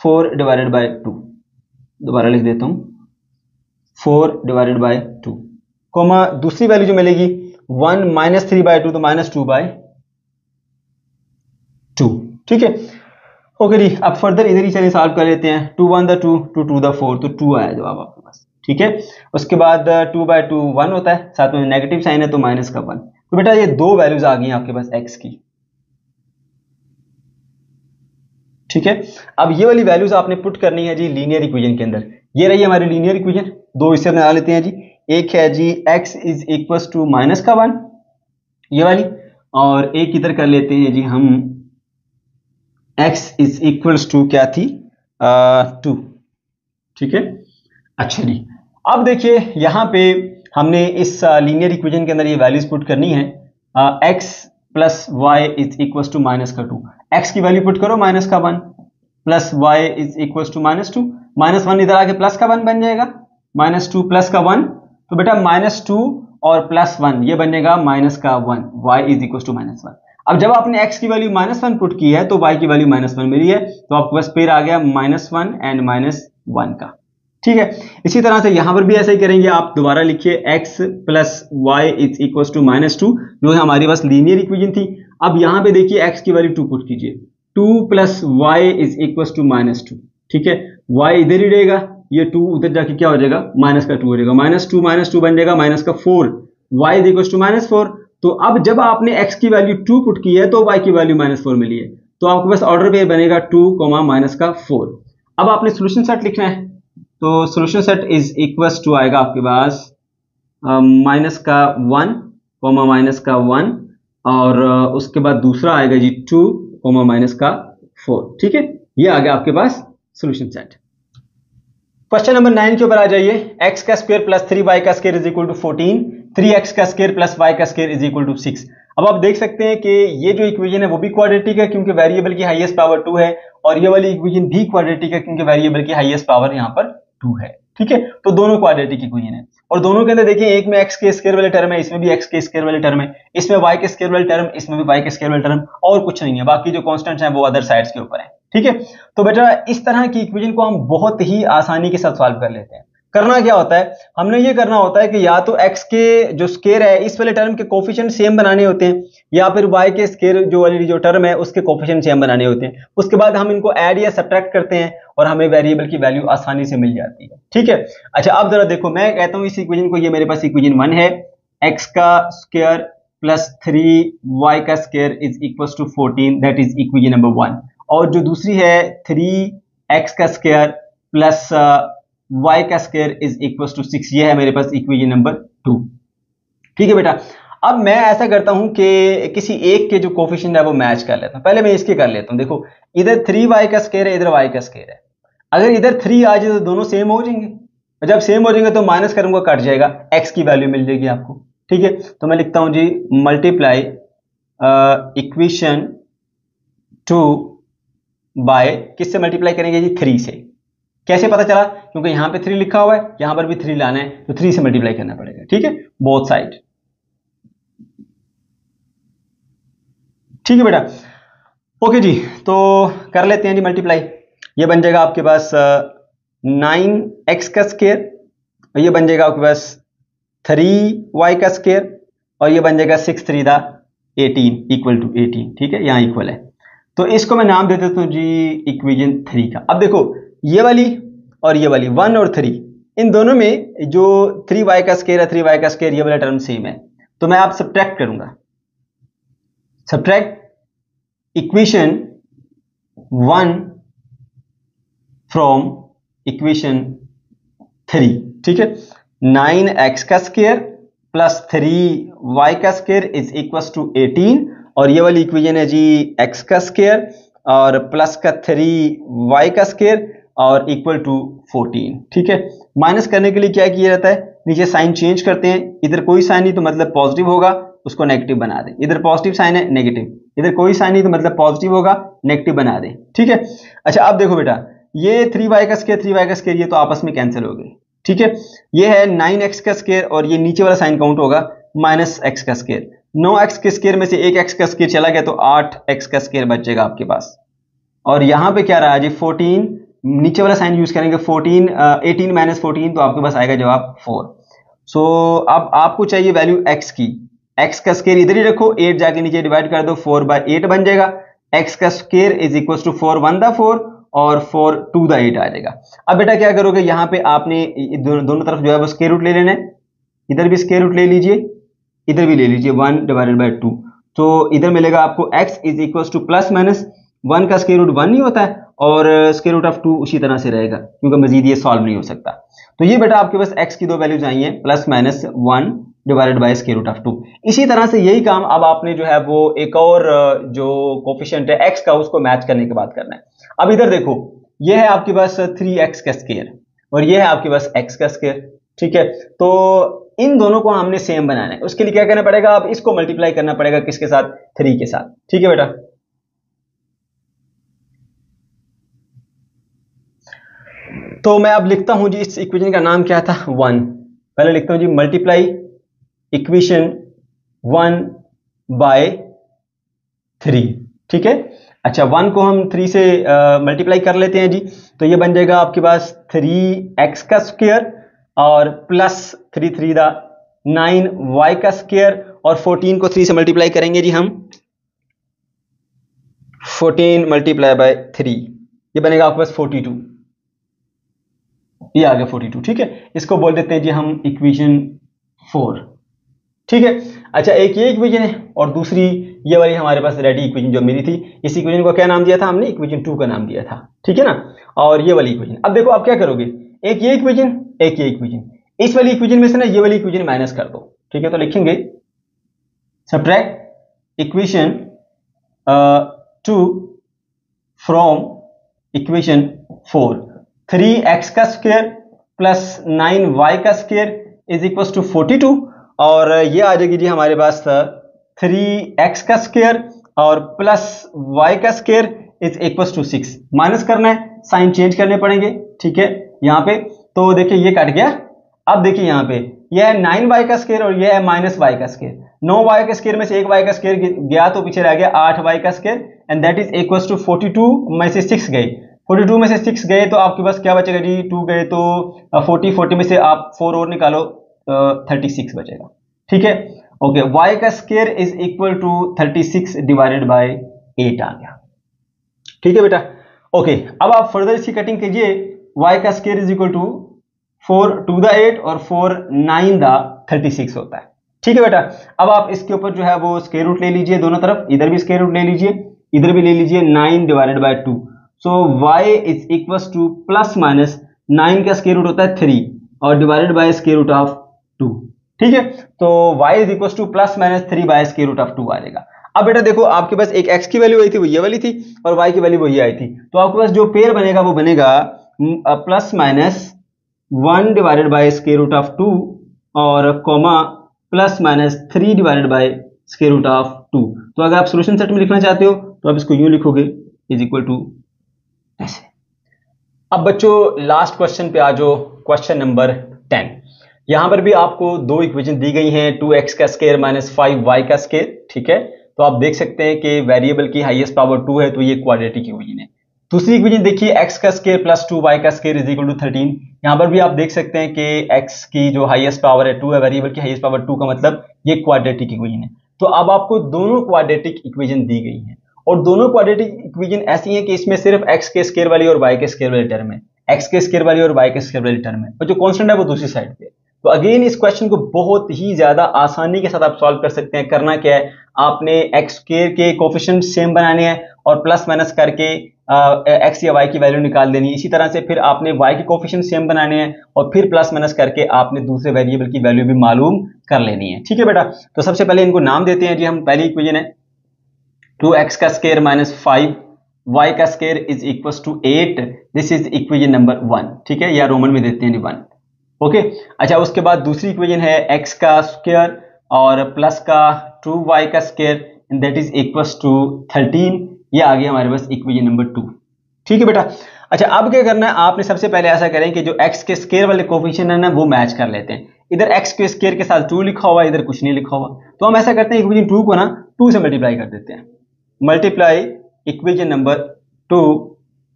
4 डिवाइडेड बाय 2, दोबारा लिख देता हूं 4 डिवाइडेड बाय 2, कोमा दूसरी वैल्यू जो मिलेगी 1 माइनस 3 बाय 2, तो माइनस 2 बाय 2। ठीक है, ओके जी, अब फर्दर इधर ही चलिए सॉल्व कर लेते हैं। 2 1 2 2 2 4 तो 2 आया जवाब आपके पास, ठीक है। उसके बाद 2/2 1 होता है, साथ में नेगेटिव साइन है तो माइनस का 1। तो बेटा ये दो वैल्यूज आ गई आपके पास x की, ठीक है। अब ये वाली वैल्यूज आपने पुट करनी है जी लीनियर इक्वेशन के अंदर। ये रही हमारी लीनियर इक्वेशन, दो इससे बना लेते हैं जी। एक है जी x is equal to minus का 1, ये वाली, और एक इधर कर लेते हैं जी हम x इज इक्वल्स टू क्या थी 2, ठीक है। अच्छा जी, अब देखिए यहाँ पे हमने इस लीनियर इक्वेशन के अंदर ये वैल्यूज पुट करनी है। x plus Y is equals to minus का 2, x की वैल्यू पुट करो माइनस का 1, plus Y is equals to -2, -1 इधर आके प्लस का 1 बन जाएगा, -2 प्लस का 1, तो बेटा -2 और +1 ये बनेगा माइनस का 1, y इज इक्वल टू -1। अब जब आपने x की वैल्यू -1 पुट की है तो y की वैल्यू -1 मिली है, तो आपके पास पेयर आ गया -1 एंड -1 का, ठीक है। इसी तरह से यहां पर भी ऐसा ही करेंगे, आप दोबारा लिखिए x plus Y is equal to -2, जो है हमारे पास लीनियर इक्वेशन थी। अब यहां पे देखिए x की वैल्यू 2 पुट कीजिए, 2 plus Y is equal to -2, ठीक है। y इधर ही रहेगा, ये 2 उधर जाके क्या हो जाएगा माइनस का 2 हो जाएगा, -2 बन जाएगा माइनस का 4, y इज इक्वल टू -4। तो अब जब आपने x की वैल्यू 2 पुट की है तो y की वैल्यू -4 मिली है, तो आपके पास ऑर्डर पेयर बनेगा 2, -4। अब आपने सोल्यूशन सेट लिखना है, तो solution set is equals to आएगा आपके पास माइनस का 1, माइनस का 1, और उसके बाद दूसरा आएगा जी 2, माइनस का 4, ठीक है। ये आ गया आपके पास सोल्यूशन सेट। क्वेश्चन नंबर 9 के ऊपर आ जाइए। x का स्क्वायर प्लस 3y का square is equal to 14, 3x का स्क्वायर प्लस y का स्क्वायर इज इक्वल टू 6। अब आप देख सकते हैं कि ये जो इक्वेशन है वो भी क्वाड्रेटिक है क्योंकि वेरिएबल की हाईएस्ट पावर 2 है, और ये वाली इक्वेशन भी क्वाड्रेटिक है क्योंकि वेरिएबल की हाईएस्ट पावर यहाँ पर 2 है, ठीक है। तो दोनों क्वाड्रेटिक इक्वेशन है, और दोनों के अंदर देखिए एक में x के स्क्वायर वाले टर्म है, इसमें भी x के स्क्वायर वाले टर्म है, इसमें y के स्क्वायर वाले टर्म, इसमें भी y के स्क्वायर वाले टर्म, और कुछ नहीं है। बाकी जो कांस्टेंट्स हैं वो अदर साइड्स के ऊपर है, ठीक है। तो बेटा इस तरह की इक्वेशन को हम बहुत ही आसानी के साथ सॉल्व कर लेते हैं। करना क्या होता है, हमने ये करना होता है कि या तो x के जो स्क्वायर है इस वाले टर्म के कोफिशिएंट सेम बनाने होते हैं, या फिर y के स्क्वायर जो वाली जो टर्म है उसके कोफिशिएंट सेम बनाने होते हैं। उसके बाद हम इनको ऐड या सब्ट्रैक्ट करते हैं और हमें वेरिएबल की वैल्यू आसानी से मिल जाती है, ठीक है। अच्छा, अब जरा देखो, मैं कहता हूं इस इक्वेशन को, ये मेरे पास इक्वेशन 1 है, x का स्क्वायर प्लस 3y का square is equal to 14, that is equation number 1। और जो दूसरी है 3x का स्क्वायर प्लस y का स्क्वायर इज इक्वल टू 6, ये है मेरे पास इक्वेशन नंबर 2, ठीक है बेटा। अब मैं ऐसा करता हूं कि किसी एक के जो कोफिशिएंट है वो मैच कर लेता हूं। पहले मैं इसके कर लेता हूं। देखो, इधर 3y का स्क्वायर है, इधर y का स्क्वायर है। अगर इधर 3 आ जाए तो दोनों सेम हो जाएंगे, और जब सेम हो जाएंगे तो माइनस करूंगा, कट जाएगा, x की वैल्यू मिल जाएगी आपको, ठीक है। तो मैं लिखता हूं जी मल्टीप्लाई इक्वेशन 2 बाय, किससे मल्टीप्लाई करेंगे जी 3 से। कैसे पता चला, क्योंकि यहां पे 3 लिखा हुआ है, यहां पर भी 3 लाना है, तो 3 से मल्टीप्लाई करना पड़ेगा, ठीक है, बोथ साइड, ठीक है बेटा। ओके जी, तो कर लेते हैं जी मल्टीप्लाई। ये बन जाएगा आपके पास 9x का स्क्वायर, और ये बन जाएगा आपके पास 3y का स्क्वायर, और ये बन जाएगा 6 3 18 इक्वल टू 18, ठीक है, यहाँ इक्वल है। तो इसको मैं नाम दे देता हूं जी इक्वेशन 3 का। अब देखो, ये वाली और ये वाली 1 और 3, इन दोनों में जो 3y का स्क्वायर है, 3y का स्क्वायर, ये वाला टर्म सेम है, तो मैं आप सब्ट्रैक्ट करूंगा, सब्ट्रैक्ट इक्वेशन 1 फ्रॉम इक्वेशन 3, ठीक है। 9x का स्क्वायर प्लस 3y का स्क्वायर इज इक्वल टू 18, और ये वाली इक्वेशन है जी x का स्क्वायर और प्लस का 3y का स्क्वायर और इक्वल टू 14, ठीक है। माइनस करने के लिए क्या किया जाता है, नीचे साइन चेंज करते हैं, इधर कोई साइन नहीं तो मतलब पॉजिटिव होगा, उसको नेगेटिव बना दें, इधर पॉजिटिव साइन है नेगेटिव, इधर कोई साइन नहीं तो मतलब पॉजिटिव होगा, नेगेटिव बना दें, ठीक है। अच्छा, अब देखो बेटा, ये 3y का स्क्वायर 3y का स्क्वायर ये तो आपस में कैंसिल हो गए, ठीक है। ये है 9x का स्क्वायर, और ये नीचे वाला साइन काउंट होगा -x का स्क्वायर। 9x के स्क्वायर में से एक x का स्क्वायर चला गया तो 8x का स्क्वायर बचेगा आपके पास, और यहां पे क्या रहा जी 14, नीचे वाला साइन यूज करेंगे 14, 18 - 14, तो आपके पास आएगा जवाब 4। सो अब आपको चाहिए वैल्यू x की, x का स्क्वायर इधर ही रखो, 8 जाके नीचे डिवाइड कर दो, 4/8 बन जाएगा, एक्स का square is equal to 4 1 the 4 और 4 2 द 8 आ जाएगा। अब बेटा क्या करोगे, यहाँ पे आपने दोनों तरफ जो है वो स्क्वायर रूट ले लेना है। इधर भी स्क्वायर रूट ले लीजिए, इधर भी ले लीजिए 1 डिवाइडेड बाय 2। तो इधर मिलेगा आपको x is equal to plus minus 1 का स्क्वायर रूट 1 नहीं होता है और स्क्वायर रूट ऑफ 2 उसी तरह से रहेगा क्योंकि मजीद ये सॉल्व नहीं हो सकता। तो ये बेटा आपके पास x की दो वैल्यूज आई हैं plus minus 1 divided by square root of 2। इसी तरह से यही काम अब आपने जो है वो एक और जो कोफिशिएंट है x का उसको मैच करने के बाद करना है। अब इधर देखो, ये है आपके पास 3x का स्क्वायर और ये है आपके पास x का स्क्वायर, ठीक है। तो इन दोनों को हमने सेम बनाना है, उसके लिए क्या करना पड़ेगा, अब इसको मल्टीप्लाई करना पड़ेगा किसके साथ, 3 के साथ, ठीक है बेटा। तो मैं अब लिखता हूं जी, इस इक्वेशन का नाम क्या था, 1। पहले लिखता हूं जी मल्टीप्लाई इक्वेशन 1 बाय 3, ठीक है। अच्छा 1 को हम 3 से मल्टीप्लाई कर लेते हैं जी, तो ये बन जाएगा आपके पास 3x का स्क्वायर और प्लस 3 3 दा 9y का स्क्वायर और 14 को 3 से मल्टीप्लाई करेंगे जी हम, 14 मल्टीप्लाई बाय 3, ये बनेगा आपके पास 42, ये आ गया 42, ठीक है। इसको बोल देते हैं जी हम इक्वेशन 4, ठीक है। अच्छा एक ये इक्वेशन है और दूसरी ये वाली हमारे पास रेडी इक्वेशन जो मेरी थी, इस इक्वेशन को क्या नाम दिया था हमने, इक्वेशन 2 का नाम दिया था, ठीक है ना। और ये वाली इक्वेशन, अब देखो आप क्या करोगे, एक ये इक्वेशन एक ये इक्वेशन, इस वाली इक्वेशन में से ना ये वाली इक्वेशन माइनस कर दो, ठीक है। तो लिखेंगे subtract equation 2 from equation 4, 3x का स्क्वायर प्लस 9y का स्क्वायर इज इक्वल टू 42 और ये आ जाएगी जी हमारे पास 3x का स्क्वायर और प्लस y का square is equal to 6। Minus करना है, साइन चेंज करने पड़ेंगे, ठीक है। यहाँ पे तो देखिए ये कट गया। अब देखिए यहाँ पे यह है 9y का स्क्वायर और यह है माइनस y का स्क्वायर। 9y के स्क्वायर में से एक y का स्क्वायर गया तो पीछे रह गया 8y का square and that is equal to 42 में से 6 गए, 42 में से 6 गए तो आपके पास क्या बचेगा जी, 2 गए तो 40 में से आप 4 और निकालो 36 बचेगा, ठीक है। ओके y का square is equal to 36 divided by 8 आ गया, ठीक है बेटा। ओके अब आप फर्दर इसकी कटिंग कीजिए, y का square is equal to 4 2 the 8 और 4 9 द 36 होता है, ठीक है बेटा। अब आप इसके ऊपर जो है वो स्क्वायर रूट ले लीजिए दोनों तरफ, इधर भी स्क्वायर रूट ले लीजिए, इधर भी ले लीजिए, 9 divided by 2। So y is equal to plus minus 9 का स्क्वायर रूट होता है 3 और divided by square root of 2, ठीक है। तो y is equal to plus minus 3 by square root of 2 आ जाएगा। अब बेटा देखो आपके पास एक x की वैल्यू आई थी वो ये वाली थी और y की वैल्यू वो ये आई थी, तो आपके पास जो पेयर बनेगा वो बनेगा plus minus 1 divided by square root of 2 और comma plus minus 3 divided by square root of 2। तो अगर आप सॉल्यूशन सेट में लिखना चाहते हो तो आप इसको यूं लिखोगे इज इक्वल टू ऐसे। अब बच्चों लास्ट क्वेश्चन पे आ जाओ, क्वेश्चन नंबर 10। यहां पर भी आपको दो इक्वेशन दी गई हैं, 2x का स्क्वायर माइनस 5y का स्क्वायर, ठीक है। तो आप देख सकते हैं कि वेरिएबल की हाईएस्ट पावर 2 है तो ये क्वाड्रेटिक इक्वेशन है। दूसरी इक्वेशन देखिए x का स्क्वायर प्लस 2y का स्क्वायर इज इक्वल टू 13। यहां पर भी आप देख सकते हैं कि x की जो हाईएस्ट पावर है 2 है, वेरिएबल की हाईएस्ट पावर 2 का मतलब ये क्वाड्रेटिक इक्वेशन है। तो अब आपको दोनों क्वाड्रेटिक इक्वेशन दी गई हैं और दोनों क्वाड्रेटिक इक्वेशन ऐसी हैं कि इसमें सिर्फ x के स्क्वायर वाली और y के स्क्वायर वाली टर्म है, x के स्क्वायर वाली और y के स्क्वायर वाली टर्म है और जो कांस्टेंट है वो दूसरी साइड पे। तो अगेन इस क्वेश्चन को बहुत ही ज्यादा आसानी के साथ आप सॉल्व कर सकते हैं। करना क्या है, आपने x स्क्वायर के कोफिशिएंट सेम बनाने हैं और प्लस माइनस करके x या y की वैल्यू निकाल देनी है। इसी तरह से फिर आपने y के कोफिशिएंट सेम बनाने हैं और फिर प्लस माइनस करके आपने दूसरे वेरिएबल की वैल्यू भी मालूम कर लेनी है, ठीक है बेटा। तो सबसे पहले इनको नाम देते हैं जी हम। पहली इक्वेशन है 2x का स्क्वायर माइनस 5y का square is equal to 8, this is equation number 1, ठीक है, या रोमन में देते हैं 1, ओके। अच्छा उसके बाद दूसरी इक्वेशन है x का स्क्वायर और प्लस का 2y का square and that is equal to 13, ये आ गया हमारे पास इक्वेशन नंबर 2, ठीक है बेटा। अच्छा अब क्या करना है, आपने सबसे पहले ऐसा करें कि जो x के स्क्वायर वाले कोफिशिएंट है ना वो मैच कर लेते हैं। इधर x के स्क्वायर के साथ 2 लिखा हुआ है, इधर कुछ नहीं लिखा हुआ, तो हम ऐसा करते हैं इक्वेशन 2 को ना 2 से मल्टीप्लाई कर देते हैं। मल्टीप्लाई इक्वेशन नंबर 2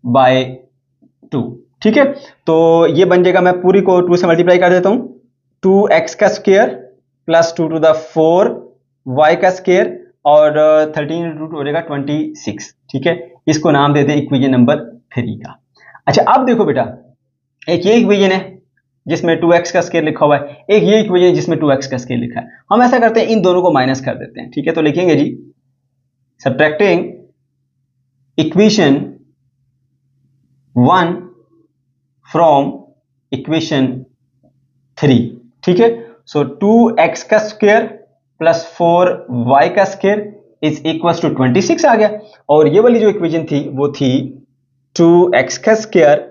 बाय 2, ठीक है। तो ये बन जाएगा, मैं पूरी को 2 से मल्टीप्लाई कर देता हूं, 2x का square plus 2 to the 4 y का स्क्वायर और 13 रूट हो जाएगा 26, ठीक है, इसको नाम देते हैं इक्वेशन नंबर 3 का। अच्छा अब देखो बेटा, एक ये इक्वेशन है जिसमें 2x का स्क्वायर लिखा हुआ है, एक ये इक्वेशन है जिसमें 2x का स्क्वायर लिखा है। हम ऐसा करते हैं, इन दोनों को माइनस कर देते हैं, ठीक है। तो लिखेंगे जी सबट्रैक्टिंग इक्वेशन 1 फ्रॉम इक्वेशन 3, ठीक है। सो 2x का स्क्वायर प्लस 4y का स्क्वायर इज इक्वल टू 26 आ गया। और ये वाली जो इक्वेशन थी वो थी 2x का स्क्वायर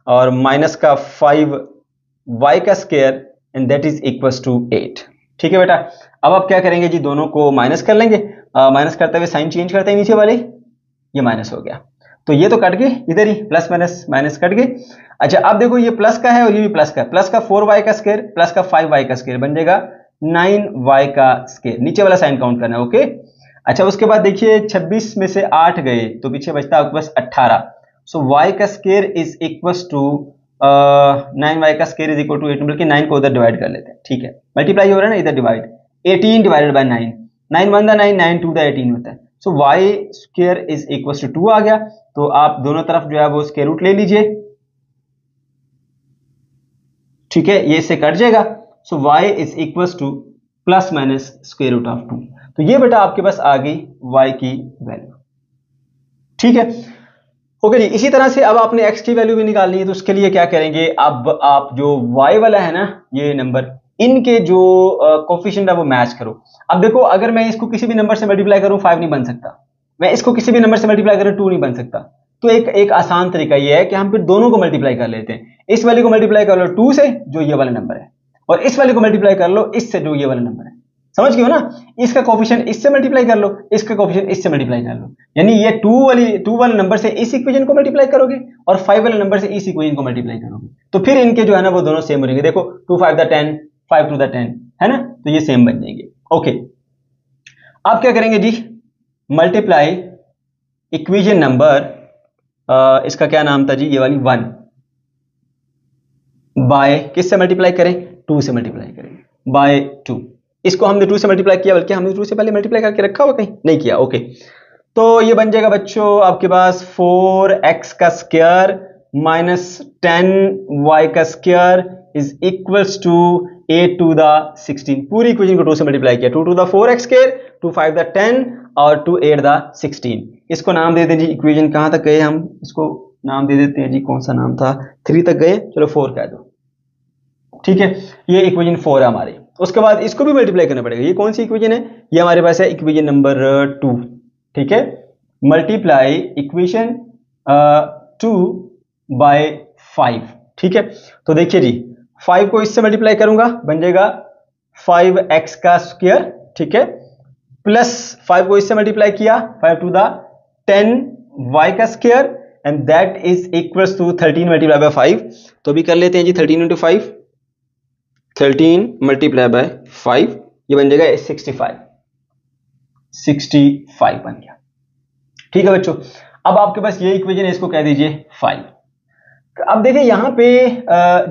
और माइनस का 5y का square and that is equal to 8, ठीक है बेटा। अब आप क्या करेंगे जी, दोनों को माइनस कर लेंगे। माइनस करते हुए साइन चेंज करते हैं, नीचे वाले ये माइनस हो गया, तो ये तो कट गए, इधर ही प्लस माइनस माइनस कट गए। अच्छा अब देखो ये प्लस का है और ये भी प्लस का है, प्लस का 4y का स्क्वायर प्लस का 5y का स्क्वायर बन जाएगा 9y का स्क्वायर, नीचे वाला साइन काउंट करना है, ओके। अच्छा उसके बाद देखिए 26 में से 8 गए तो पीछे बचता है आपके पास 18। सो y का square is equal to 9y का स्क्वायर इज इक्वल टू 8, बल्कि 9 को उधर डिवाइड कर लेते हैं, ठीक है। मल्टीप्लाई हो रहा है ना, इधर डिवाइड, 18 डिवाइडेड बाय 9, 9 1 दा 9, 9 2 दा 18 होता है। So y square is equal to 2 आ गया। तो आप दोनों तरफ जो है वो स्क्वायर रूट ले लीजिए, ठीक है, ये इससे कट जाएगा। So y is equal to plus minus square root of 2। तो ये बेटा आपके पास आ गई y की वैल्यू, ठीक है। ओके जी, इसी तरह से अब आपने x की वैल्यू भी निकालनी है, तो उसके लिए क्या करेंगे, अब आप जो y वाला है ना ये नंबर, इनके जो कोफिशिएंट है वो मैच करो। अब देखो अगर मैं इसको किसी भी नंबर से मल्टीप्लाई करूं 5 नहीं बन सकता, मैं इसको किसी भी नंबर से मल्टीप्लाई करूं 2 नहीं बन सकता। तो एक आसान तरीका ये है कि हम फिर दोनों को मल्टीप्लाई कर लेते हैं। इस वाले को मल्टीप्लाई कर लो 2 से जो ये वाला नंबर है, और इस वाले को मल्टीप्लाई कर लो इससे जो ये वाला नंबर है, समझ गए हो ना। इसका कोफिशिएंट इससे मल्टीप्लाई कर लो, इसका कोफिशिएंट इससे मल्टीप्लाई कर लो, यानी ये 2 वाले नंबर से इस इक्वेशन को मल्टीप्लाई करोगे और 5 वाले नंबर से इस इक्वेशन को मल्टीप्लाई करोगे, तो फिर इनके जो है ना वो दोनों सेम हो जाएंगे। देखो 2 5 दा 10, 5 2 दा 10 है ना, तो ये सेम बन जाएंगे। ओके अब क्या करेंगे जी, मल्टीप्लाई इक्वेशन नंबर, इसका क्या नाम था जी, ये वाली 1 बाय किससे मल्टीप्लाई करें, 2 से मल्टीप्लाई करेंगे बाय 2। इसको हमने 2 से मल्टीप्लाई किया, बल्कि हमने 2 से पहले मल्टीप्लाई करके रखा हुआ, कहीं नहीं किया, ओके। तो ये बन जाएगा बच्चों आपके पास 4x का स्क्वायर माइनस 10y का square is equals to 8 to the 16। पूरी इक्वेशन को 2 से मल्टीप्लाई किया, 2 to the 4x square, 2 5 the 10 और 2 8 द 16। इसको नाम दे दें जी, इक्वेशन कहां तक गए हम, इसको नाम दे देते हैं जी, कौन सा नाम था, 3 तक गए, चलो 4 कह दो, ठीक है। ये इक्वेशन 4 है हमारी। उसके बाद इसको भी मल्टीप्लाई करना पड़ेगा। ये कौन सी इक्वेशन है, ये हमारे पास है इक्वेशन नंबर 2, ठीक है। मल्टीप्लाई इक्वेशन 2 बाय 5, ठीक है। तो देखिए जी 5 को इससे मल्टीप्लाई करूंगा, बन जाएगा 5x का स्क्वायर, ठीक है, प्लस 5 को इससे मल्टीप्लाई किया 5 टू द 10y का square and that is equals to 13 multiply by 5। तो अभी कर लेते हैं जी 13 इंटू 5, 13 मल्टीप्लाई बाय 5, ये बन जाएगा 65 बन गया, ठीक है बच्चों। अब आपके पास ये इक्वेशन है, इसको कह दीजिए 5। अब देखिए यहां पे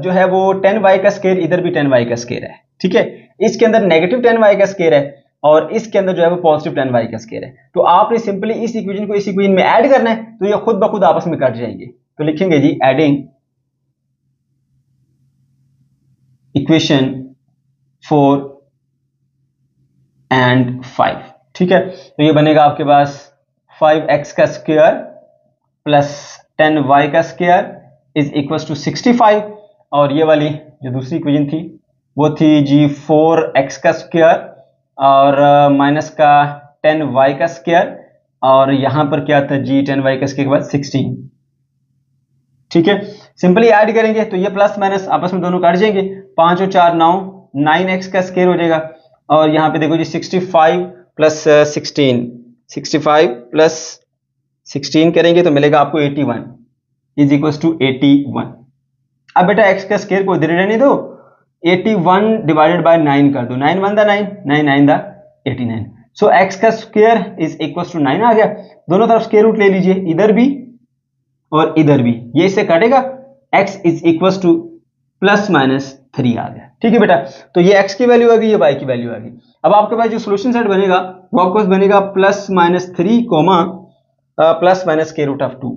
जो है वो 10y का स्क्वायर, इधर भी 10y का स्क्वायर है, ठीक है। इसके अंदर नेगेटिव 10y का स्क्वायर है और इसके अंदर जो है वो पॉजिटिव 10y का स्क्वायर है। तो आपने सिंपली इस इक्वेशन को इस इक्वेशन में ऐड करना है, तो ये खुद ब खुद आपस में कट जाएंगे। तो लिखेंगे जी एडिंग इक्वेशन 4 एंड 5, ठीक है। तो ये बनेगा आपके पास 5x का स्क्वायर प्लस 10y का स्क्वायर इज इक्वल टू 65, और ये वाली जो दूसरी इक्वेशन थी वो थी जी 4x का स्क्वायर और माइनस का 10y का स्क्वायर, और यहां पर क्या था जी 10y का स्क्वायर के बाद 16, ठीक है। सिंपली ऐड करेंगे तो ये प्लस माइनस आपस में दोनों काट जाएंगे, 5 और 4 9, 9x का स्क्वायर हो जाएगा। और यहाँ पे देखो जी 65 प्लस 16, 65 प्लस 16 करेंगे तो मिलेगा आपको 81 इज इक्वल टू 81। अब बेटा x का स्क्वायर को इधर रहने दो, 81 डिवाइडेड बाय 9 कर दो, 9 1 दा 9, 9 9 दा 89। सो x का स्क्वायर इज इक्वल टू 9 आ गया। दोनों तरफ स्क्वायर रूट ले लीजिए, इधर भी और इधर भी, ये इससे काटेगा, x is equal to plus minus 3 आ गया, ठीक है बेटा। तो ये x की वैल्यू आ गई, ये y की वैल्यू आ गई। अब आपके पास जो सोल्यूशन सेट बनेगा वो आपके पास बनेगा plus minus 3 comma plus minus square root of 2,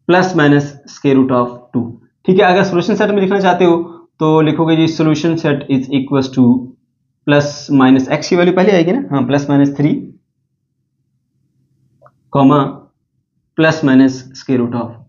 plus minus square root of 2। ठीक है, अगर सोल्यूशन सेट में लिखना चाहते हो तो लिखोगे जी solution set is equal to plus minus x की वैल्यू पहले आएगी ना, हाँ, plus minus 3 comma plus minus square root of